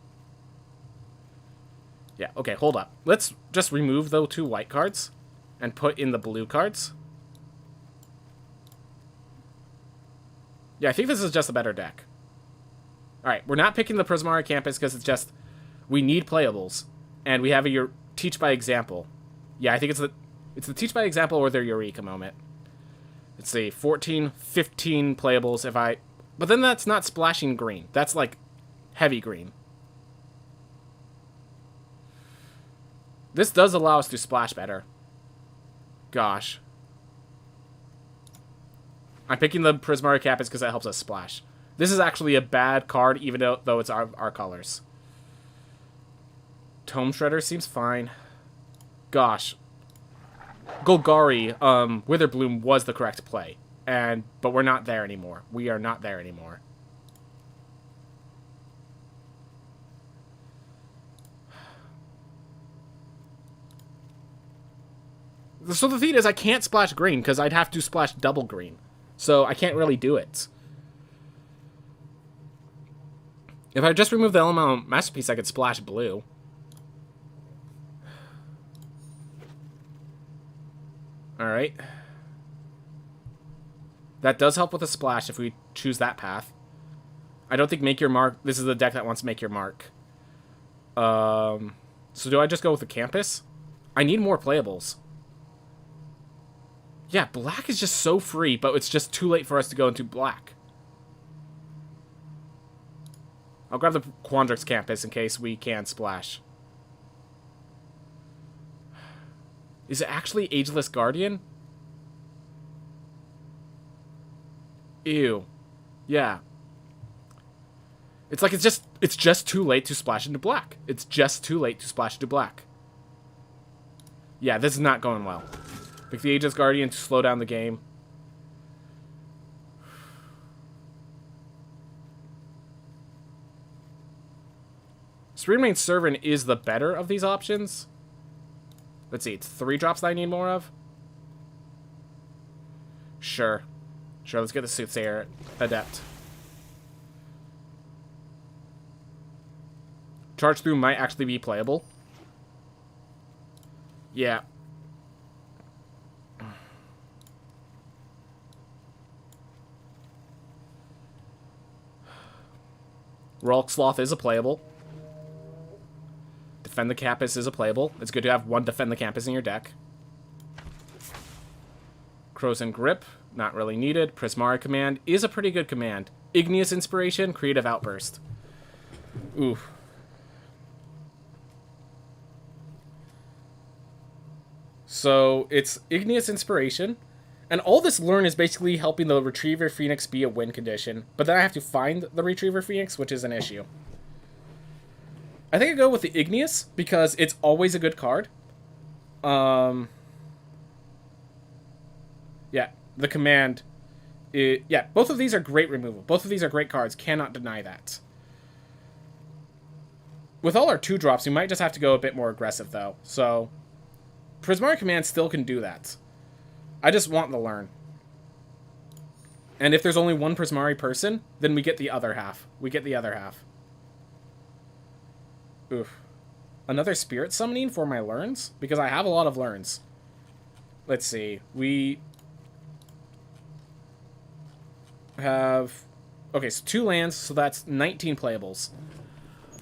Yeah, okay, hold up. Let's just remove those 2 white cards and put in the blue cards. Yeah, I think this is just a better deck. Alright, we're not picking the Prismari Campus because it's just... We need playables. And we have a Teach by Example. Yeah, I think it's the Teach by Example or their Eureka moment. Let's see, 14, 15 playables if I... But then that's not splashing green. That's like heavy green. This does allow us to splash better. Gosh. I'm picking the Prismari Campus because that helps us splash. This is actually a bad card, even though it's our colors. Tome Shredder seems fine. Gosh. Golgari, Witherbloom was the correct play. But we're not there anymore. We are not there anymore. So the thing is, I can't splash green because I'd have to splash double green. So I can't really do it. If I just remove the Elemental Masterpiece, I could splash blue. Alright. That does help with a splash if we choose that path. I don't think Make Your Mark... This is the deck that wants Make Your Mark. So do I just go with the Campus? I need more playables. Yeah, black is just so free, but it's just too late for us to go into black. I'll grab the Quandrix Campus in case we can splash. Is it actually Ageless Guardian? Ew. Yeah. It's like it's just too late to splash into black. It's just too late to splash into black. Yeah, this is not going well. Pick the Aegis Guardian to slow down the game. Speedruns Servant is the better of these options. Let's see, it's 3 drops that I need more of. Sure. Sure, let's get the Soothsayer Adept. Charge Through might actually be playable. Yeah. Rolk Sloth is a playable. Defend the Campus is a playable. It's good to have one Defend the Campus in your deck. Crows and Grip, not really needed. Prismari Command is a pretty good command. Igneous Inspiration, Creative Outburst. Ooh. So, it's Igneous Inspiration. And all this learn is basically helping the Retriever Phoenix be a win condition. But then I have to find the Retriever Phoenix, which is an issue. I think I go with the Igneous, because it's always a good card. Yeah, the command... yeah, both of these are great removal. Both of these are great cards. Cannot deny that. With all our 2-drops, we might just have to go a bit more aggressive, though. So, Prismari Command still can do that. I just want the learn. And if there's only one Prismari person, then we get the other half. We get the other half. Oof. Another Spirit Summoning for my learns? Because I have a lot of learns. Let's see. We have... Okay, so 2 lands, so that's 19 playables.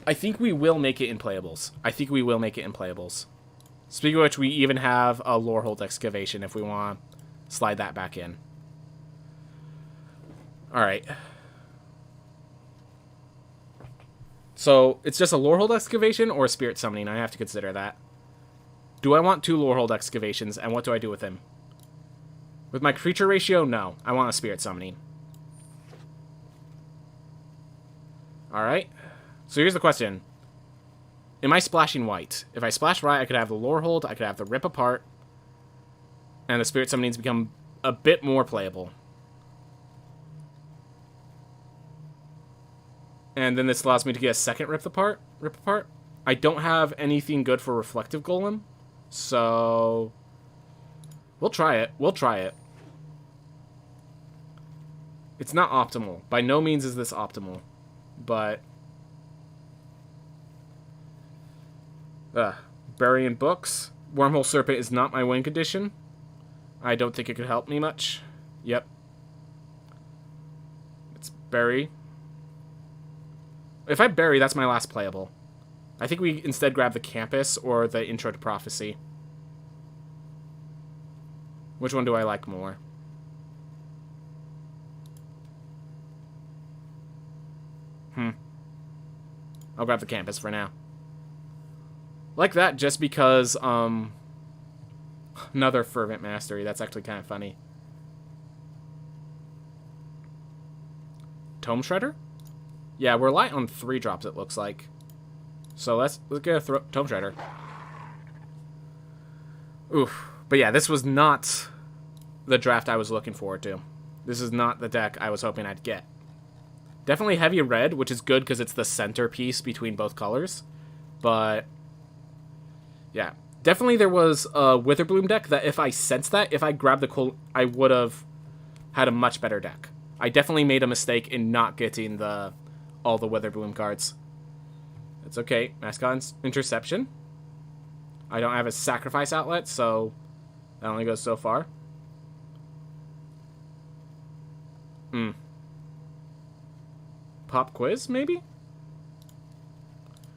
I think we will make it in playables. Speaking of which, we even have a Lorehold Excavation if we want to slide that back in. Alright. So, it's just a Lorehold Excavation or a Spirit Summoning? I have to consider that. Do I want 2 Lorehold Excavations, and what do I do with them? With my creature ratio, no. I want a Spirit Summoning. Alright. So here's the question. Am I splashing white? If I splash right, I could have the Lorehold, I could have the Rip Apart, and the Spirit Summonings become a bit more playable. And then this allows me to get a second Rip Apart. I don't have anything good for Reflective Golem, so we'll try it. It's not optimal. By no means is this optimal, but Burying Books. Wormhole Serpent is not my win condition. I don't think it could help me much. Yep. It's bury. If I bury, that's my last playable. I think we instead grab the Campus or the Intro to Prophecy. Which one do I like more? I'll grab the Campus for now. Like that just because, another Fervent Mastery. That's actually kind of funny. Tome Shredder? Yeah, we're light on 3-drops, it looks like. So let's get a Tome Shredder. Oof. But yeah, this was not the draft I was looking forward to. This is not the deck I was hoping I'd get. Definitely heavy red, which is good because it's the centerpiece between both colors. But yeah, definitely there was a Witherbloom deck that if I sensed that, if I grabbed the I would have had a much better deck. I definitely made a mistake in not getting all the Witherbloom cards. It's okay. Mascon's Interception. I don't have a Sacrifice outlet, so that only goes so far. Pop Quiz, maybe?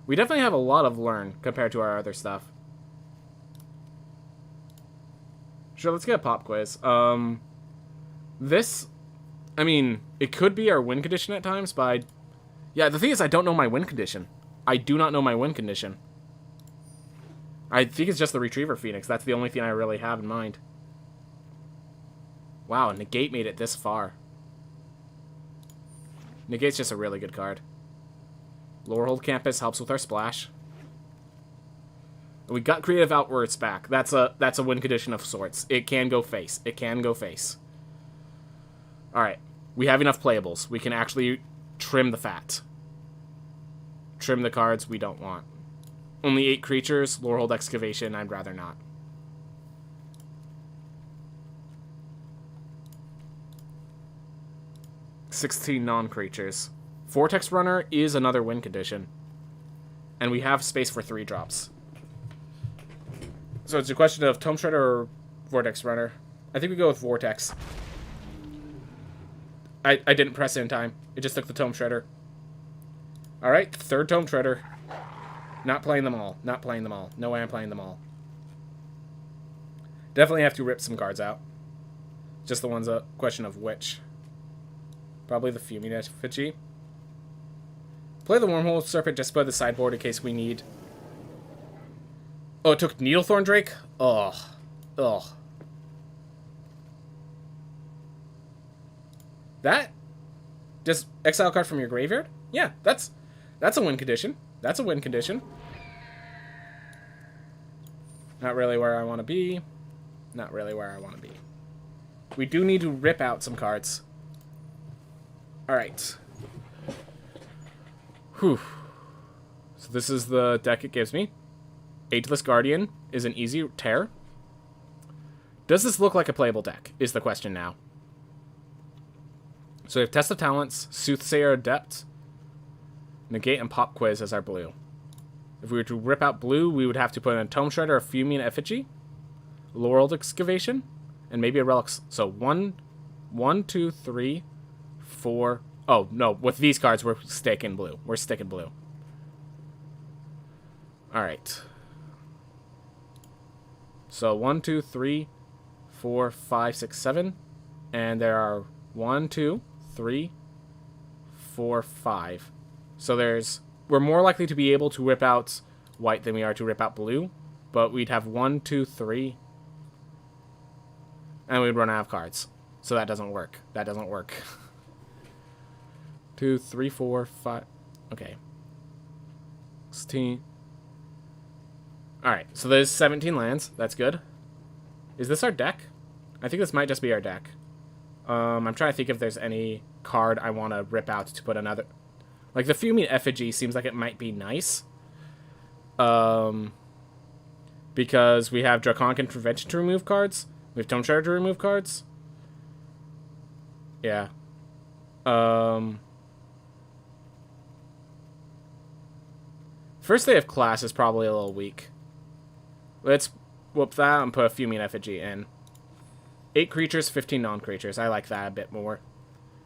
We definitely have a lot of learn compared to our other stuff. Sure, let's get a Pop Quiz. This, I mean, it could be our win condition at times, but yeah, the thing is I don't know my win condition. I do not know my win condition. I think it's just the Retriever Phoenix. That's the only thing I really have in mind. Wow, Negate made it this far. Negate's just a really good card. Lorehold Campus helps with our splash. We got Creative Outbursts back. That's a win condition of sorts. It can go face. Alright. We have enough playables. We can actually trim the fat. Trim the cards we don't want. Only 8 creatures. Lorehold Excavation. I'd rather not. $16 non-creatures. Vortex Runner is another win condition. And we have space for 3-drops. So it's a question of Tome Shredder or Vortex Runner. I think we go with Vortex. I didn't press it in time. It just took the Tome Shredder. Alright, third Tome Shredder. Not playing them all. Not playing them all. No way I'm playing them all. Definitely have to rip some cards out. Just the one's a question of which. Probably the Fuming Effigy. Play the Wormhole Serpent just by the sideboard in case we need. Oh, it took Needlethorn Drake? Ugh. Ugh. That? Just exile a card from your graveyard? Yeah, that's a win condition. That's a win condition. Not really where I want to be. Not really where I want to be. We do need to rip out some cards. Alright. Whew. So this is the deck it gives me. Ageless Guardian is an easy tear. Does this look like a playable deck, is the question now. So we have Test of Talents, Soothsayer Adept, Negate, and Pop Quiz as our blue. If we were to rip out blue, we would have to put in a Tome Shredder, a Fuming Effigy, Laurel Excavation, and maybe a Relics. So 1, 2, 3, 4. Oh, no. With these cards, we're sticking blue. We're sticking blue. Alright. So 1, 2, 3, 4, 5, 6, 7. And there are 1, 2, 3, 4, 5. So we're more likely to be able to rip out white than we are to rip out blue. But we'd have 1, 2, 3. And we'd run out of cards. So that doesn't work. That doesn't work. 2, 3, 4, 5. Okay. 16. Alright, so there's 17 lands. That's good. Is this our deck? I think this might just be our deck. I'm trying to think if there's any card I want to rip out to put another. Like, the Fuming Effigy seems like it might be nice. Because we have Draconic Intervention to remove cards. We have Tome Shredder to remove cards. Yeah. First Day of Class is probably a little weak. Let's whoop that and put a Fuming Effigy in. 8 creatures, 15 non-creatures. I like that a bit more.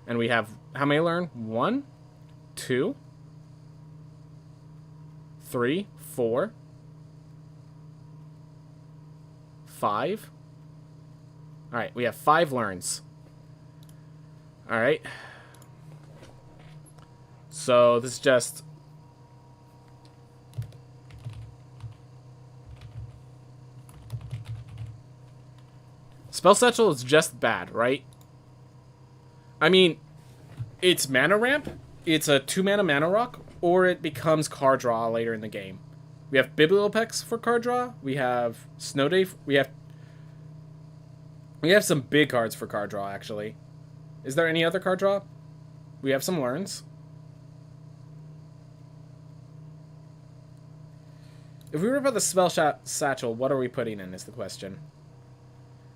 And we have, how many learn? 1, 2, 3, 4, 5. Alright, we have 5 learns. Alright. So, this is just... Spell Satchel is just bad, right? I mean, it's mana ramp, it's a 2-mana mana rock, or it becomes card draw later in the game. We have Bibliopex for card draw, we have Snow Day, we have some big cards for card draw, actually. Is there any other card draw? We have some learns. If we rip out the Spell Satchel, what are we putting in is the question.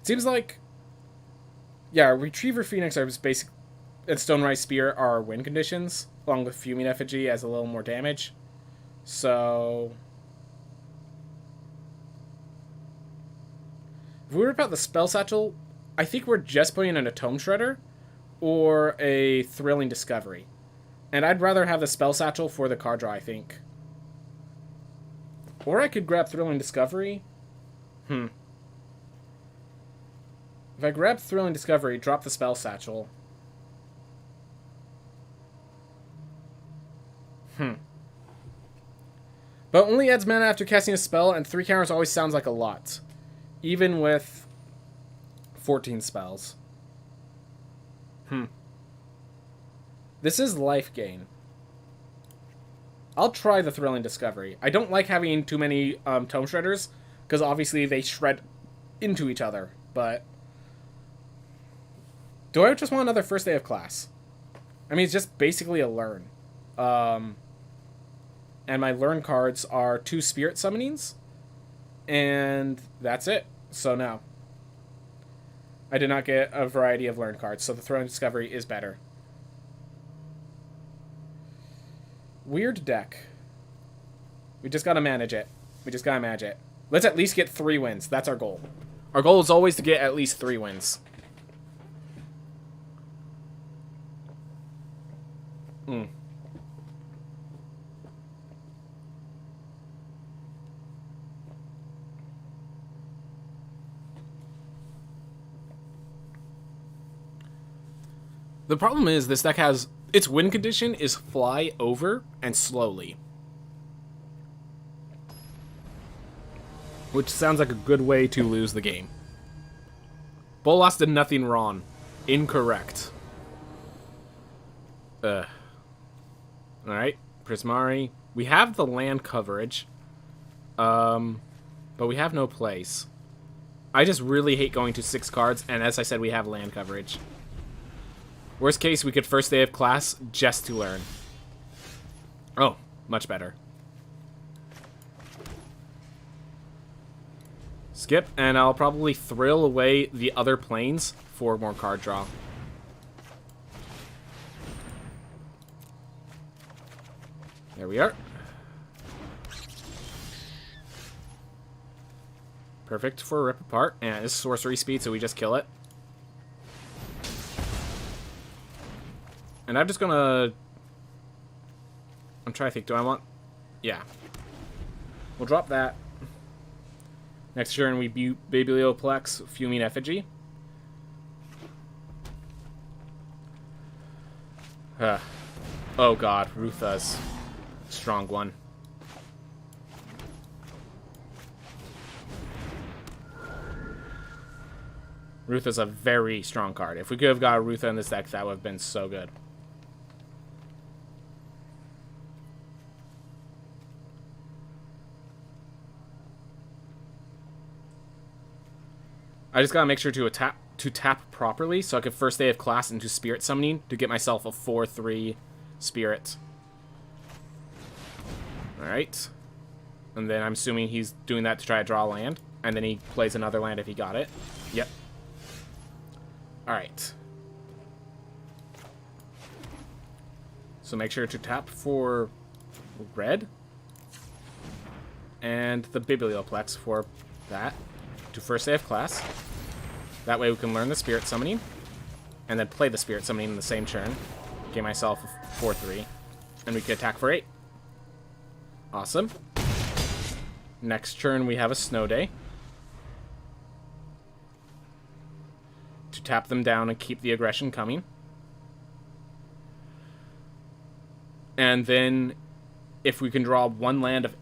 Seems like, yeah, Retriever Phoenix are basic, and Stonerise Spear are our win conditions, along with Fuming Effigy as a little more damage. So, if we rip out the Spell Satchel, I think we're just putting in a Tome Shredder or a Thrilling Discovery. And I'd rather have the Spell Satchel for the card draw, I think. Or I could grab Thrilling Discovery. If I grab Thrilling Discovery, drop the Spell Satchel. But only adds mana after casting a spell, and 3 counters always sounds like a lot. Even with 14 spells. This is life gain. I'll try the Thrilling Discovery. I don't like having too many Tome Shredders, because obviously they shred into each other, but... Do I just want another First Day of Class? I mean, it's just basically a learn. And my learn cards are 2 Spirit Summonings. And that's it. So no. I did not get a variety of learn cards, so the Thrilling Discovery is better. Weird deck. We just gotta manage it. We just gotta manage it. Let's at least get 3 wins. That's our goal. Our goal is always to get at least 3 wins. The problem is this deck has... Its win condition is fly over and slowly. Which sounds like a good way to lose the game. Bolas did nothing wrong. Incorrect. Alright. Prismari. We have the land coverage. But we have no place. I just really hate going to 6 cards, and as I said, we have land coverage. Worst case, we could first day of class just to learn. Oh, much better. Skip, and I'll probably thrill away the other planes for more card draw. There we are. Perfect for rip apart, and it's sorcery speed, so we just kill it. And I'm just gonna... I'm trying to think, do I want... Yeah. We'll drop that. Next turn, we Biblioplex, Fuming Effigy. Oh god, Rutha's strong one. Rutha's a very strong card. If we could have got Rutha in this deck, that would have been so good. I just gotta make sure to tap properly so I could first day of class into Spirit Summoning to get myself a 4/3 Spirit. Alright. And then I'm assuming he's doing that to try to draw a land. And then he plays another land if he got it. Yep. Alright. So make sure to tap for red. And the Biblioplex for that. To first day of class. That way we can learn the Spirit Summoning. And then play the Spirit Summoning in the same turn. Get myself a 4/3. And we can attack for 8. Awesome. Next turn we have a Snow Day. To tap them down and keep the aggression coming. And then if we can draw one land of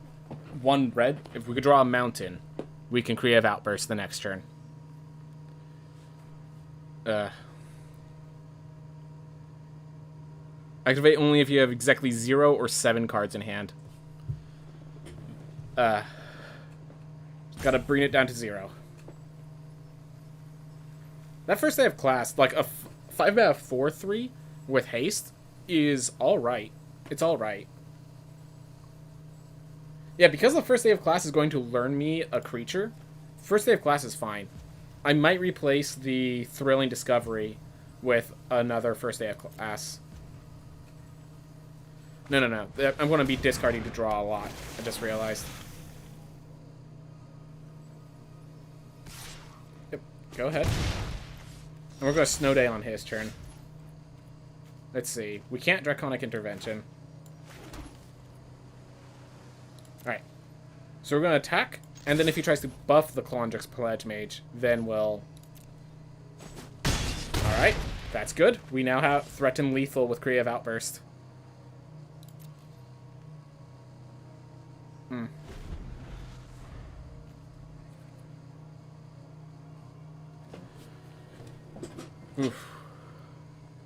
one red, if we could draw a mountain, we can Creative Outburst the next turn. Activate only if you have exactly 0 or 7 cards in hand. Gotta bring it down to 0. That first day of class, like a 5/4/3 with haste is alright. It's alright. Yeah, because the first day of class is going to learn me a creature, first day of class is fine. I might replace the Thrilling Discovery with another first day of class. No. I'm going to be discarding to draw a lot. I just realized. Yep, go ahead. And we're going to Snow Day on his turn. Let's see. We can't Draconic Intervention. Alright. So we're going to attack, and then if he tries to buff the Calandrix Pledge Mage, then we'll... Alright, that's good. We now have Threaten Lethal with Creative Outburst. Oof.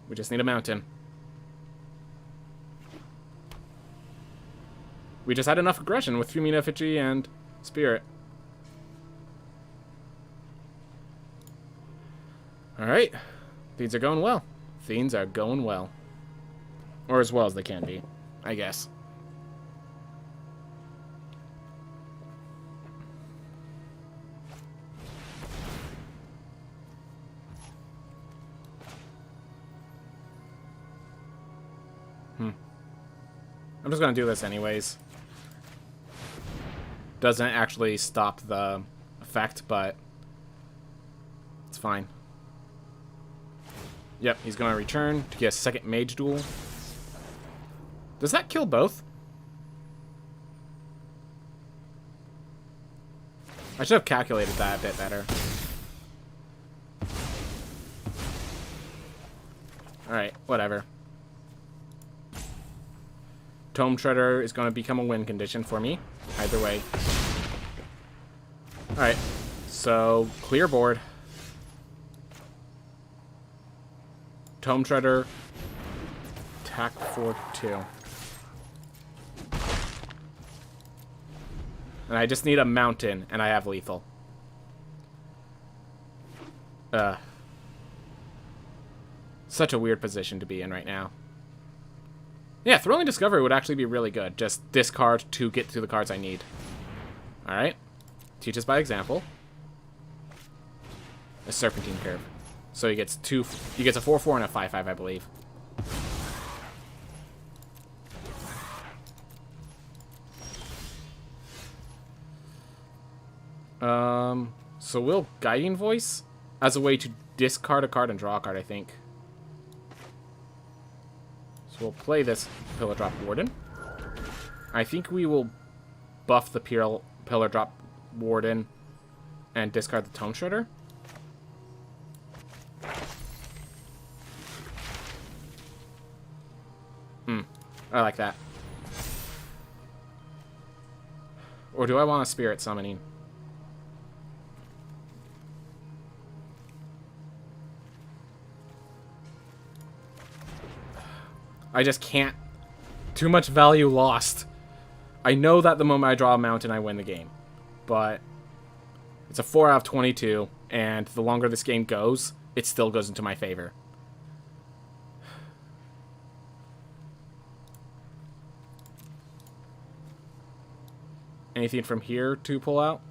We just need a mountain. We just had enough aggression with Fuming Effigy and Spirit. Alright. Things are going well. Things are going well. Or as well as they can be, I guess. I'm just gonna do this anyways. Doesn't actually stop the effect, but it's fine. Yep, he's going to return to get a second mage duel. Does that kill both? I should have calculated that a bit better. Alright, whatever. Tome Treader is going to become a win condition for me. Either way. Alright, so clear board. Tome Treader. Attack for 2. And I just need a mountain, and I have lethal. Such a weird position to be in right now. Yeah, Thrilling Discovery would actually be really good. Just discard to get to the cards I need. Alright. Teach us by example. A Serpentine Curve. So he gets two. He gets a 4/4 and a 5/5, I believe. So we'll Guiding Voice as a way to discard a card and draw a card, I think. So we'll play this Pillar Drop Warden. I think we will buff the Pillar Drop Warden and discard the Tome Shredder. I like that. Or do I want a Spirit Summoning? I just can't. Too much value lost. I know that the moment I draw a mountain, I win the game. But it's a 4 out of 22, and the longer this game goes, it still goes into my favor. Anything from here to pull out?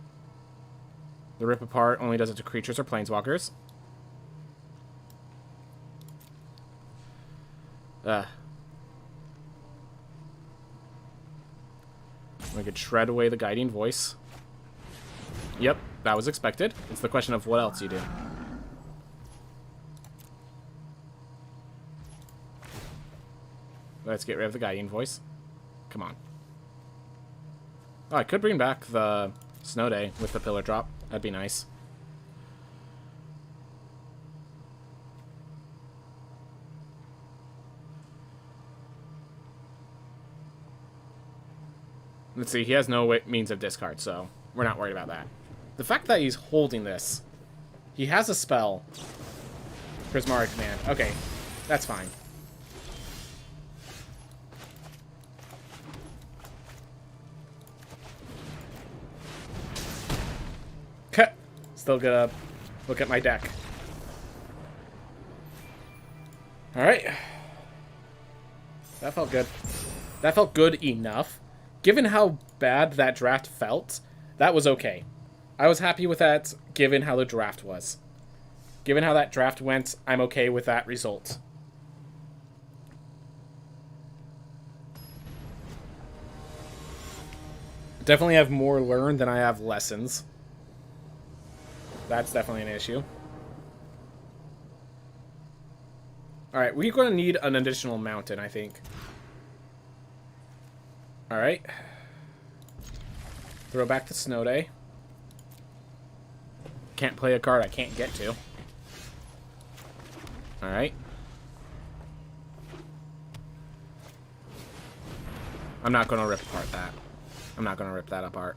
The Rip Apart only does it to creatures or planeswalkers. We could shred away the Guiding Voice. Yep, that was expected. It's the question of what else you do. Let's get rid of the Guiding Voice. Come on. Oh, I could bring back the Snow Day with the Pillar Drop. That'd be nice. Let's see, he has no means of discard, so we're not worried about that. The fact that he's holding this, he has a spell. Prismatic Command. Okay, that's fine. Still gonna look at my deck. Alright. That felt good. That felt good enough. Given how bad that draft felt, that was okay. I was happy with that, given how the draft was. Given how that draft went, I'm okay with that result. Definitely have more learned than I have lessons. That's definitely an issue. Alright, we're going to need an additional mountain, I think. Alright. Throw back the Snow Day. Can't play a card I can't get to. Alright. I'm not going to rip apart that. I'm not going to rip that apart.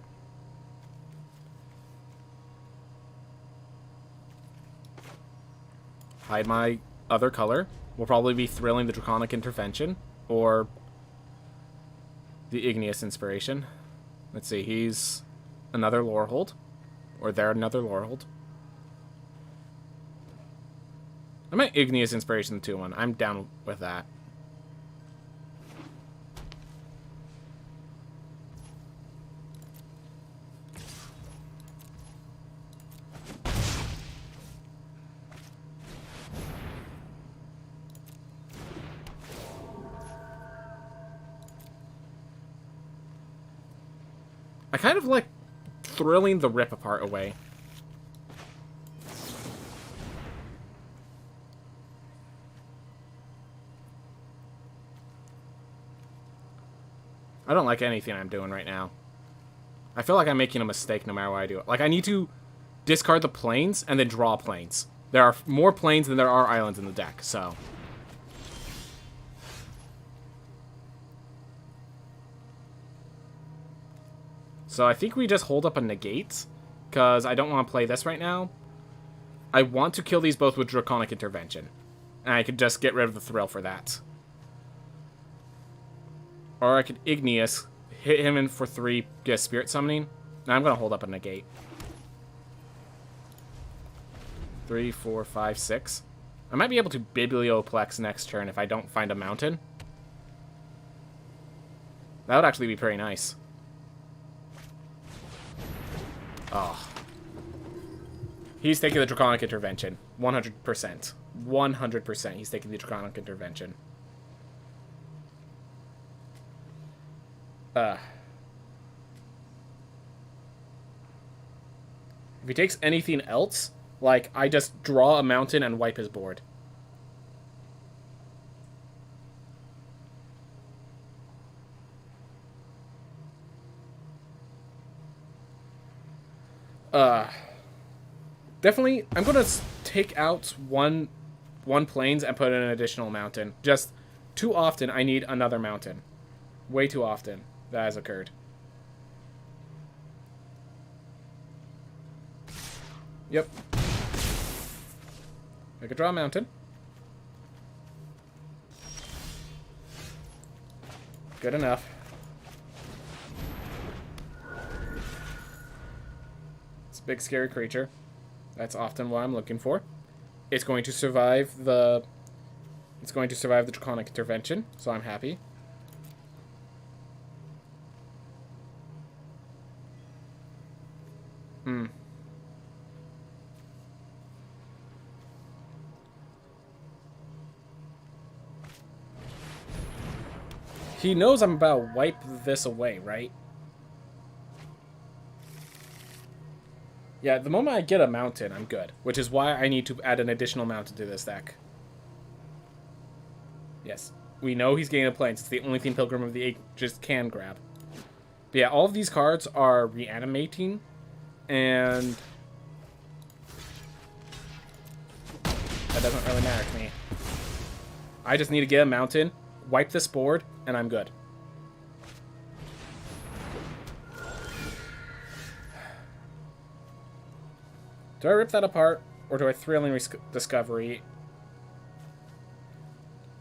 Hide my other color. We'll probably be Thrilling the Draconic Intervention. Or the Igneous Inspiration. Let's see, he's another Lorehold. Or they're another Lorehold. I might Igneous Inspiration the 2-1. I'm down with that. I kind of like thrilling the rip apart away. I don't like anything I'm doing right now. I feel like I'm making a mistake no matter what I do. Like, I need to discard the planes and then draw planes. There are more planes than there are islands in the deck, so... So I think we just hold up a negate, because I don't want to play this right now. I want to kill these both with Draconic Intervention. And I could just get rid of the thrill for that. Or I could Igneous, hit him in for 3, get a Spirit Summoning. Now I'm going to hold up a negate. 3, 4, 5, 6. I might be able to Biblioplex next turn if I don't find a mountain. That would actually be pretty nice. Oh. He's taking the Draconic Intervention. 100%. 100% he's taking the Draconic Intervention. If he takes anything else, like, I just draw a mountain and wipe his board. Definitely, I'm gonna take out one plains and put in an additional mountain. Just too often, I need another mountain. Way too often that has occurred. Yep. I could draw a mountain. Good enough. It's a big scary creature. That's often what I'm looking for. It's going to survive the... It's going to survive the Draconic Intervention, so I'm happy. He knows I'm about to wipe this away, right? Yeah, the moment I get a mountain, I'm good. Which is why I need to add an additional mountain to this deck. Yes. We know he's getting a plains. It's the only thing Pilgrim of the Ages can grab. But yeah, all of these cards are reanimating. And... that doesn't really matter to me. I just need to get a mountain, wipe this board, and I'm good. Do I rip that apart, or do I Thrilling Discovery?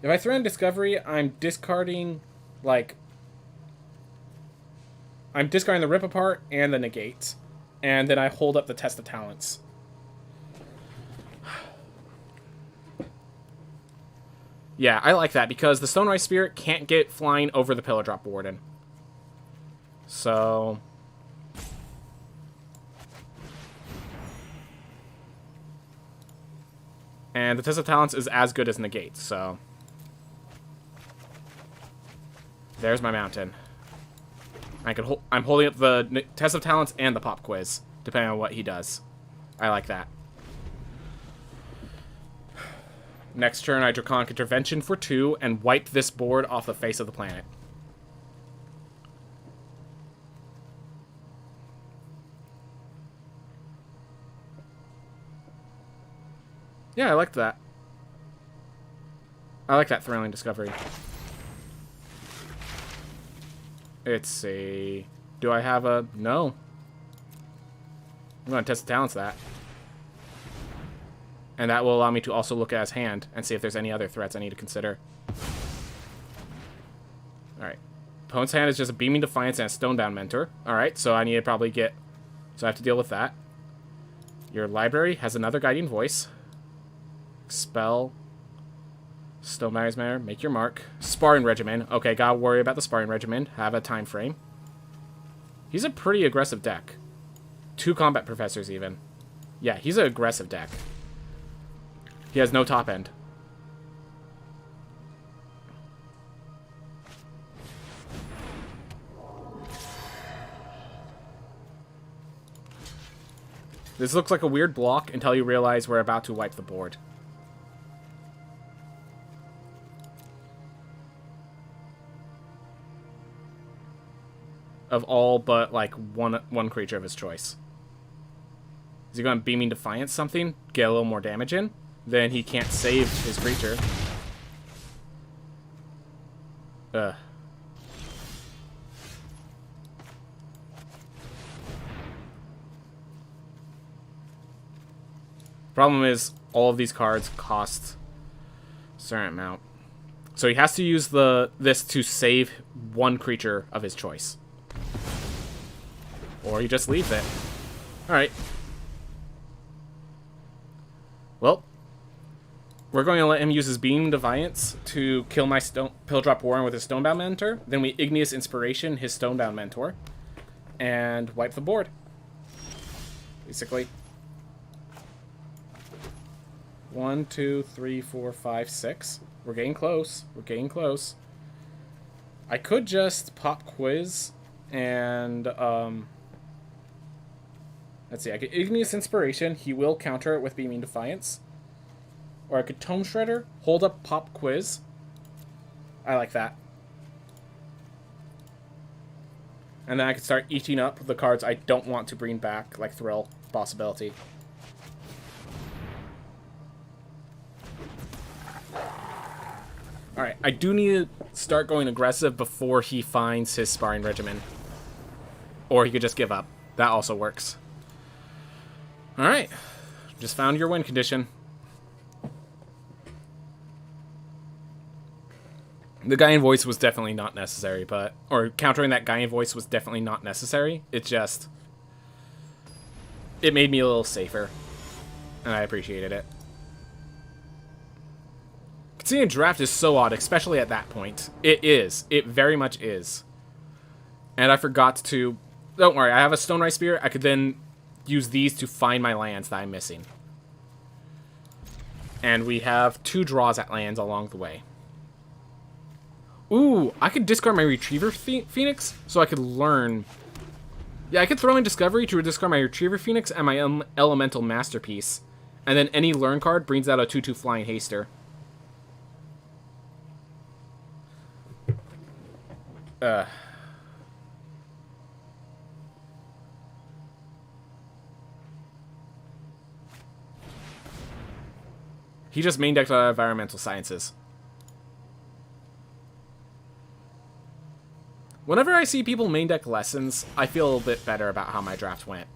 If I Thrilling Discovery, I'm discarding, like... I'm discarding the Rip Apart and the Negate. And then I hold up the Test of Talents. Yeah, I like that, because the Stonerise Spirit can't get flying over the Pillar Drop Warden. So... and the Test of Talents is as good as Negate, so... there's my mountain. I'm holding up the Test of Talents and the Pop Quiz, depending on what he does. I like that. Next turn, I Draconic Intervention for 2 and wipe this board off the face of the planet. Yeah, I like that. I like that Thrilling Discovery. It's a... do I have a... no. I'm going to Test the Talents that. And that will allow me to also look at his hand and see if there's any other threats I need to consider. Alright. Opponent's hand is just a Beaming Defiance and a Stonebound Mentor. Alright, so I need to probably get... so I have to deal with that. Your library has another Guiding Voice. Spell. Stonematters Matter. Make your mark. Sparring Regimen. Okay, gotta worry about the Sparring Regimen. Have a time frame. He's a pretty aggressive deck. 2 Combat Professors, even. Yeah, he's an aggressive deck. He has no top end. This looks like a weird block until you realize we're about to wipe the board. Of all but, like, one creature of his choice. Is he going to Beaming Defiance something? Get a little more damage in? Then he can't save his creature. Ugh. Problem is, all of these cards cost a certain amount. So he has to use this to save one creature of his choice. Or he just leaves it. Alright. Well, we're going to let him use his Beam Defiance to kill my Pilldrop Warren with his Stonebound Mentor. Then we Igneous Inspiration his Stonebound Mentor. And wipe the board. Basically. 1, 2, 3, 4, 5, 6. We're getting close. We're getting close. I could just pop Quiz and, let's see, I could Igneous Inspiration. He will counter it with Beaming Defiance. Or I could Tome Shredder, hold up Pop Quiz. I like that. And then I could start eating up the cards I don't want to bring back, like Thrill, Possibility. Alright, I do need to start going aggressive before he finds his Sparring Regimen. Or he could just give up. That also works. Alright. Just found your win condition. The Guardian Voice was definitely not necessary, but... Or countering that Guardian Voice was definitely not necessary. It just... It made me a little safer. And I appreciated it. Seeing a draft is so odd, especially at that point. It is. It very much is. And I forgot to... Don't worry, I have a Stonerise Spear. I could then use these to find my lands that I'm missing. And we have 2 draws at lands along the way. Ooh, I could discard my Retriever Phoenix, so I could learn... Yeah, I could throw in Discovery to discard my Retriever Phoenix and my Elemental Masterpiece. And then any learn card brings out a 2/2 Flying Haster. He just main decked Environmental Sciences. Whenever I see people main deck Lessons, I feel a little bit better about how my draft went.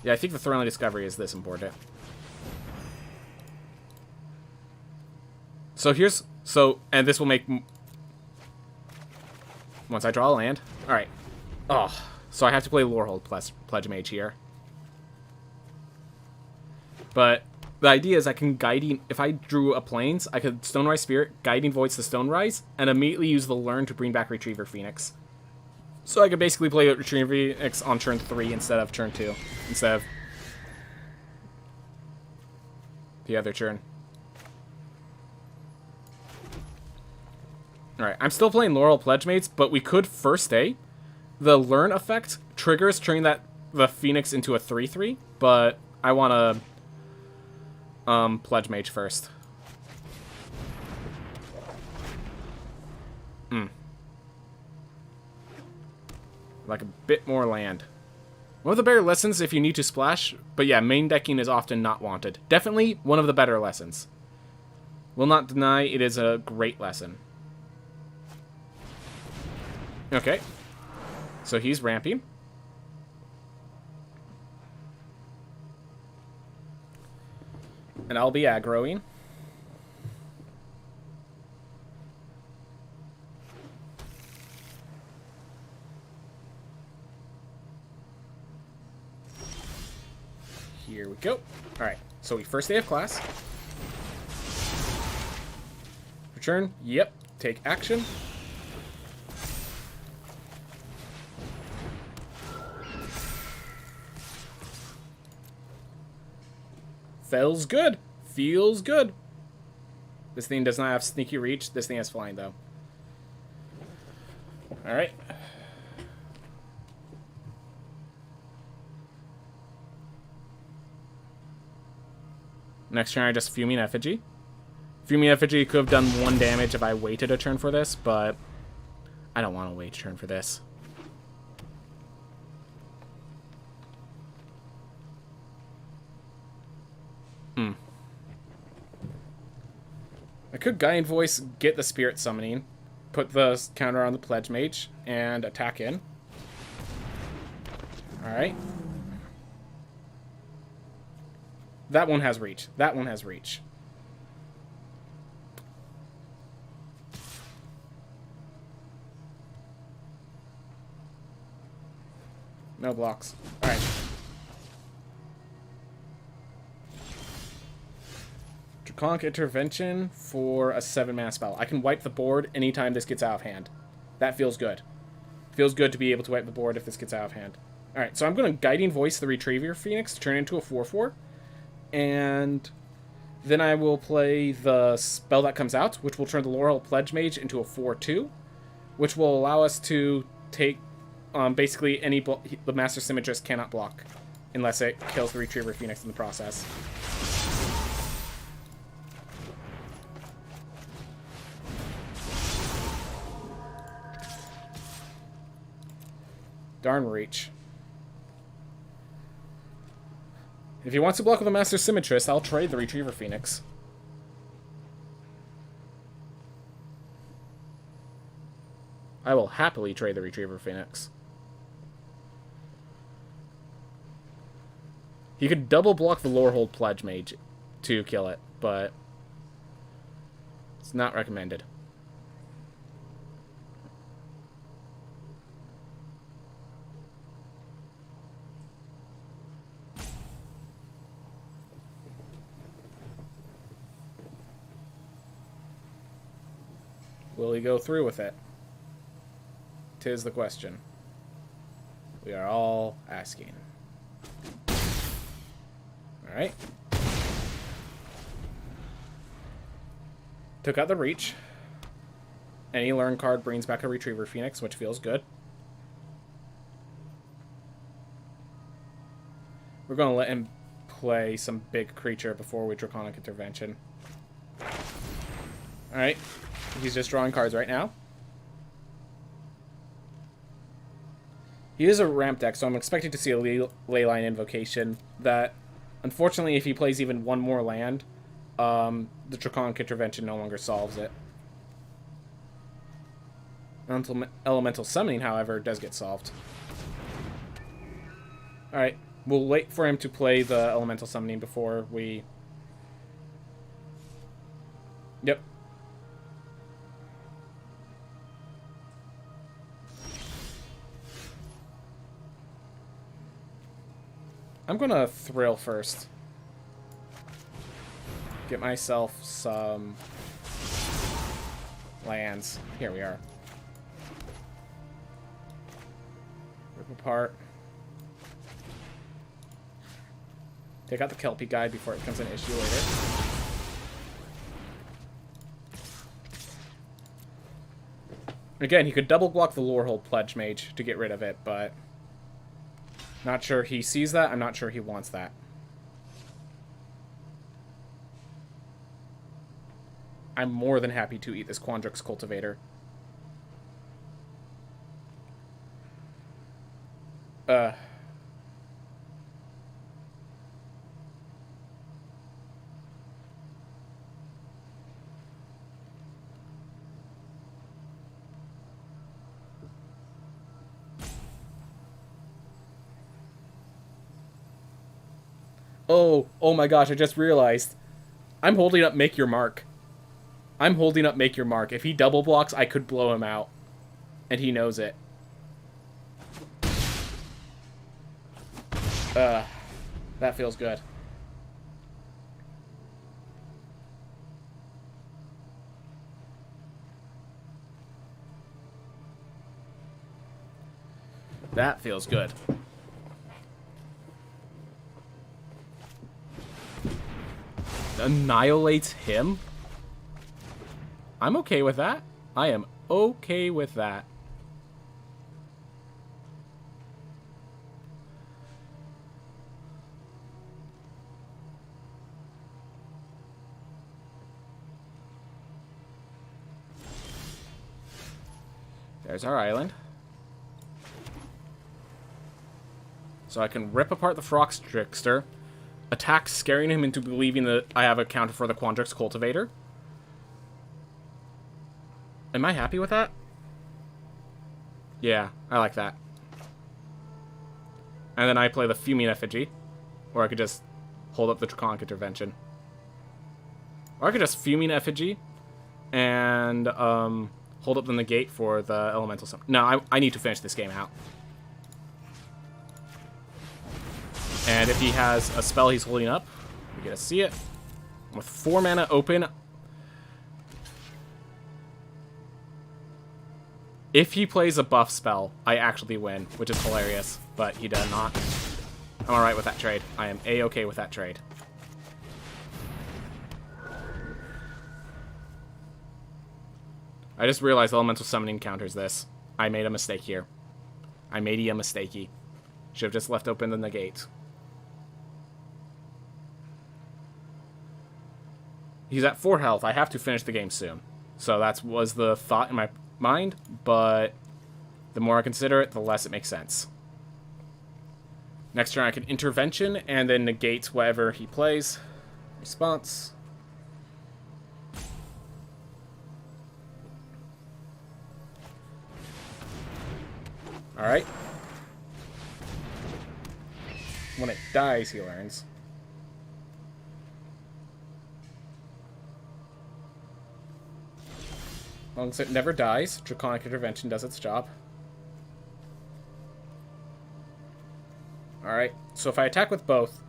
Yeah, I think the Thrilling Discovery is this important. So here's... So, and this will make... Once I draw a land. Alright. Oh, so I have to play Lorehold Pledge Mage here. But the idea is I can Guiding... If I drew a Plains, I could Stonerise Spirit, Guiding Voice the Stonerise, and immediately use the Learn to bring back Retriever Phoenix. So I could basically play Retriever Phoenix on turn 3 instead of turn 2. Instead of the other turn. Alright, I'm still playing Laurel Pledge Mates, but we could first stay. The Learn effect triggers turning the Phoenix into a 3/3, but I want to Pledge Mage first. Like a bit more land. One of the better lessons if you need to splash, but yeah, main decking is often not wanted. Definitely one of the better lessons. Will not deny it is a great lesson. Okay. So he's ramping. And I'll be aggroing. Here we go. Alright, so we first day of class. Return. Yep. Take action. Feels good. Feels good. This thing does not have sneaky reach. This thing has flying, though. Alright. Next turn I just Fuming Effigy. Fuming Effigy could have done 1 damage if I waited a turn for this, but I don't want to wait a turn for this. I could Guiding Voice, get the Spirit Summoning, put the counter on the Pledge Mage, and attack in. Alright. That one has reach. That one has reach. No blocks. Alright. Draconic Intervention for a 7-mana spell. I can wipe the board anytime this gets out of hand. That feels good. Feels good to be able to wipe the board if this gets out of hand. Alright, so I'm going to Guiding Voice the Retriever Phoenix to turn into a 4/4. And then I will play the spell that comes out, which will turn the Laurel Pledge Mage into a 4/2, which will allow us to take basically any the Master Symmetrist cannot block unless it kills the Retriever Phoenix in the process. Darn reach. If he wants to block with a Master Symmetrist, I'll trade the Retriever Phoenix. I will happily trade the Retriever Phoenix. He could double block the Lorehold Pledge Mage to kill it, but it's not recommended. Will he go through with it? 'Tis the question. We are all asking. Alright. Took out the reach. Any learn card brings back a Retriever Phoenix, which feels good. We're going to let him play some big creature before we Draconic Intervention. Alright. He's just drawing cards right now. He is a ramp deck, so I'm expecting to see a Leyline Invocation that, unfortunately, if he plays even one more land, the Draconic Intervention no longer solves it. Elemental Summoning, however, does get solved. Alright, we'll wait for him to play the Elemental Summoning before we... Yep. I'm gonna Thrill first. Get myself some lands. Here we are. Rip apart. Take out the Kelpie Guide before it becomes an issue later. Again, he could double block the Lorehold Pledge Mage to get rid of it, but... Not sure he sees that. I'm not sure he wants that. I'm more than happy to eat this Quandrix Cultivator. Oh my gosh, I just realized. I'm holding up Make Your Mark. I'm holding up Make Your Mark. If he double blocks, I could blow him out. And he knows it. That feels good. That feels good. Annihilates him? I'm okay with that. I am okay with that. There's our island. So I can rip apart the Frox Trickster, attack, scaring him into believing that I have a counter for the Quandrix Cultivator. Am I happy with that? Yeah, I like that. And then I play the Fuming Effigy. Or I could just hold up the Draconic Intervention. Or I could just Fuming Effigy and hold up the Negate for the Elemental Summon. No, I need to finish this game out. And if he has a spell he's holding up, we get to see it. With 4 mana open. If he plays a buff spell, I actually win, which is hilarious, but he does not. I'm alright with that trade. I am A-okay with that trade. I just realized Elemental Summoning counters this. I made a mistake here. I made a mistakey. Should have just left open the Negate. He's at 4 health. I have to finish the game soon. So that was the thought in my mind, but the more I consider it, the less it makes sense. Next turn I can Intervention and then negate whatever he plays. Response. Alright. When it dies, he learns. As long as it never dies, Draconic Intervention does its job. Alright, so if I attack with both,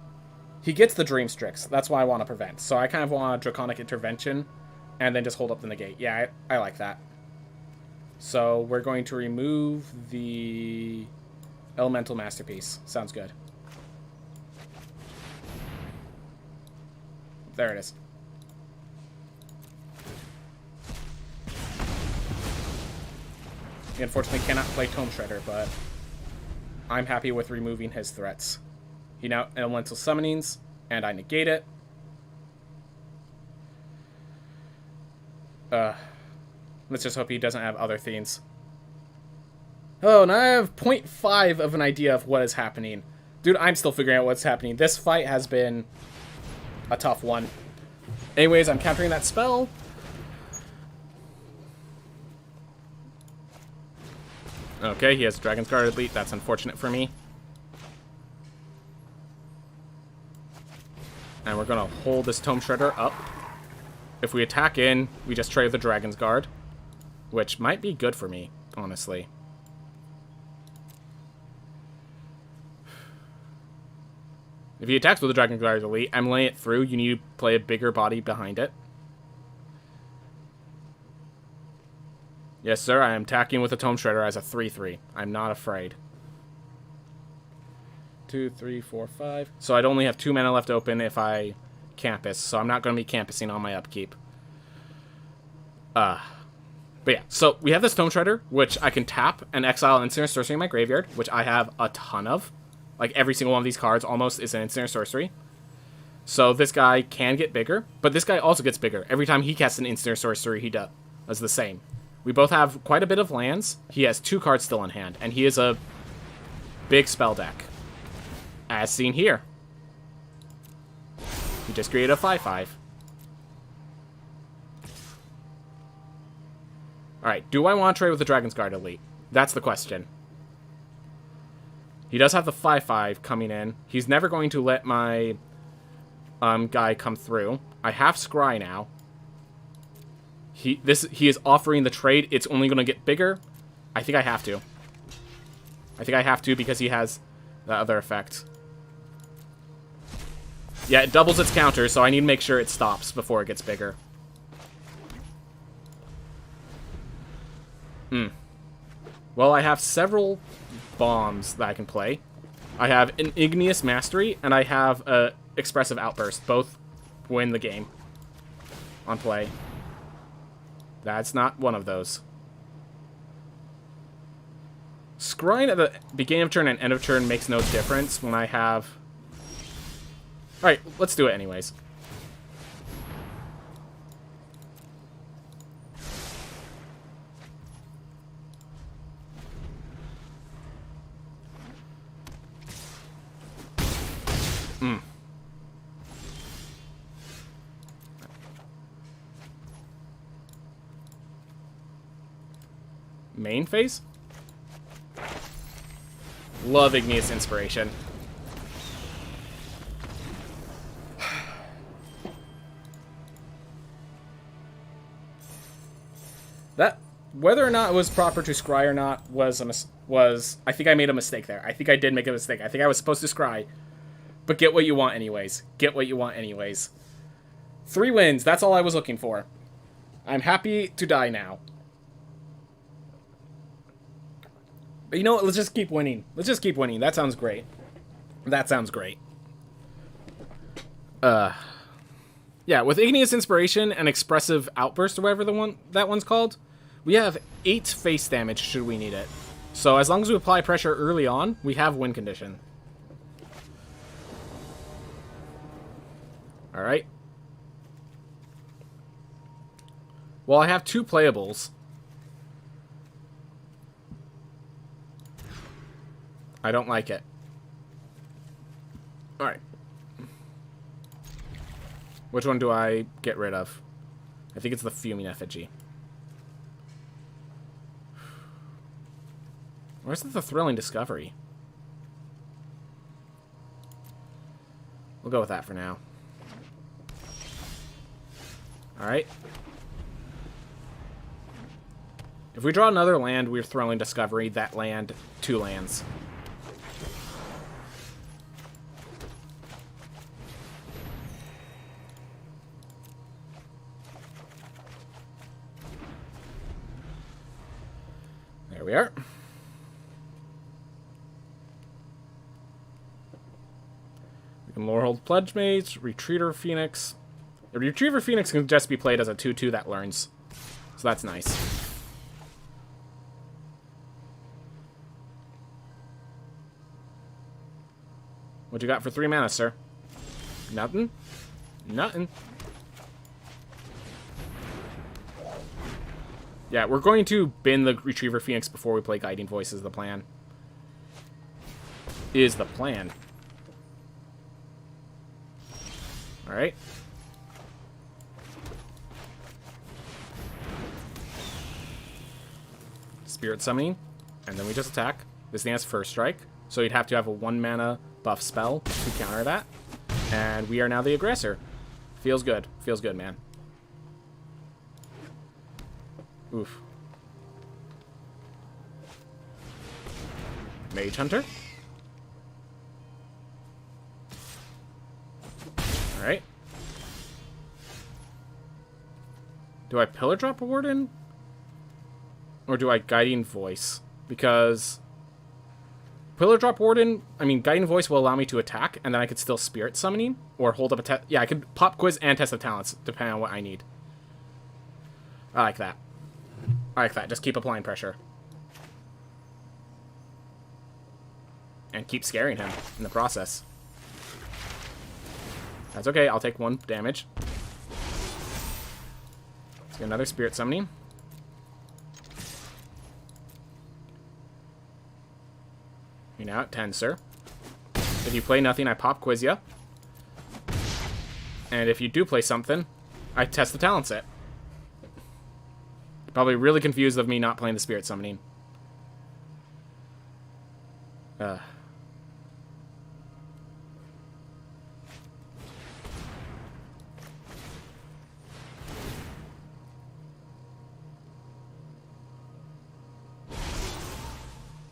he gets the Dream Strix. That's why I want to prevent. So I kind of want a Draconic Intervention, and then just hold up the Negate. Yeah, I like that. So we're going to remove the Elemental Masterpiece. Sounds good. There it is. He unfortunately cannot play Tome Shredder, but I'm happy with removing his threats. He now Elemental Summonings, and I negate it. Let's just hope he doesn't have other themes. Oh, now I have 0.5 of an idea of what is happening. Dude, I'm still figuring out what's happening. This fight has been a tough one. Anyways, I'm countering that spell. Okay, he has Dragon's Guard Elite. That's unfortunate for me. And we're going to hold this Tome Shredder up. If we attack in, we just trade the Dragon's Guard, which might be good for me, honestly. If he attacks with the Dragon's Guard Elite, I'm laying it through. You need to play a bigger body behind it. Yes, sir, I am attacking with a Tome Shredder as a 3-3. I'm not afraid. 2, 3, 4, 5. So I'd only have 2 mana left open if I campus, so I'm not going to be campusing on my upkeep. But yeah, so we have this Tome Shredder, which I can tap and exile an instant or sorcery in my graveyard, which I have a ton of. Like, every single one of these cards almost is an instant or sorcery. So this guy can get bigger, but this guy also gets bigger. Every time he casts an instant or sorcery, he does the same. We both have quite a bit of lands. He has 2 cards still in hand, and he is a big spell deck. As seen here. He just created a 5/5. Alright, do I want to trade with the Dragon's Guard Elite? That's the question. He does have the 5/5 coming in. He's never going to let my guy come through. I have Scry now. He is offering the trade. It's only going to get bigger. I think I have to. I think I have to because he has that other effect. Yeah, it doubles its counter, so I need to make sure it stops before it gets bigger. Well, I have several bombs that I can play. I have an Igneous Mastery, and I have a Expressive Outburst. Both win the game on play. That's not one of those. Scrying at the beginning of turn and end of turn makes no difference when I have... Alright, let's do it anyways. Main phase? Love Igneous Inspiration. That, whether or not it was proper to scry or not, I think I made a mistake there. I think I did make a mistake. I think I was supposed to scry. But get what you want anyways. Get what you want anyways. 3 wins, that's all I was looking for. I'm happy to die now. But you know what, let's just keep winning. Let's just keep winning. That sounds great. That sounds great. Yeah, with Igneous Inspiration and Expressive Outburst, or whatever that one's called, we have 8 face damage should we need it. So as long as we apply pressure early on, we have win condition. Alright. Well, I have 2 playables. I don't like it. Alright. Which one do I get rid of? I think it's the Fuming Effigy. Or is it the Thrilling Discovery? We'll go with that for now. Alright. If we draw another land, we're Thrilling Discovery. That land, 2 lands. There we are. We can Lorehold Pledge Mage, Retriever Phoenix. The Retriever Phoenix can just be played as a 2/2 that learns. So that's nice. What you got for 3 mana, sir? Nothing? Nothing. Yeah, we're going to bin the Retriever Phoenix before we play Guiding Voice is the plan. Is the plan. Alright. Spirit Summoning. And then we just attack. This thing has First Strike. So you'd have to have a 1 mana buff spell to counter that. And we are now the aggressor. Feels good. Feels good, man. Oof. Mage Hunter. Alright. Do I Pillar Drop a Warden? Or do I Guiding Voice? Because Pillar Drop Warden, I mean, Guiding Voice will allow me to attack, and then I could still Spirit Summoning, or hold up a test. Yeah, I could Pop Quiz and Test of Talents, depending on what I need. I like that. I like that. Just keep applying pressure. And keep scaring him in the process. That's okay, I'll take 1 damage. Let's get another Spirit Summoning. You're now at 10, sir. If you play nothing, I Pop Quiz ya. And if you do play something, I Test the Talents it. Probably really confused of me not playing the Spirit Summoning.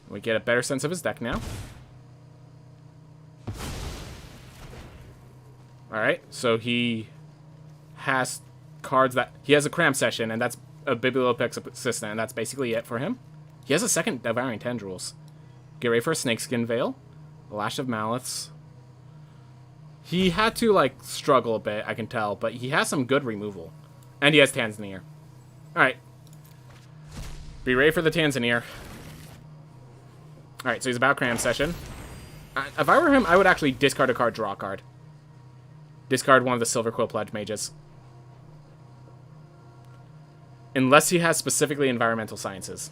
We get a better sense of his deck now. Alright, so he has cards that... He has a Cram Session, and that's a Bibliopex Assistant, and that's basically it for him. He has a second Devouring Tendrils. Get ready for a Snakeskin Veil. A Lash of Malice. He had to, like, struggle a bit, I can tell, but he has some good removal. And he has Tanzanir. Alright. Be ready for the Tanzanir. Alright, so he's about Cram Session. If I were him, I would actually discard a card, draw a card. Discard one of the Silver Quill Pledge Mages. Unless he has specifically Environmental Sciences.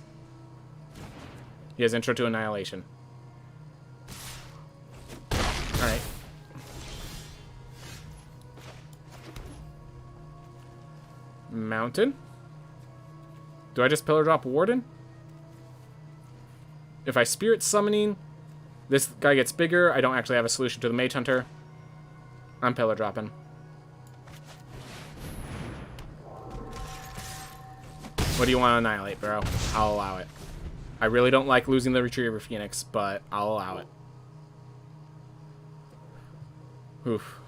He has Intro to Annihilation. Alright. Mountain. Do I just Pillar Drop Warden? If I Spirit Summoning, this guy gets bigger. I don't actually have a solution to the Mage Hunter. I'm Pillar Dropping. What do you want to annihilate, bro? I'll allow it. I really don't like losing the Retriever Phoenix, but I'll allow it. Oof.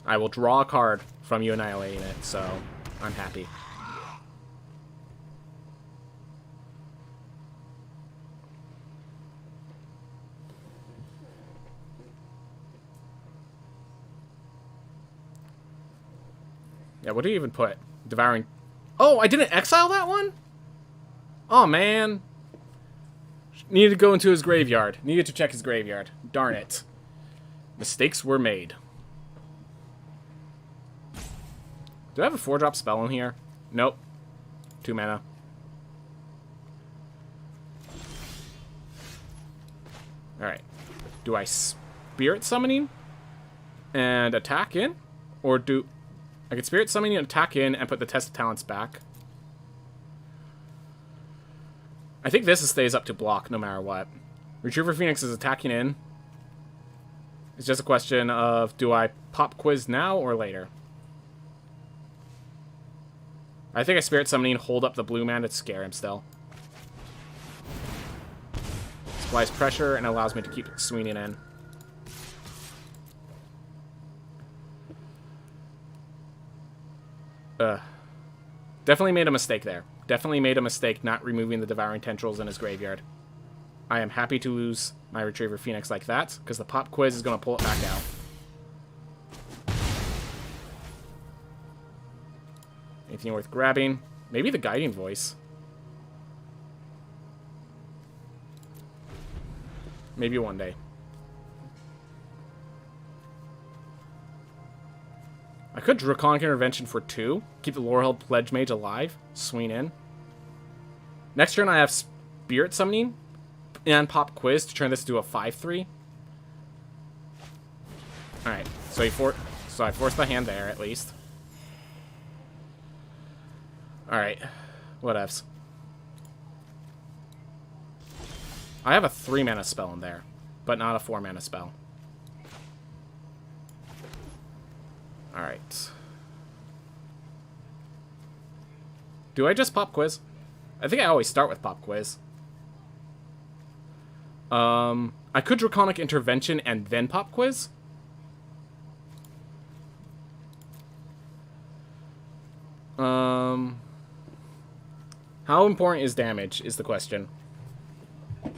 I will draw a card from you annihilating it, so I'm happy. Yeah, what do you even put? Devouring... Oh, I didn't exile that one? Oh, man. Needed to go into his graveyard. Needed to check his graveyard. Darn it. Mistakes were made. Do I have a 4-drop spell in here? Nope. 2 mana. Alright. Do I Spirit Summoning and attack in? Or do... I could Spirit Summoning and attack in and put the Test of Talents back. I think this stays up to block no matter what. Retriever Phoenix is attacking in. It's just a question of, do I pop Quiz now or later? I think I Spirit Summoning, hold up the blue man to scare him still. Supplies pressure and allows me to keep swinging in. Definitely made a mistake there. Definitely made a mistake not removing the Devouring Tendrils in his graveyard. I am happy to lose my Retriever Phoenix like that, because the Pop Quiz is going to pull it back out. Anything worth grabbing? Maybe the Guiding Voice. Maybe one day. I could Draconic Intervention for 2. Keep the Lorehold Pledge Mage alive. Swing in. Next turn I have Spirit Summoning and Pop Quiz to turn this into a 5/3. Alright, so I forced the hand there at least. Alright, whatevs. I have a 3-mana spell in there, but not a 4-mana spell. Alright. Do I just Pop Quiz? I think I always start with Pop Quiz. I could Draconic Intervention and then Pop Quiz. How important is damage is the question. I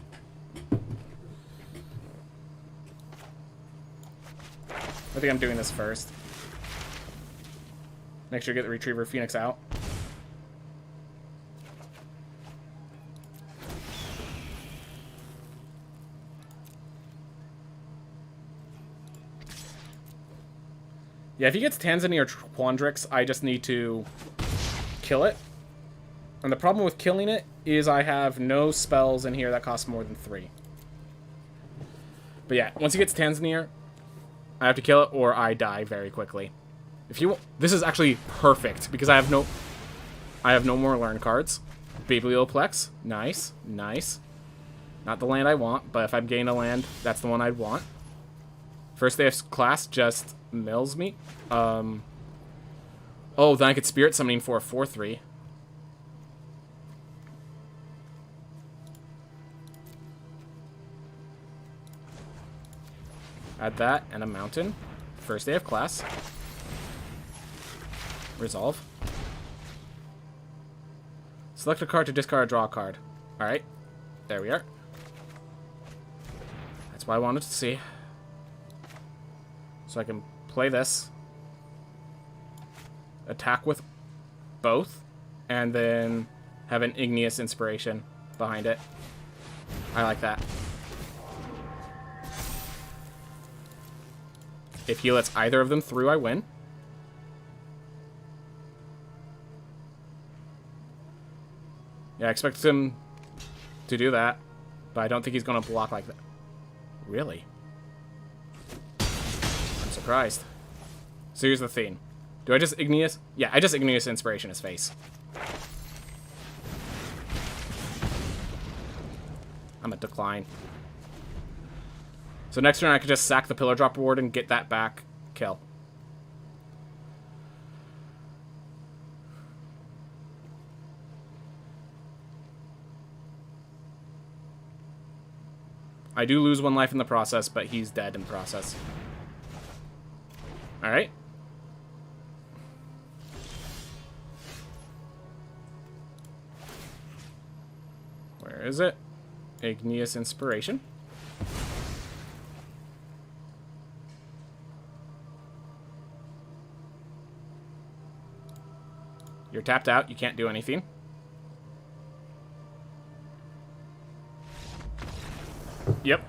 think I'm doing this first. Make sure you get the Retriever Phoenix out. Yeah, if he gets Tanzania or Quandrix, I just need to kill it. And the problem with killing it is I have no spells in here that cost more than 3. But yeah, once he gets Tanzania, I have to kill it or I die very quickly. If you, this is actually perfect because I have no more learn cards. Biblioplex, nice, nice. Not the land I want, but if I'm getting a land, that's the one I'd want. First day of class just mills me. Oh, then I could Spirit Summoning for a 4/3. Add that and a mountain. First day of class. Resolve. Select a card to discard or draw a card. Alright. There we are. That's what I wanted to see. So I can play this. Attack with both. And then have an Igneous Inspiration behind it. I like that. If he lets either of them through, I win. Yeah, I expect him to do that, but I don't think he's going to block like that. Really? I'm surprised. So here's the thing. Do I just Igneous? Yeah, I just Igneous Inspiration his face. I'm at decline. So next turn I could just sack the pillar drop reward and get that back. Kill. I do lose 1 life in the process, but he's dead in the process. Alright. Where is it? Igneous Inspiration. You're tapped out. You can't do anything. Yep.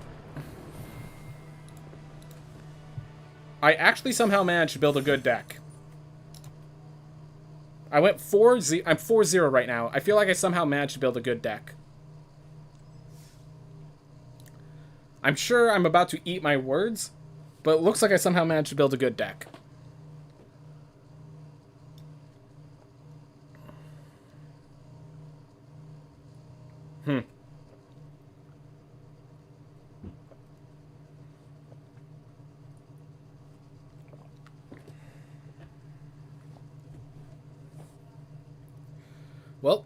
I actually somehow managed to build a good deck. I went 4-0. I'm 4-0 right now. I feel like I somehow managed to build a good deck. I'm sure I'm about to eat my words, but it looks like I somehow managed to build a good deck. Well,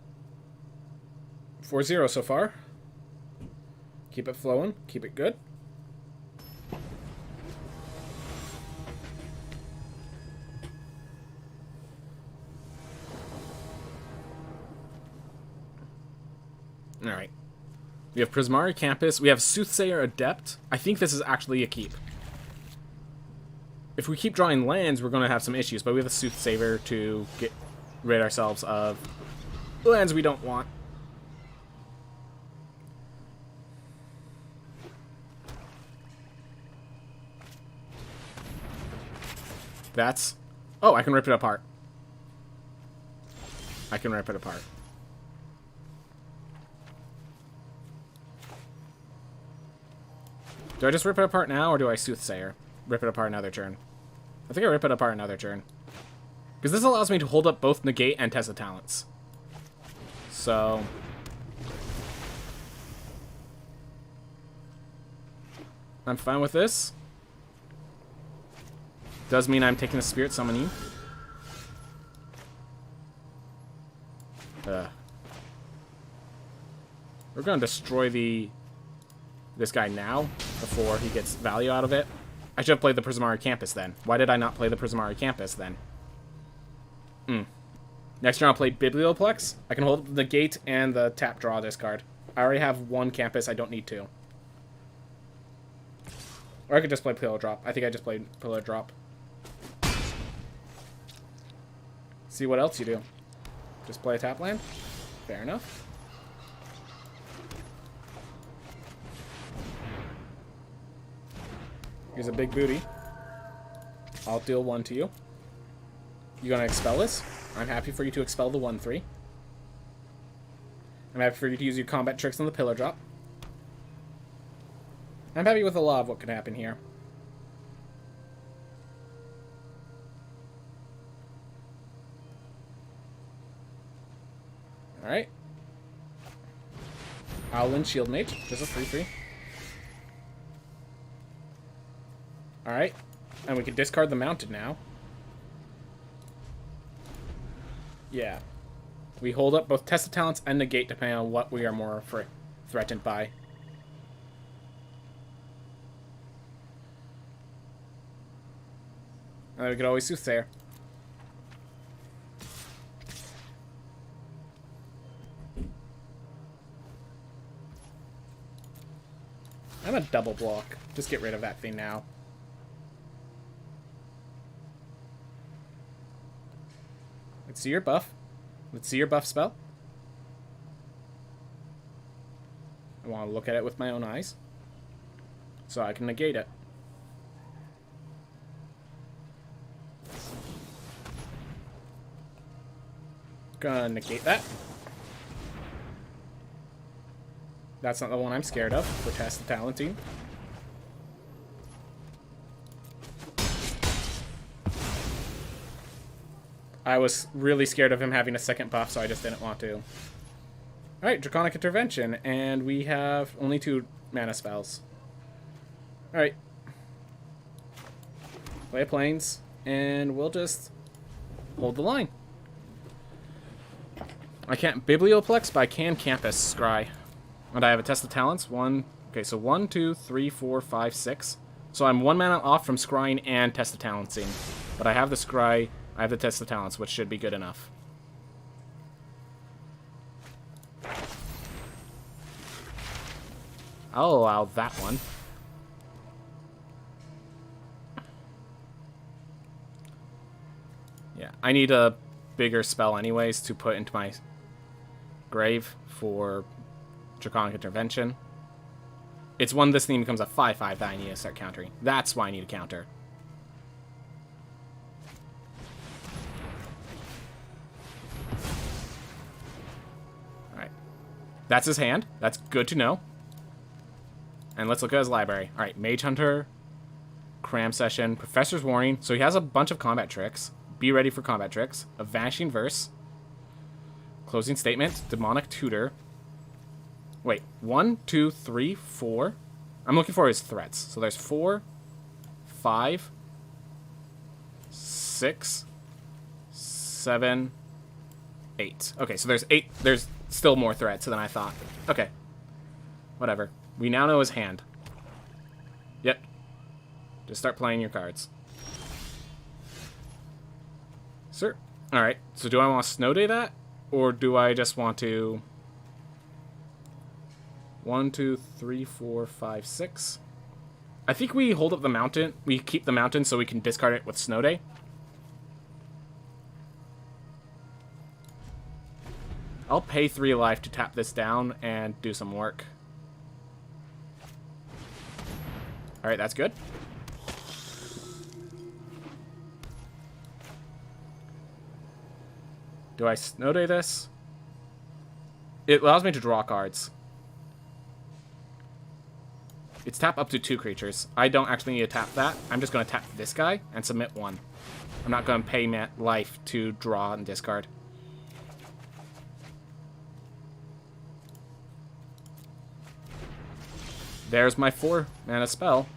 4-0 so far. Keep it flowing. Keep it good. Alright. We have Prismari Campus. We have Soothsayer Adept. I think this is actually a keep. If we keep drawing lands, we're going to have some issues, but we have a Soothsayer to get rid ourselves of lands we don't want. That's... Oh, I can rip it apart. I can rip it apart. Do I just rip it apart now, or do I Soothsayer? Rip it apart another turn. I think I rip it apart another turn. Because this allows me to hold up both Negate and Test of Talents. So... I'm fine with this. Does mean I'm taking a Spirit Summoning. We're going to destroy this guy now, before he gets value out of it. I should have played the Prismari Campus then. Why did I not play the Prismari Campus then? Next turn I'll play Biblioplex. I can hold the Gate and the tap draw this card. I already have 1 Campus, I don't need 2. Or I could just play Pillar Drop. I think I just played Pillar Drop. See what else you do. Just play a tap land? Fair enough. Here's a big booty. I'll deal 1 to you. You gonna expel this? I'm happy for you to expel the 1/3. I'm happy for you to use your combat tricks on the Pillar Drop. I'm happy with a lot of what could happen here. Alright. Owlin Shield Mage. Just a 3/3. Alright. And we can discard the Mounted now. Yeah. We hold up both Test of Talents and Negate depending on what we are more threatened by. And we could always Soothsayer. I'm a double block. Just get rid of that thing now. Let's see your buff. Let's see your buff spell. I want to look at it with my own eyes. So I can negate it. Gonna negate that. That's not the one I'm scared of. For Test of Talenting. I was really scared of him having a second buff, so I just didn't want to. Alright, Draconic Intervention, and we have only 2 mana spells. Alright. Play Plains, and we'll just hold the line. I can't Biblioplex, but I can Campus Scry. And I have a Test of Talents. Okay, so 1, 2, 3, 4, 5, 6. So I'm 1 mana off from Scrying and Test of Talentsing. But I have the Scry, I have the Test of Talents, which should be good enough. I'll allow that one. Yeah, I need a bigger spell anyways to put into my grave for Draconic Intervention. It's when this thing becomes a 5/5 that I need to start countering. That's why I need a counter. Alright. That's his hand. That's good to know. And let's look at his library. Alright, Mage Hunter, Cram Session, Professor's Warning. So he has a bunch of combat tricks. Be ready for combat tricks. A Vanishing Verse. Closing Statement. Demonic Tutor. Wait, 1, 2, 3, 4. I'm looking for his threats. So there's 4, 5, 6, 7, 8. Okay, so there's 8. There's still more threats than I thought. Okay. Whatever. We now know his hand. Yep. Just start playing your cards. Sir. Alright, so do I want to Snow Day that? Or do I just want to... 1, 2, 3, 4, 5, 6. I think we hold up the mountain. We keep the mountain so we can discard it with Snow Day. I'll pay 3 life to tap this down and do some work. Alright, that's good. Do I Snow Day this? It allows me to draw cards. It's tap up to 2 creatures. I don't actually need to tap that. I'm just going to tap this guy and submit 1. I'm not going to pay life to draw and discard. There's my 4 mana spell.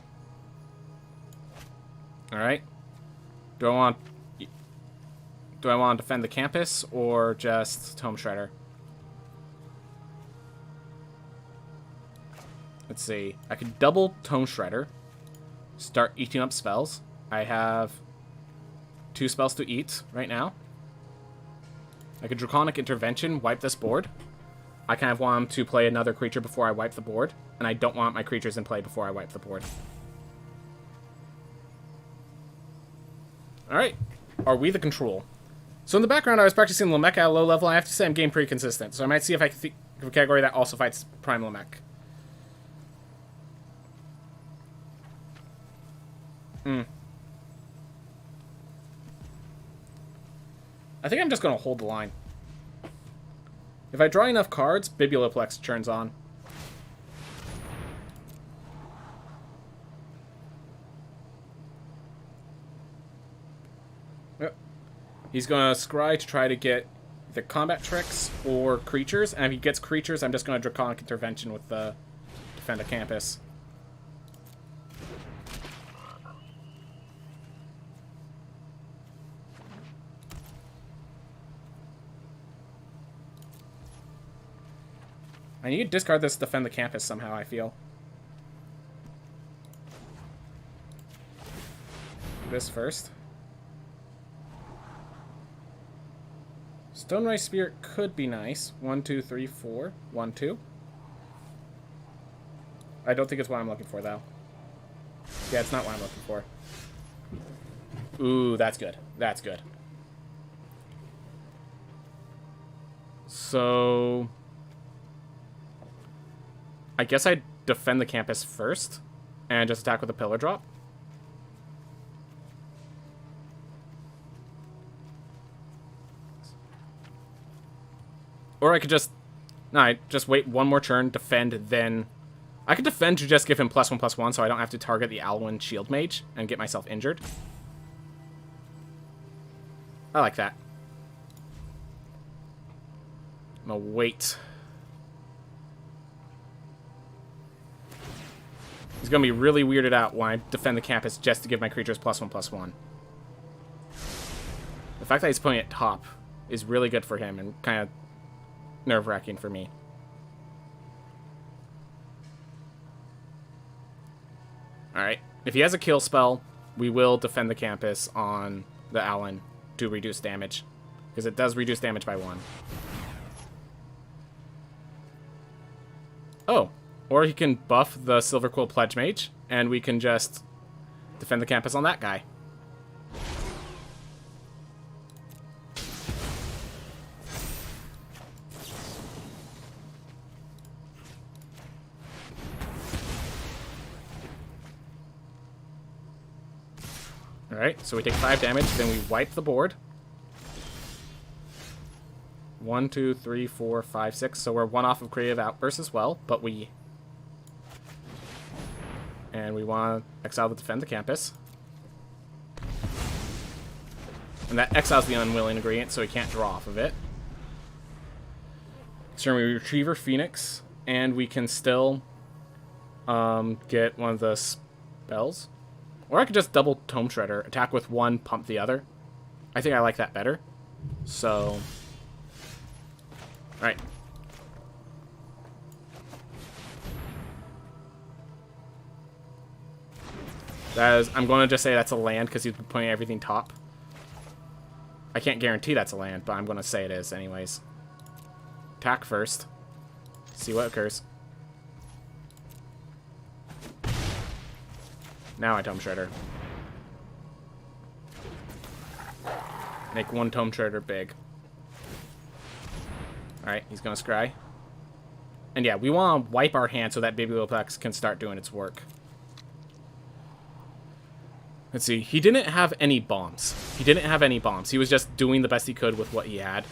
Alright. Do I want to defend the campus or just Tome Shredder? Let's see. I could double Tome Shredder. Start eating up spells. I have 2 spells to eat right now. I could Draconic Intervention, wipe this board. I kind of want him to play another creature before I wipe the board. And I don't want my creatures in play before I wipe the board. Alright. Are we the control? So in the background, I was practicing Lamek at a low level. I have to say I'm getting pretty consistent. So I might see if I can think of a category that also fights Prime Lamek. I think I'm just going to hold the line. If I draw enough cards, Biblioplex turns on. Yep. He's going to scry to try to get the combat tricks or creatures, and if he gets creatures, I'm just going to Draconic Intervention with the Defend the Campus. I need to discard this to Defend the Campus somehow, I feel. Do this first. Stonerise Spirit could be nice. 1, 2, 3, 4. 1, 2. I don't think it's what I'm looking for, though. Yeah, it's not what I'm looking for. Ooh, that's good. That's good. So... I guess I'd defend the campus first and just attack with a Pillar Drop. Or I could just... No, I just wait one more turn, defend, then... I could defend to just give him +1/+1 so I don't have to target the Alwyn Shield Mage and get myself injured. I like that. I'm gonna wait He's going to be really weirded out when I defend the campus just to give my creatures +1/+1. The fact that he's putting it top is really good for him and kind of nerve-wracking for me. Alright, if he has a kill spell, we will defend the campus on the Allen to reduce damage, because it does reduce damage by 1. Oh, or he can buff the Silver Quill Pledge Mage, and we can just defend the campus on that guy. Alright, so we take 5 damage, then we wipe the board. 1, 2, 3, 4, 5, 6. So we're 1 off of Creative Outburst as well, but we... And we want to exile to defend the campus. And that exiles the Unwilling Ingredient, so he can't draw off of it. So we Retriever Phoenix, and we can still get one of the spells. Or I could just double Tome Shredder, attack with one, pump the other. I think I like that better. So... Alright. I'm going to just say that's a land because he's been putting everything top. I can't guarantee that's a land, but I'm going to say it is anyways. Attack first. See what occurs. Now I Tome Shredder. Make one Tome Shredder big. Alright, he's going to scry. And yeah, we want to wipe our hand so that Biblioplex can start doing its work. Let's see. He didn't have any bombs. He was just doing the best he could with what he had.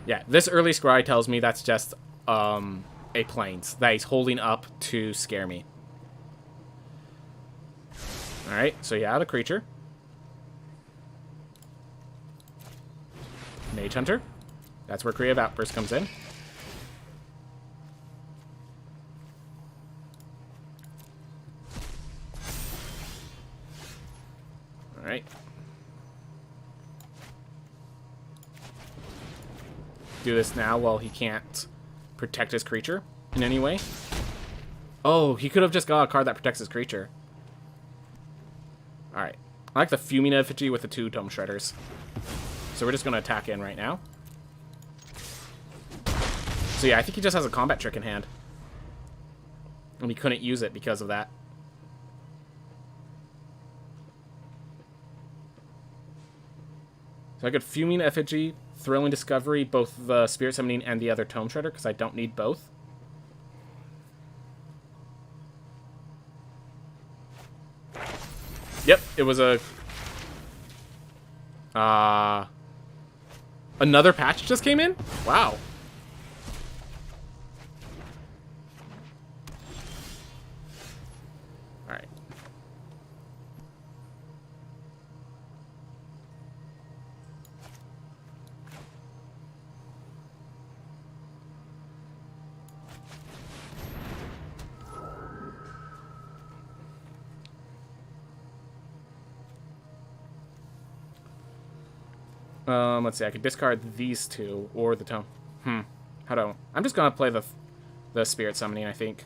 Yeah, this early scry tells me that's just a Plains that he's holding up to scare me. Alright, so you add a creature. Mage Hunter. That's where Creative Outburst comes in. Alright. Do this now while he can't protect his creature in any way. Oh, he could have just got a card that protects his creature. Alright. I like the Fuming Effigy with the 2 Tome Shredders. So we're just going to attack in right now. So yeah, I think he just has a combat trick in hand. And he couldn't use it because of that. So I could Fuming Effigy, Thrilling Discovery, both the Spirit Summoning and the other Tome Shredder, because I don't need both. Yep, it was a... another patch just came in? Wow. Alright. Let's see, I could discard these 2, or the tome. How do I'm just gonna play the Spirit Summoning, I think.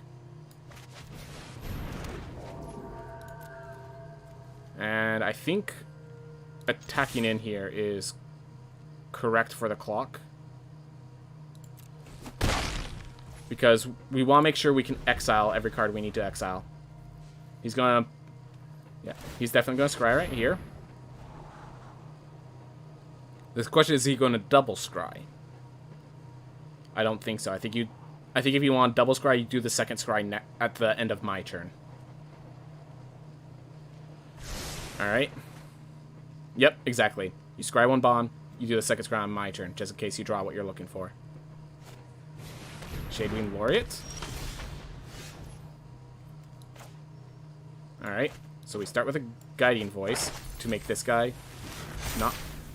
And I think attacking in here is correct for the clock. Because we want to make sure we can exile every card we need to exile. He's gonna... Yeah, he's definitely gonna scry right here. The question is he going to double scry? I don't think so. I think if you want double scry, you do the second scry at the end of my turn. Alright. Yep, exactly. You scry 1 bomb, you do the second scry on my turn, just in case you draw what you're looking for. Shadewing Laureate. Alright, so we start with a Guiding Voice to make this guy not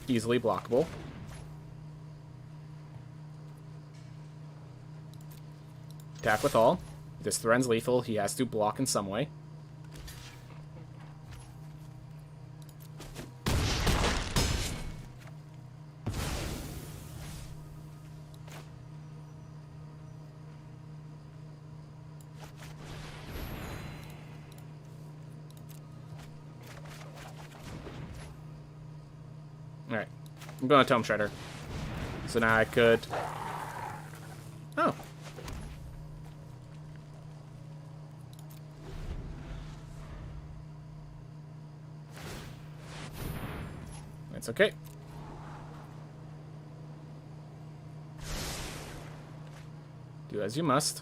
easily blockable. Attack with all. This Thren's lethal. He has to block in some way. I'm going to Tome Shredder. So now I could... Oh. It's okay. Do as you must.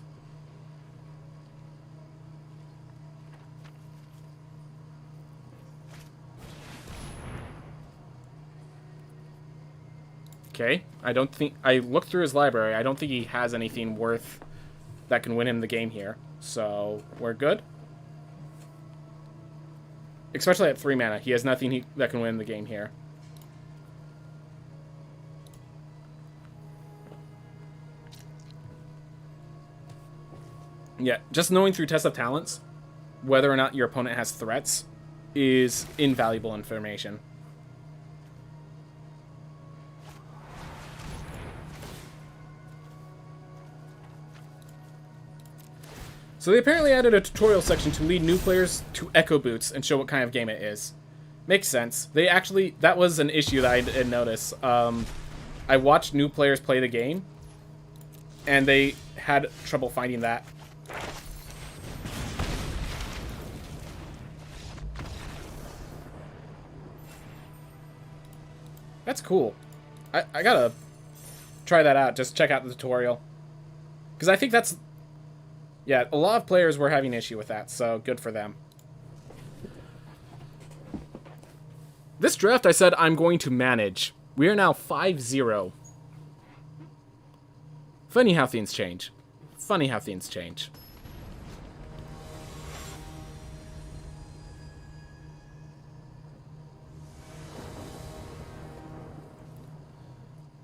Okay, I don't think... I looked through his library. I don't think he has anything worth that can win him the game here. So, we're good. Especially at 3 mana. He has nothing that can win the game here. Yeah, just knowing through Test of Talents whether or not your opponent has threats is invaluable information. So they apparently added a tutorial section to lead new players to Echo Boots and show what kind of game it is. Makes sense. They actually... That was an issue that I didn't notice. I watched new players play the game, and they had trouble finding that. That's cool. I gotta try that out. Just check out the tutorial. Because I think that's... Yeah, a lot of players were having issue with that, so good for them. This draft I said I'm going to manage. We are now 5-0. Funny how things change. Funny how things change.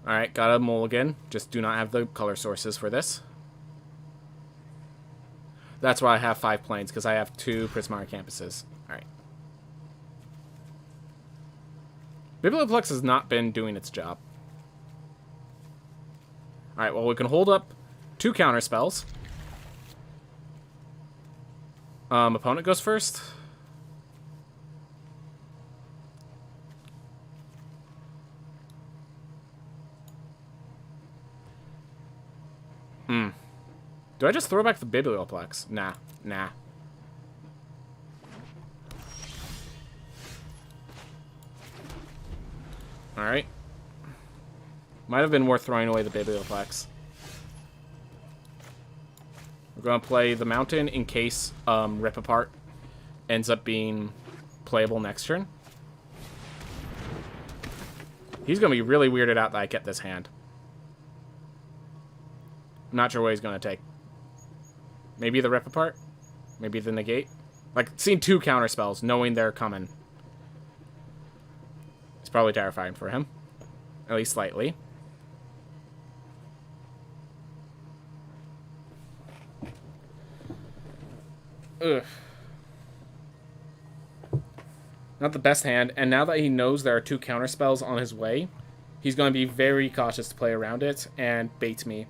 Alright, got a mulligan. Just do not have the color sources for this. That's why I have 5 planes, because I have 2 Prismari campuses. Alright. Biblioplex has not been doing its job. Alright, well, we can hold up 2 counter spells. Opponent goes first. Do I just throw back the Biblioplex? Nah. Nah. Alright. Might have been worth throwing away the Biblioplex. We're going to play the Mountain in case Rip Apart ends up being playable next turn. He's going to be really weirded out that I get this hand. I'm not sure what he's going to take. Maybe the Rip Apart? Maybe the Negate? Like, seeing 2 counter spells, knowing they're coming. It's probably terrifying for him. At least slightly. Ugh. Not the best hand, and now that he knows there are 2 counter spells on his way, he's going to be very cautious to play around it and bait me.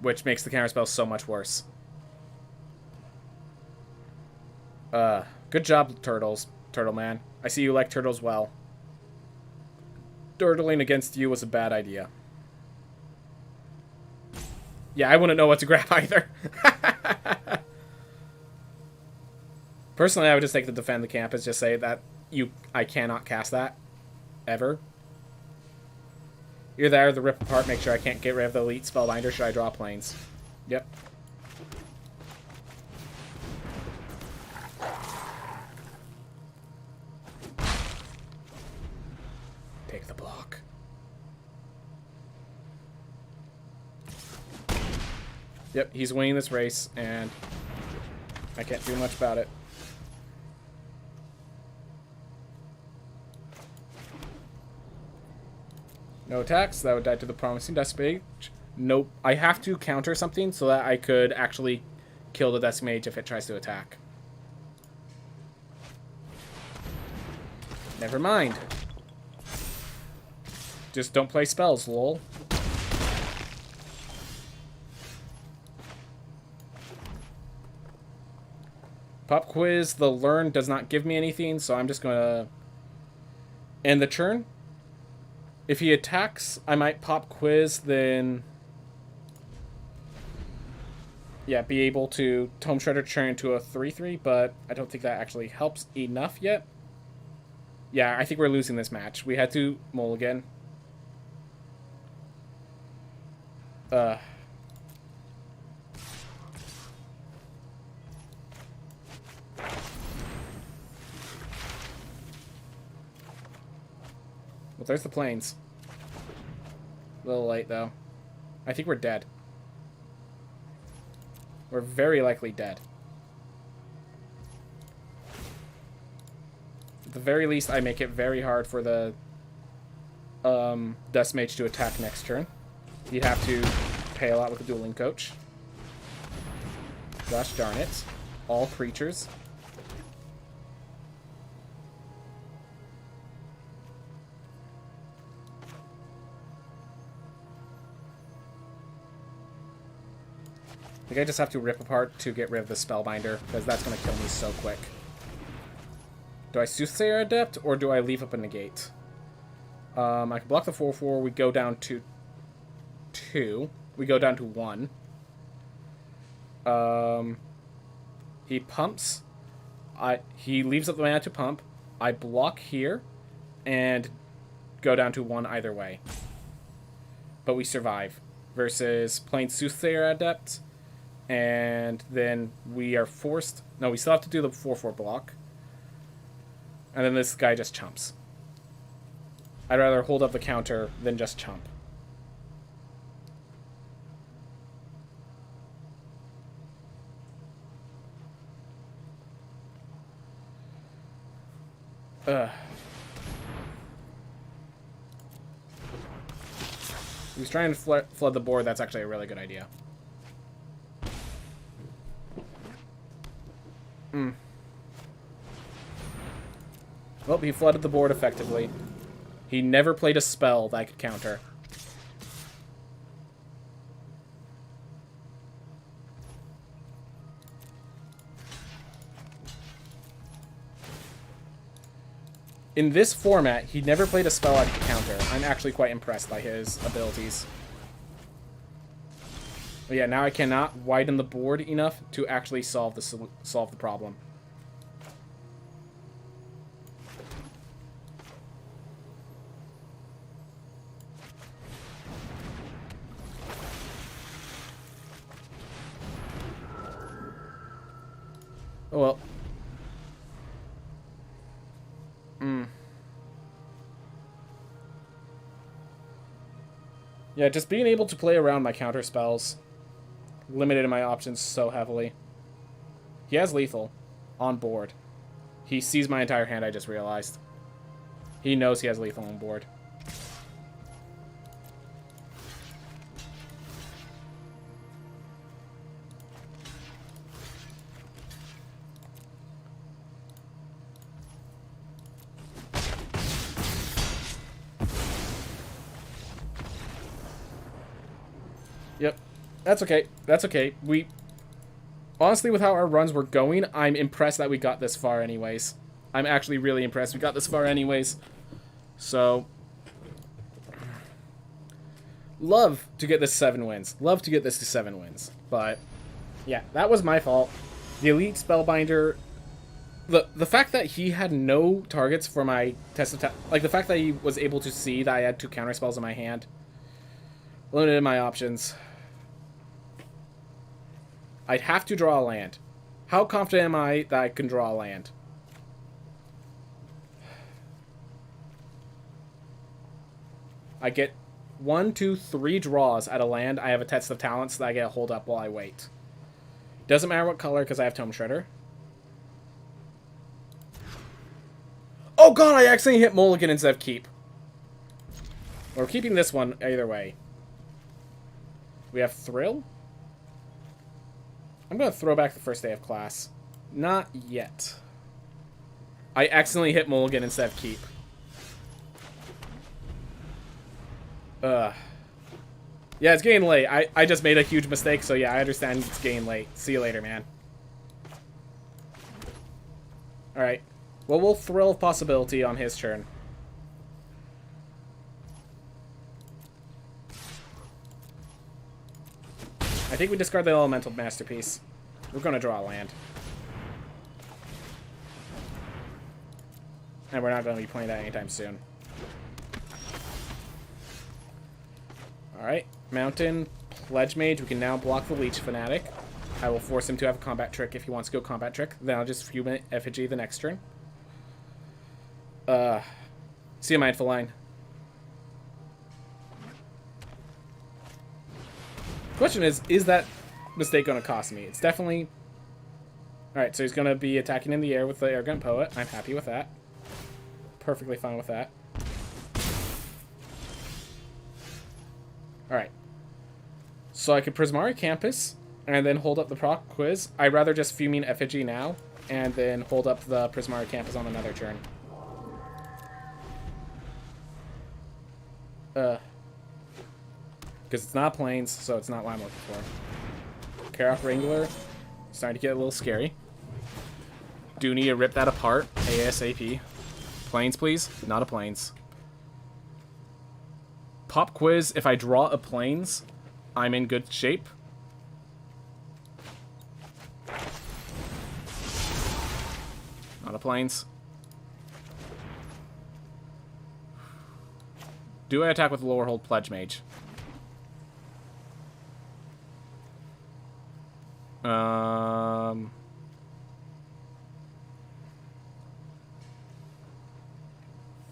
Which makes the counterspell so much worse. Good job, Turtles. Turtle Man. I see you like turtles well. Turtling against you was a bad idea. Yeah, I wouldn't know what to grab either. Personally, I would just take the Defend the Campus, just say that I cannot cast that. Ever. You're there, the Rip Apart, make sure I can't get rid of the Elite Spellbinder. Should I draw planes? Yep. Take the block. Yep, he's winning this race, and I can't do much about it. No attacks. That would die to the Promising Death Mage. Nope. I have to counter something so that I could actually kill the Death Mage if it tries to attack. Never mind. Just don't play spells, lol. Pop Quiz, the Learn does not give me anything, so I'm just going to And the turn, if he attacks, I might pop Quiz, then... yeah, be able to Tome Shredder turn into a 3-3, but I don't think that actually helps enough yet. Yeah, I think we're losing this match. We had to mulligan. Well, there's the planes. A little late, though. I think we're dead. We're very likely dead. At the very least, I make it very hard for the Dust Mage to attack next turn. He'd have to pay a lot with the Dueling Coach. Gosh darn it. All creatures. I think I just have to rip apart to get rid of the Spellbinder, because that's going to kill me so quick. Do I Soothsayer Adept, or do I leave up a negate? I can block the 4/4, we go down to 2. We go down to 1. He pumps. He leaves up the mana to pump. I block here, and go down to 1 either way. But we survive. Versus playing Soothsayer Adept, and then we are forced... no, we still have to do the 4/4 block. And then this guy just chumps. I'd rather hold up the counter than just chump. He was trying to flood the board. That's actually a really good idea. Well, he flooded the board effectively. He never played a spell that I could counter. In this format, he never played a spell I could counter. I'm actually quite impressed by his abilities. But yeah, now I cannot widen the board enough to actually solve the problem. Oh well. Yeah, just being able to play around my counter spells limited my options so heavily. He has lethal on board. He sees my entire hand, I just realized. He knows he has lethal on board. Yep. That's okay. That's okay. We... honestly, with how our runs were going, I'm impressed that we got this far anyways. I'm actually really impressed we got this far anyways. So... love to get this 7 wins. Love to get this to 7 wins. But, yeah, that was my fault. The Elite Spellbinder... The fact that he had no targets for my test of... like, the fact that he was able to see that I had 2 counter spells in my hand... limited my options. I'd have to draw a land. How confident am I that I can draw a land? I get 1, 2, 3 draws at a land. I have a Test of Talents that I get to hold up while I wait. Doesn't matter what color because I have Tome Shredder. Oh god, I accidentally hit Mulligan instead of Keep. We're keeping this one either way. We have Thrill. I'm going to throw back the first day of class. Not yet. I accidentally hit Mulligan instead of Keep. Yeah, it's getting late. I just made a huge mistake, so yeah, I understand it's getting late. See you later, man. Alright. Well, we'll Thrill Possibility on his turn. I think we discard the Elemental Masterpiece. We're going to draw a land. And we're not going to be playing that anytime soon. Alright, Mountain, Pledge Mage. We can now block the Leech Fanatic. I will force him to have a combat trick if he wants to go combat trick. Then I'll just Human Effigy the next turn. See a Mindful Line. Question is that mistake going to cost me? It's definitely... Alright, so he's going to be attacking in the air with the Arrogant Poet. I'm happy with that. Perfectly fine with that. Alright. So I could Prismari Campus, and then hold up the proc quiz. I'd rather just Fuming Effigy now, and then hold up the Prismari Campus on another turn. Because it's not planes, so it's not what I'm looking for. Karak Wrangler, starting to get a little scary. Do need to rip that apart ASAP. Planes, please. Not a planes. Pop quiz. If I draw a planes, I'm in good shape. Not a planes. Do I attack with Lower Hold Pledge Mage?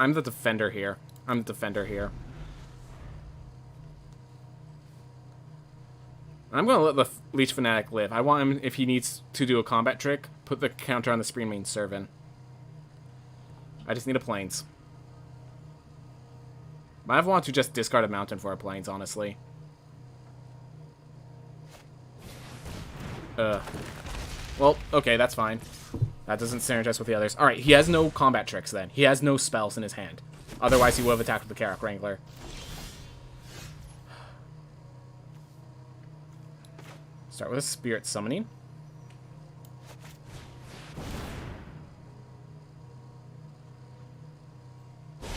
I'm the defender here. I'm the defender here. I'm going to let the Leech Fanatic live. I want him, if he needs to do a combat trick, put the counter on the Spree Main Servant. I just need a Plains. I want to just discard a Mountain for a Plains, honestly. Well, okay, that's fine. That doesn't synergize with the others. Alright, he has no combat tricks then. He has no spells in his hand. Otherwise, he would have attacked with the Karak Wrangler. Start with a Spirit Summoning.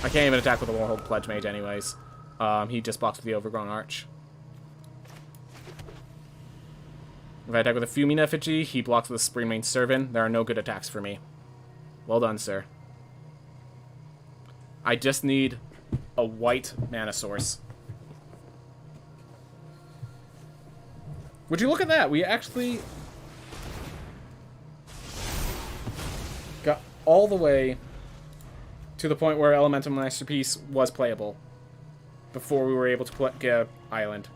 I can't even attack with a Warhold Pledge Mage anyways. He just blocks with the Overgrown Arch. If I attack with a Fuming Effigy, he blocks with a Spree Main Servant. There are no good attacks for me. Well done, sir. I just need a white mana source. Would you look at that? We actually got all the way to the point where Elemental Masterpiece was playable before we were able to get Island.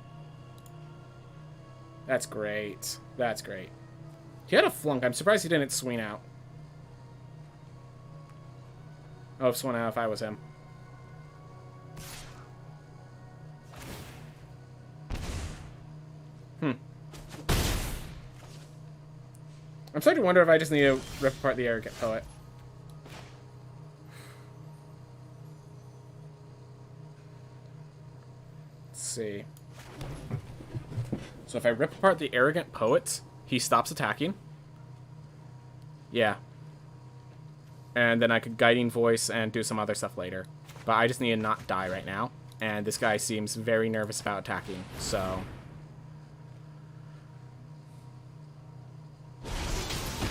That's great. That's great. He had a Flunk. I'm surprised he didn't swing out. Oh, if swung out if I was him. I'm starting to wonder if I just need to rip apart the Arrogant Poet. Let's see. So if I rip apart the Arrogant Poet, he stops attacking. Yeah. And then I could Guiding Voice and do some other stuff later. But I just need to not die right now. And this guy seems very nervous about attacking, so...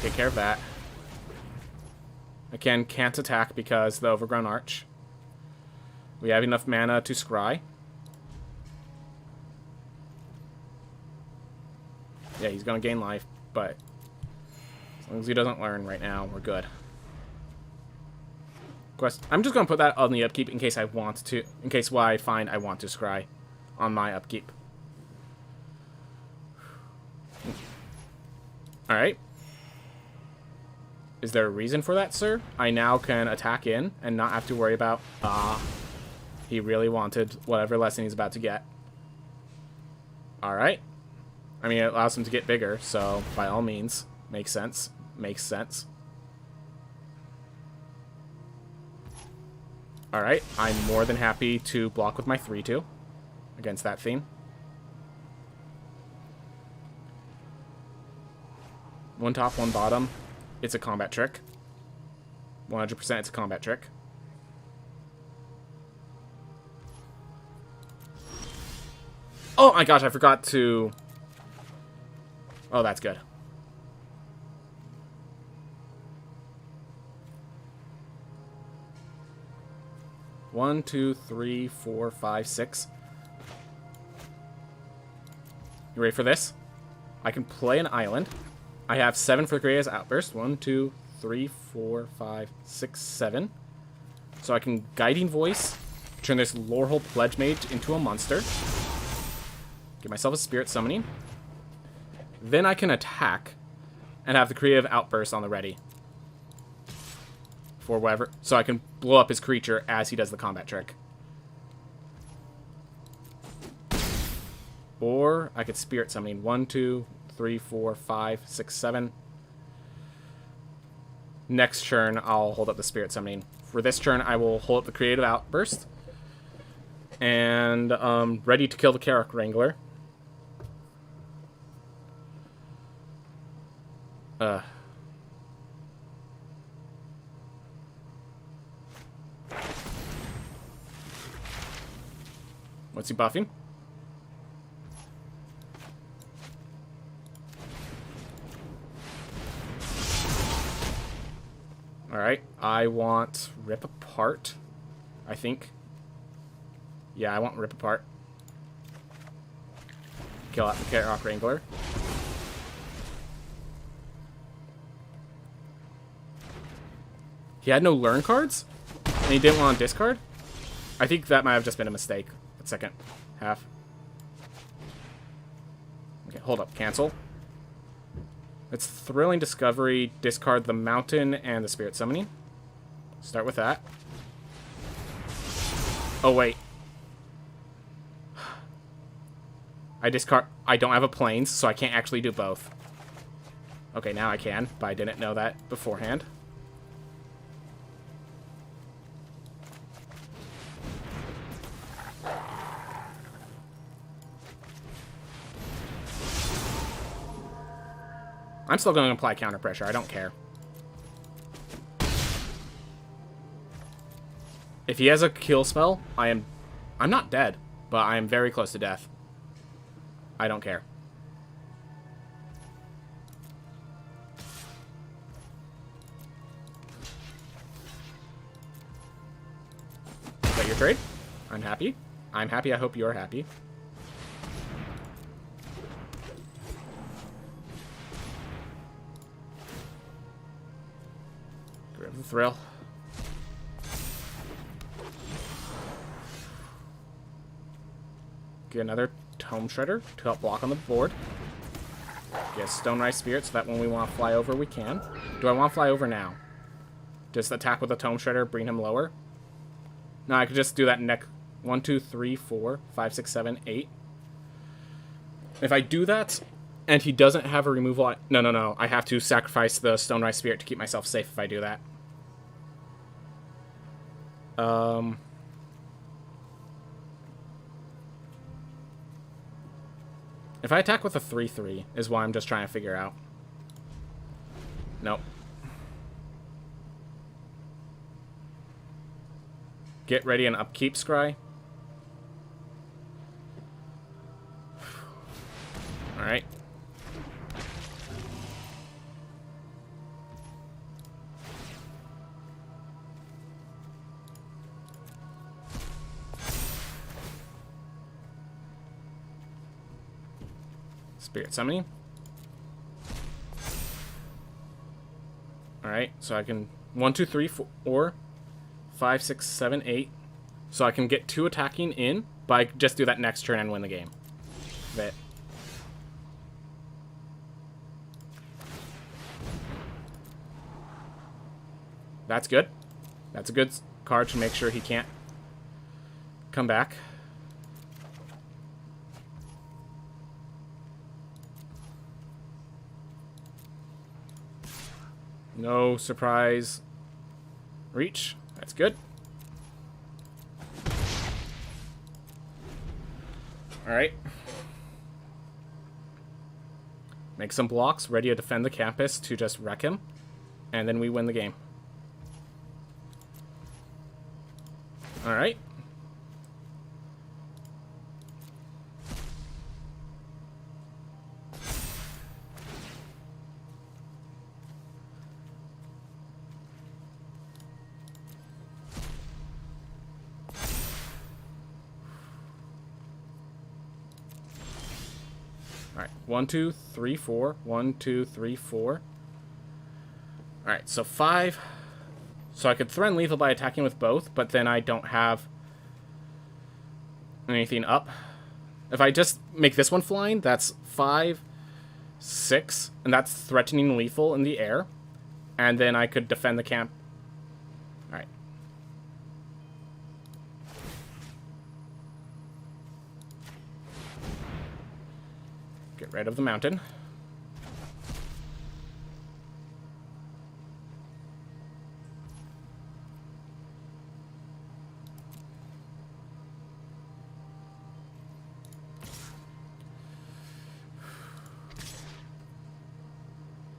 take care of that. Again, can't attack because the Overgrown Arch. We have enough mana to scry. Yeah, he's going to gain life, but as long as he doesn't learn right now, we're good. I'm just going to put that on the upkeep in case I want to, in case I find I want to scry on my upkeep. Alright. Is there a reason for that, sir? I now can attack in and not have to worry about, he really wanted whatever lesson he's about to get. Alright. I mean, it allows him to get bigger, so by all means, makes sense. Makes sense. Alright, I'm more than happy to block with my 3-2 against that theme. One top, one bottom. It's a combat trick. 100% it's a combat trick. Oh my gosh, I forgot to Oh, that's good. One, two, three, four, five, six. You ready for this? I can play an island. I have 7 for the greatest outburst. 1, 2, 3, 4, 5, 6, 7. So I can Guiding Voice, turn this Lorehold Pledge Mage into a monster. Give myself a Spirit Summoning. Then I can attack and have the Creative Outburst on the ready. For whatever. So I can blow up his creature as he does the combat trick. Or I could Spirit Summoning. 1, 2, 3, 4, 5, 6, 7. Next turn, I'll hold up the Spirit Summoning. For this turn, I will hold up the Creative Outburst. And ready to kill the Carrick Wrangler. What's he buffing? Alright, I want Rip Apart, I think. Yeah, I want Rip Apart. Kill out the Carrick Wrangler. He had no learn cards? And he didn't want to discard? I think that might have just been a mistake. That second half. Okay, hold up. Cancel. It's Thrilling Discovery. Discard the Mountain and the Spirit Summoning. Start with that. Oh, wait. I don't have a Plains, so I can't actually do both. Okay, now I can, but I didn't know that beforehand. I'm still going to apply counter pressure. I don't care. If he has a kill spell, I'm not dead, but I am very close to death. I don't care. Is that your trade? I'm happy. I'm happy. I hope you're happy. Get rid of the thrill. Get another Tome Shredder to help block on the board. Get a Stone Rise Spirit so that when we want to fly over, we can. Do I want to fly over now? Just attack with a Tome Shredder, bring him lower? No, I could just do that next. 1, 2, 3, 4, 5, 6, 7, 8. If I do that, and he doesn't have a removal... No. I have to sacrifice the Stone Rise Spirit to keep myself safe if I do that. If I attack with a 3/3 is what I'm just trying to figure out. Nope. Get ready and upkeep, Scry. Alright. Spirit Summoning. Alright, so I can 1, 2, 3, 4, 5, 6, 7, 8. So I can get 2 attacking in, but I just do that next turn and win the game. That. That's good. That's a good card to make sure he can't come back. No surprise reach. That's good. Alright. Make some blocks, ready to defend the campus to just wreck him. And then we win the game. Alright. Alright, 1, 2, 3, 4. 1, 2, 3, 4. Alright, so 5. So I could threaten lethal by attacking with both, but then I don't have anything up. If I just make this one flying, that's 5, 6, and that's threatening lethal in the air. And then I could defend the camp. Alright. Get rid of the mountain.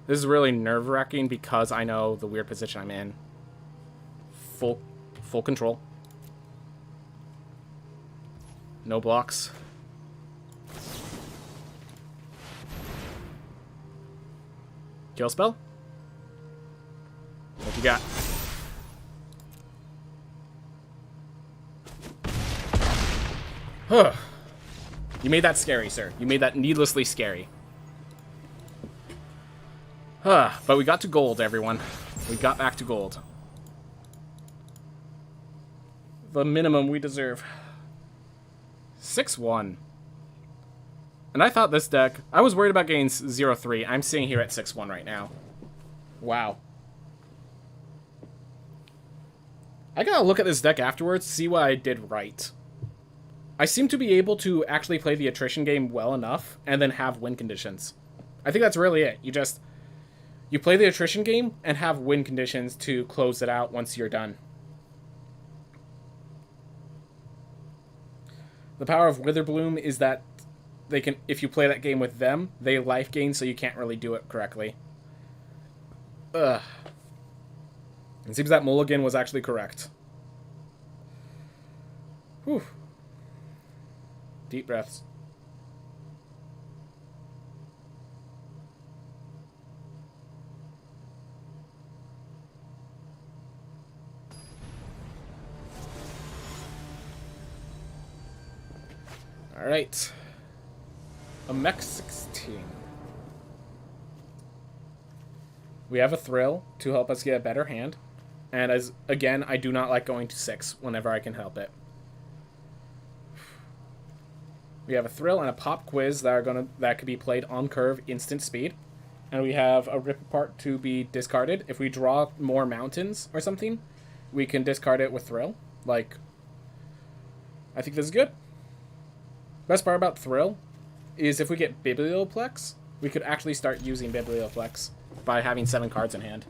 This is really nerve-wracking because I know the weird position I'm in. Full control. No blocks. Kill spell? What you got? Huh. You made that scary, sir. You made that needlessly scary. But we got to gold, everyone. We got back to gold. The minimum we deserve. 6-1. And I thought this deck... I was worried about getting 0-3. I'm sitting here at 6-1 right now. Wow. I gotta look at this deck afterwards, see what I did right. I seem to be able to actually play the attrition game well enough, and then have win conditions. I think that's really it. You play the attrition game and have win conditions to close it out once you're done. The power of Witherbloom is that they can, if you play that game with them, they life gain, so you can't really do it correctly. Ugh. It seems that Mulligan was actually correct. Whew. Deep breaths. Alright. A mech 16. We have a thrill to help us get a better hand. And as again, I do not like going to 6 whenever I can help it. We have a thrill and a pop quiz that could be played on curve instant speed. And we have a rip apart to be discarded. If we draw more mountains or something, we can discard it with thrill. Like, I think this is good. Best part about Thrill is if we get Biblioplex, we could actually start using Biblioplex by having 7 cards in hand.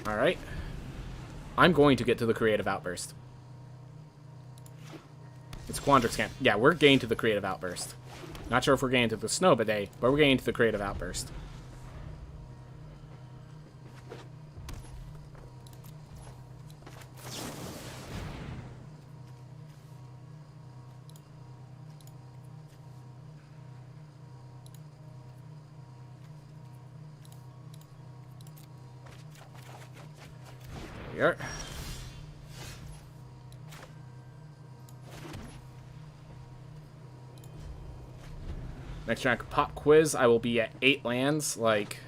Alright. I'm going to get to the Creative Outburst. It's Quandrix Camp. Yeah, we're getting to the Creative Outburst. Not sure if we're getting to the Snow Bidet, but we're getting to the Creative Outburst. There we are. Next round pop quiz, I will be at 8 lands, like...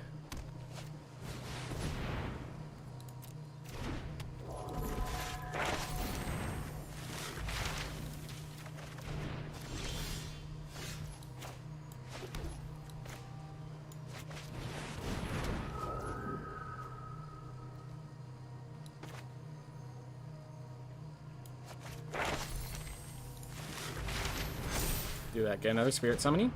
Do that, get another Spirit Summoning.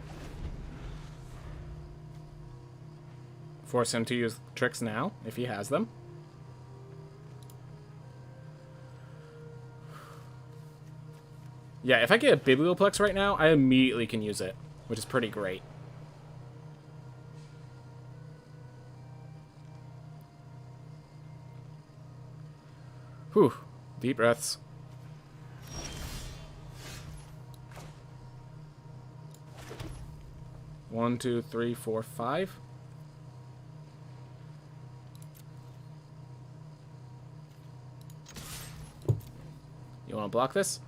Force him to use tricks now, if he has them. Yeah, if I get a Biblioplex right now, I immediately can use it, which is pretty great. Whew. Deep breaths. One, two, three, four, 5. You want to block this?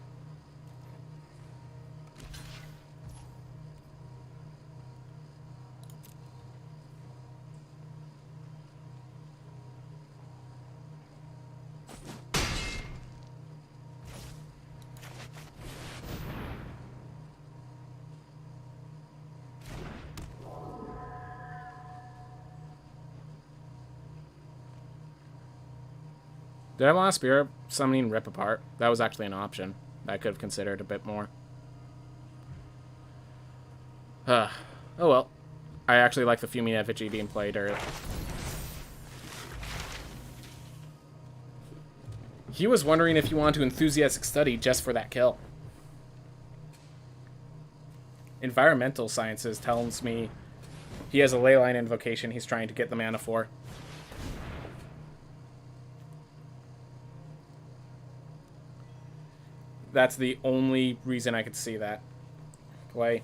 Did I want a Spirit Summoning Rip Apart? That was actually an option that I could have considered a bit more. Oh well. I actually like the Fuming Effigy being played early. He was wondering if you want to Enthusiastic Study just for that kill. Environmental Sciences tells me he has a Leyline Invocation he's trying to get the mana for. That's the only reason I could see that play.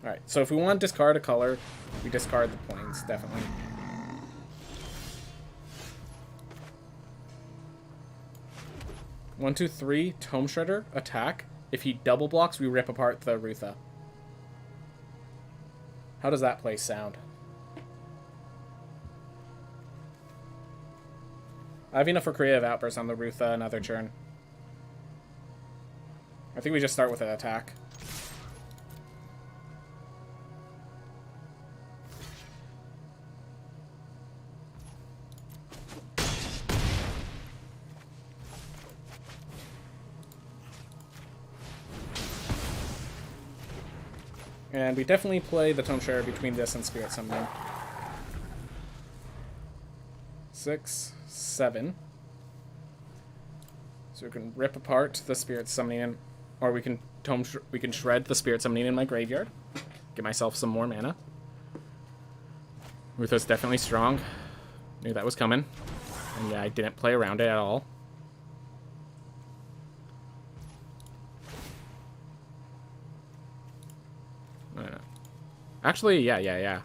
Alright, so if we want to discard a color, we discard the plains, definitely. One, two, three, Tome Shredder, attack. If he double blocks, we rip apart the Rutha. How does that play sound? I have enough for Creative Outburst on the Rutha another turn. I think we just start with an attack. And we definitely play the Tome Shredder between this and Spirit Summoning. 6, 7. So we can rip apart the Spirit Summoning, or we can shred the Spirit Summoning in my graveyard. Get myself some more mana. Rutha's definitely strong. Knew that was coming. And yeah, I didn't play around it at all. Actually, yeah.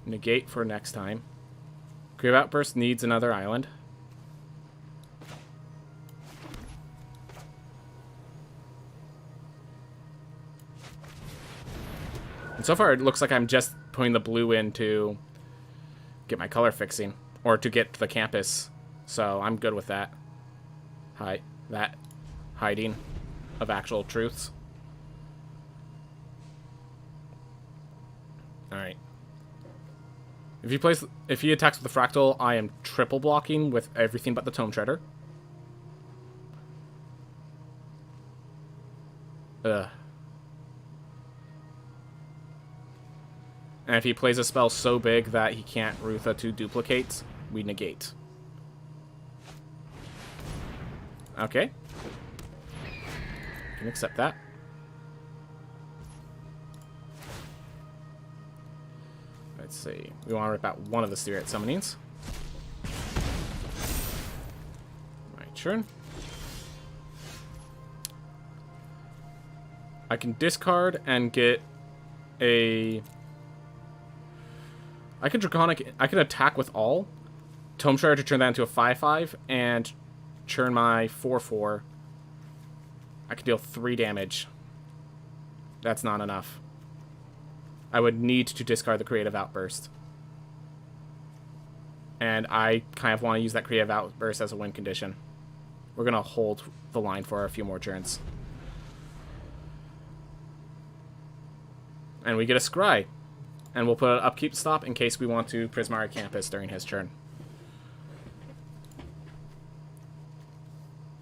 Negate for next time. Creative Outburst needs another island. And so far, it looks like I'm just putting the blue in to get my color fixing. Or to get the campus. So I'm good with that. That hiding of actual truths. Alright. If he attacks with the Fractal, I am triple blocking with everything but the Tome Shredder. Ugh. And if he plays a spell so big that he can't Rutha to duplicate, we negate. Okay. Can accept that. Let's see. We want to rip out one of the Spirit Summonings. My turn. I can discard and get a... I can attack with all. Tome Shredder to turn that into a 5/5 and churn my 4/4. I can deal 3 damage. That's not enough. I would need to discard the Creative Outburst. And I kind of want to use that Creative Outburst as a win condition. We're going to hold the line for a few more turns. And we get a Scry. And we'll put an upkeep stop in case we want to Prismari Campus during his turn.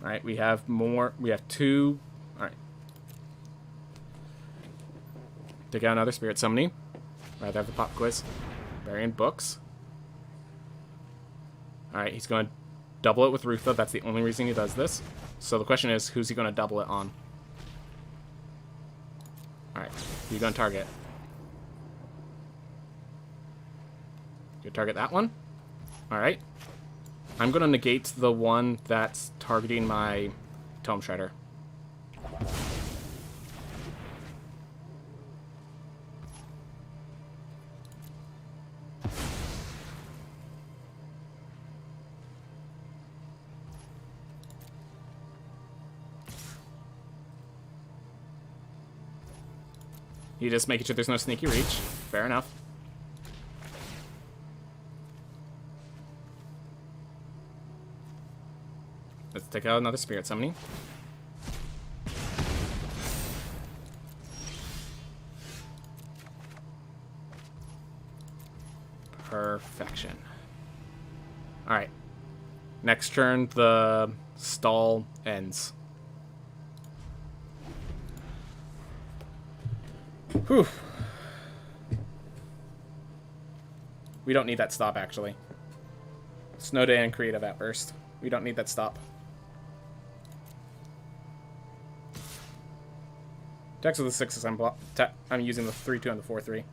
Alright, we have more. We have 2. Alright. Take out another Spirit Summoning. Rather have the pop quiz. Burying Books. Alright, he's going to double it with Rutha. That's the only reason he does this. So the question is, who's he going to double it on? Alright, who you going to target? You target that one? Alright. I'm going to negate the one that's targeting my Tome Shredder. You just making sure there's no sneaky reach. Fair enough. Let's take out another Spirit Summoning. Perfection. Alright. Next turn, the stall ends. Whew. We don't need that stop, actually. Snow Day and Creative Outburst. We don't need that stop. Decks with the 6s, I'm using the 3-2 and the 4-3.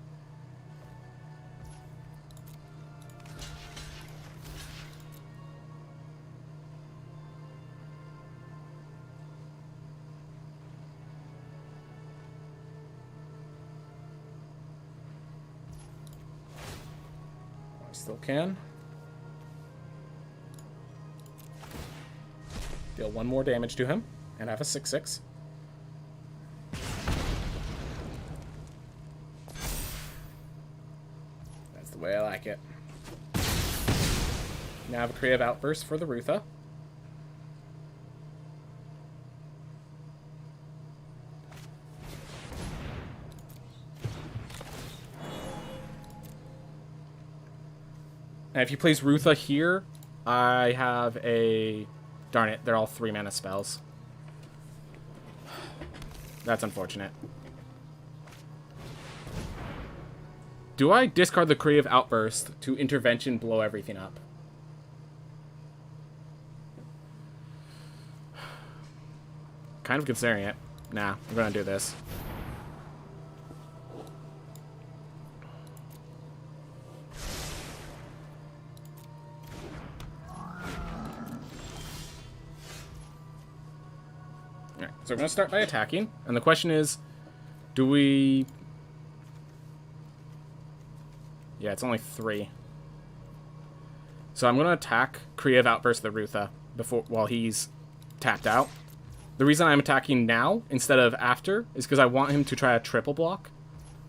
Still can. Deal 1 more damage to him, and have a 6-6. That's the way I like it. Now I have a Creative Outburst for the Rutha. And if he plays Rutha here, I have a... Darn it, they're all 3-mana spells. That's unfortunate. Do I discard the Creative Outburst to Intervention blow everything up? Kind of considering it. Nah, I'm gonna do this. So we're going to start by attacking, and the question is, do we... Yeah, it's only 3. So I'm going to attack Creative Outburst the Rutha while he's tapped out. The reason I'm attacking now instead of after is because I want him to try a triple block,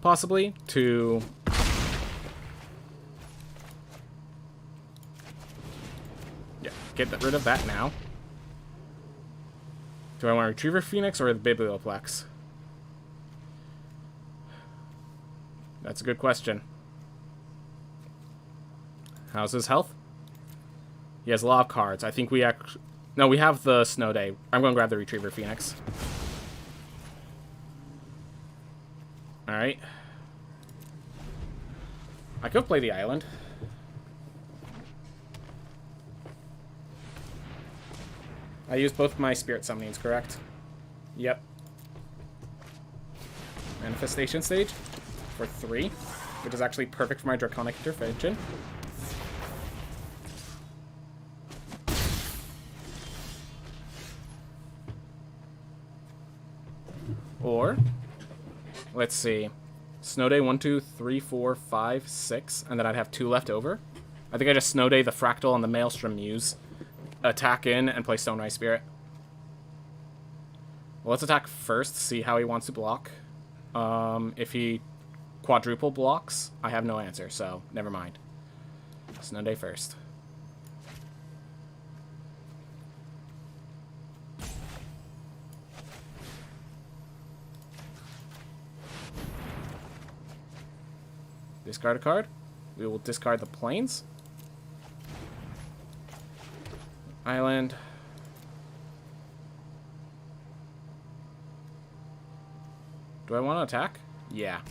possibly, to... Yeah, get rid of that now. Do I want Retriever Phoenix or the Biblioplex? That's a good question. How's his health? He has a lot of cards. I think we actually... No, we have the Snow Day. I'm going to grab the Retriever Phoenix. Alright. I could play the island. I used both my Spirit Summonings, correct? Yep. Manifestation Stage for 3, which is actually perfect for my Draconic Intervention. Or, let's see, Snow Day 1, 2, 3, 4, 5, 6, and then I'd have 2 left over. I think I just Snow Day the Fractal and the Maelstrom Muse. Attack in and play Stonerise Spirit. Well, let's attack first, see how he wants to block. If he quadruple blocks, I have no answer, so never mind. Snow Day first. Discard a card. We will discard the plains. Island. Do I want to attack? Yeah.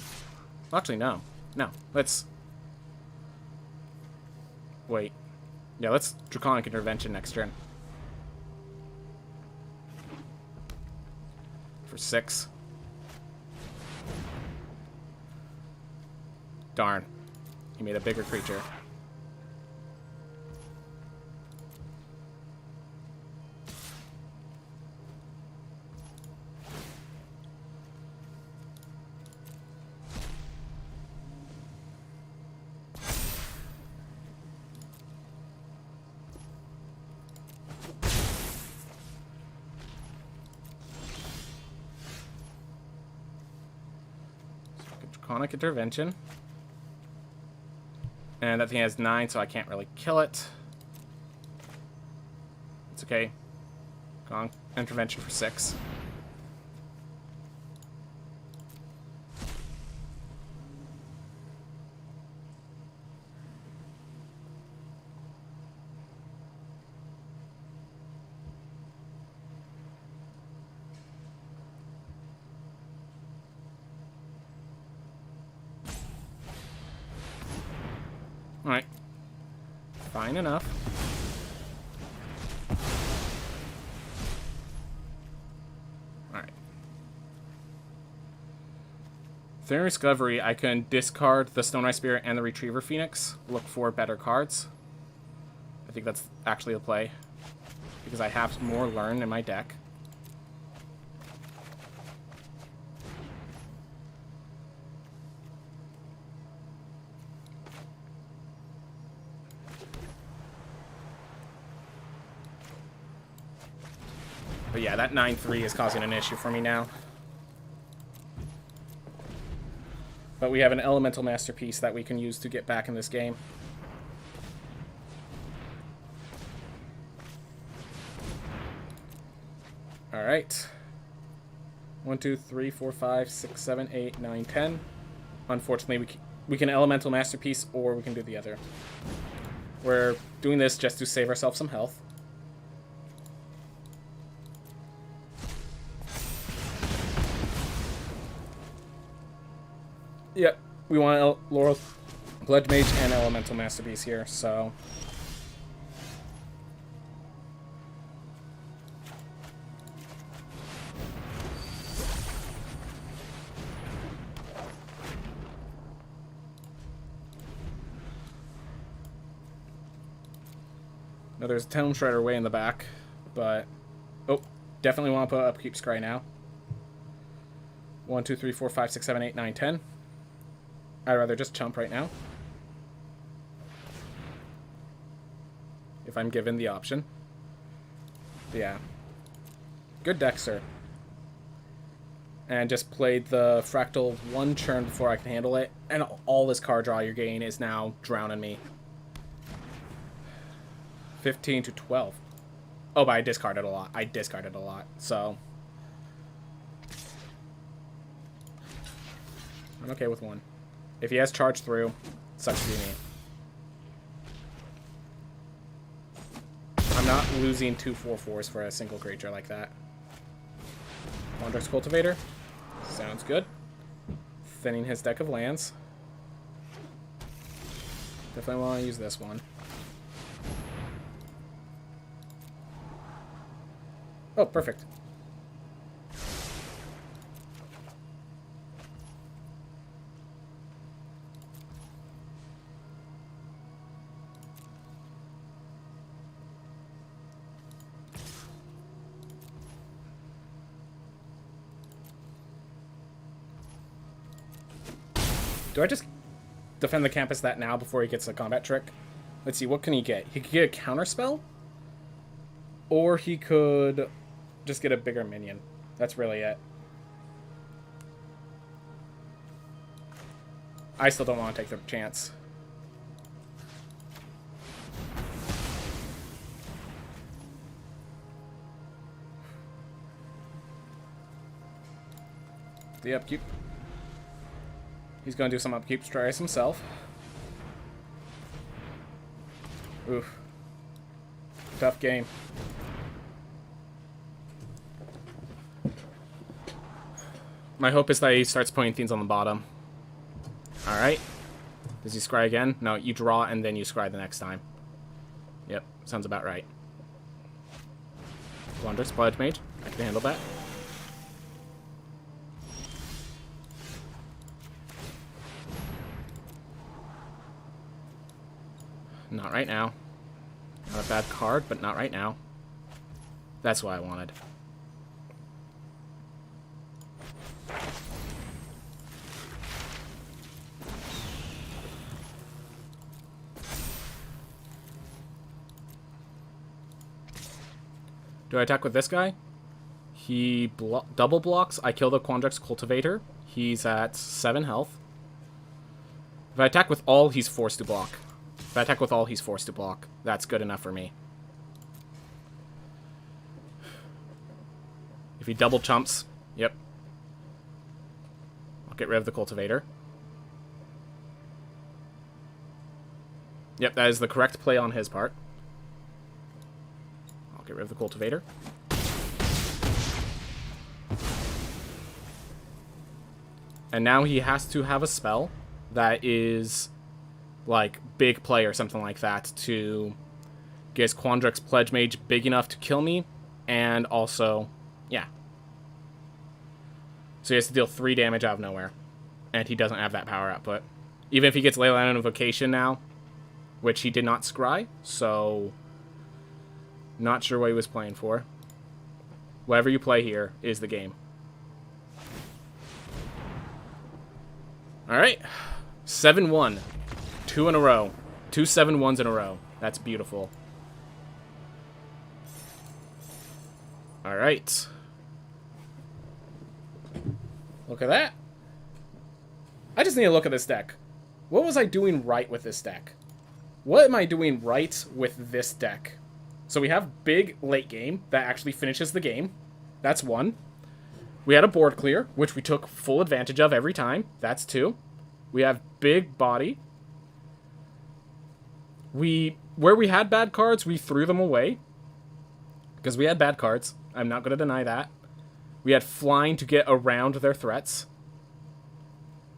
Well, actually, no. No. Let's... Wait. Yeah, let's Draconic Intervention next turn. For 6. Darn. He made a bigger creature. Draconic Intervention. And that thing has 9, so I can't really kill it. It's okay. Gone. Intervention for 6. Alright. Fine enough. Alright. During Discovery, I can discard the Stone Eye Spirit and the Retriever Phoenix. Look for better cards. I think that's actually the play. Because I have more Learn in my deck. But yeah, that 9-3 is causing an issue for me now. But we have an Elemental Masterpiece that we can use to get back in this game. Alright. 1, 2, 3, 4, 5, 6, 7, 8, 9, 10. Unfortunately, we can Elemental Masterpiece or we can do the other. We're doing this just to save ourselves some health. Yep, we want Laurel Blood Mage and Elemental Masterpiece here, so... Now there's a Town Shredder way in the back, but... Oh, definitely want to put Upkeep Scry now. 1, 2, 3, 4, 5, 6, 7, 8, 9, 10. I'd rather just chump right now. If I'm given the option. But yeah. Good deck, sir. And just played the Fractal one turn before I can handle it. And all this card draw you're getting is now drowning me. 15 to 12. Oh, but I discarded a lot. I discarded a lot, so... I'm okay with 1. If he has charge through, sucks to be me. I'm not losing 2 4/4s for a single creature like that. Wondrous Cultivator. Sounds good. Thinning his deck of lands. Definitely want to use this one. Oh, perfect. Do I just defend the campus that now before he gets a combat trick? Let's see, what can he get? He could get a counterspell? Or he could just get a bigger minion. That's really it. I still don't want to take the chance. The upkeep. He's going to do some upkeep tries himself. Oof. Tough game. My hope is that he starts putting things on the bottom. Alright. Does he scry again? No, you draw and then you scry the next time. Yep, sounds about right. Wondrous Blood Mage. I can handle that. Not right now. Not a bad card, but not right now. That's what I wanted. Do I attack with this guy? He double blocks. I kill the Quandrix Cultivator. He's at 7 health. If I attack with all, he's forced to block. If I attack with all, he's forced to block. That's good enough for me. If he double chumps, yep. I'll get rid of the cultivator. Yep, that is the correct play on his part. I'll get rid of the cultivator. And now he has to have a spell that is like big play or something like that to get his Quandrix Pledge Mage big enough to kill me, and also, yeah. So he has to deal 3 damage out of nowhere, and he doesn't have that power output. Even if he gets Leyline Invocation now, which he did not scry, so not sure what he was playing for. Whatever you play here is the game. Alright, 7-1. 2 in a row. 2 7-1s in a row. That's beautiful. Alright. Look at that. I just need to look at this deck. What was I doing right with this deck? What am I doing right with this deck? So we have big late game that actually finishes the game. That's 1. We had a board clear, which we took full advantage of every time. That's 2. We have big body. Where we had bad cards, we threw them away. Because we had bad cards. I'm not going to deny that. We had flying to get around their threats.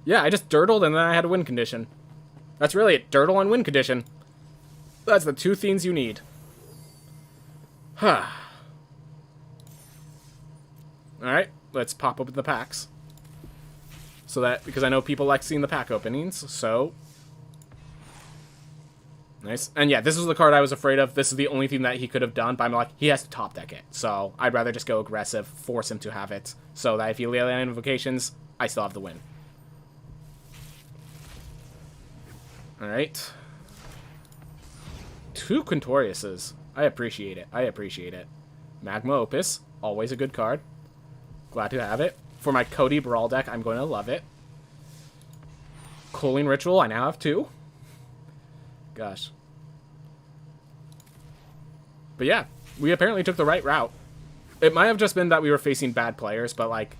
Yeah, I just dirtled and then I had a win condition. That's really it. Dirtle and win condition. That's the 2 things you need. Alright, let's pop open the packs. So that, because I know people like seeing the pack openings, so... Nice. And yeah, this was the card I was afraid of. This is the only thing that he could have done, but I'm like, he has to top deck it. So I'd rather just go aggressive, force him to have it, so that if he Leyline Invocations, I still have the win. Alright. 2 Quintoriuses. I appreciate it. I appreciate it. Magma Opus. Always a good card. Glad to have it. For my Cody Brawl deck, I'm going to love it. Cooling Ritual. I now have 2. Gosh. But yeah, we apparently took the right route. It might have just been that we were facing bad players, but like,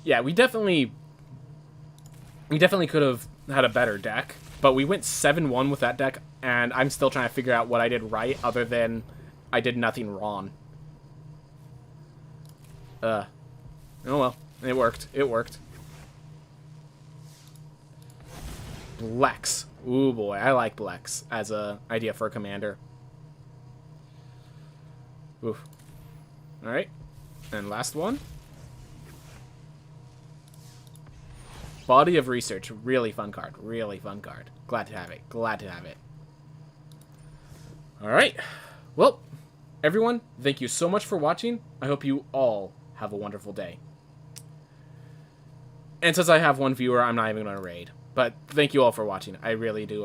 yeah, we definitely could have had a better deck. But we went 7-1 with that deck, and I'm still trying to figure out what I did right, other than I did nothing wrong. Oh well, it worked. It worked. Blex. Ooh boy, I like Blex as a idea for a commander. Oof. Alright. And last one. Body of Research. Really fun card. Really fun card. Glad to have it. Glad to have it. Alright. Well, everyone, thank you so much for watching. I hope you all have a wonderful day. And since I have one viewer, I'm not even going to raid. But thank you all for watching. I really do appreciate it.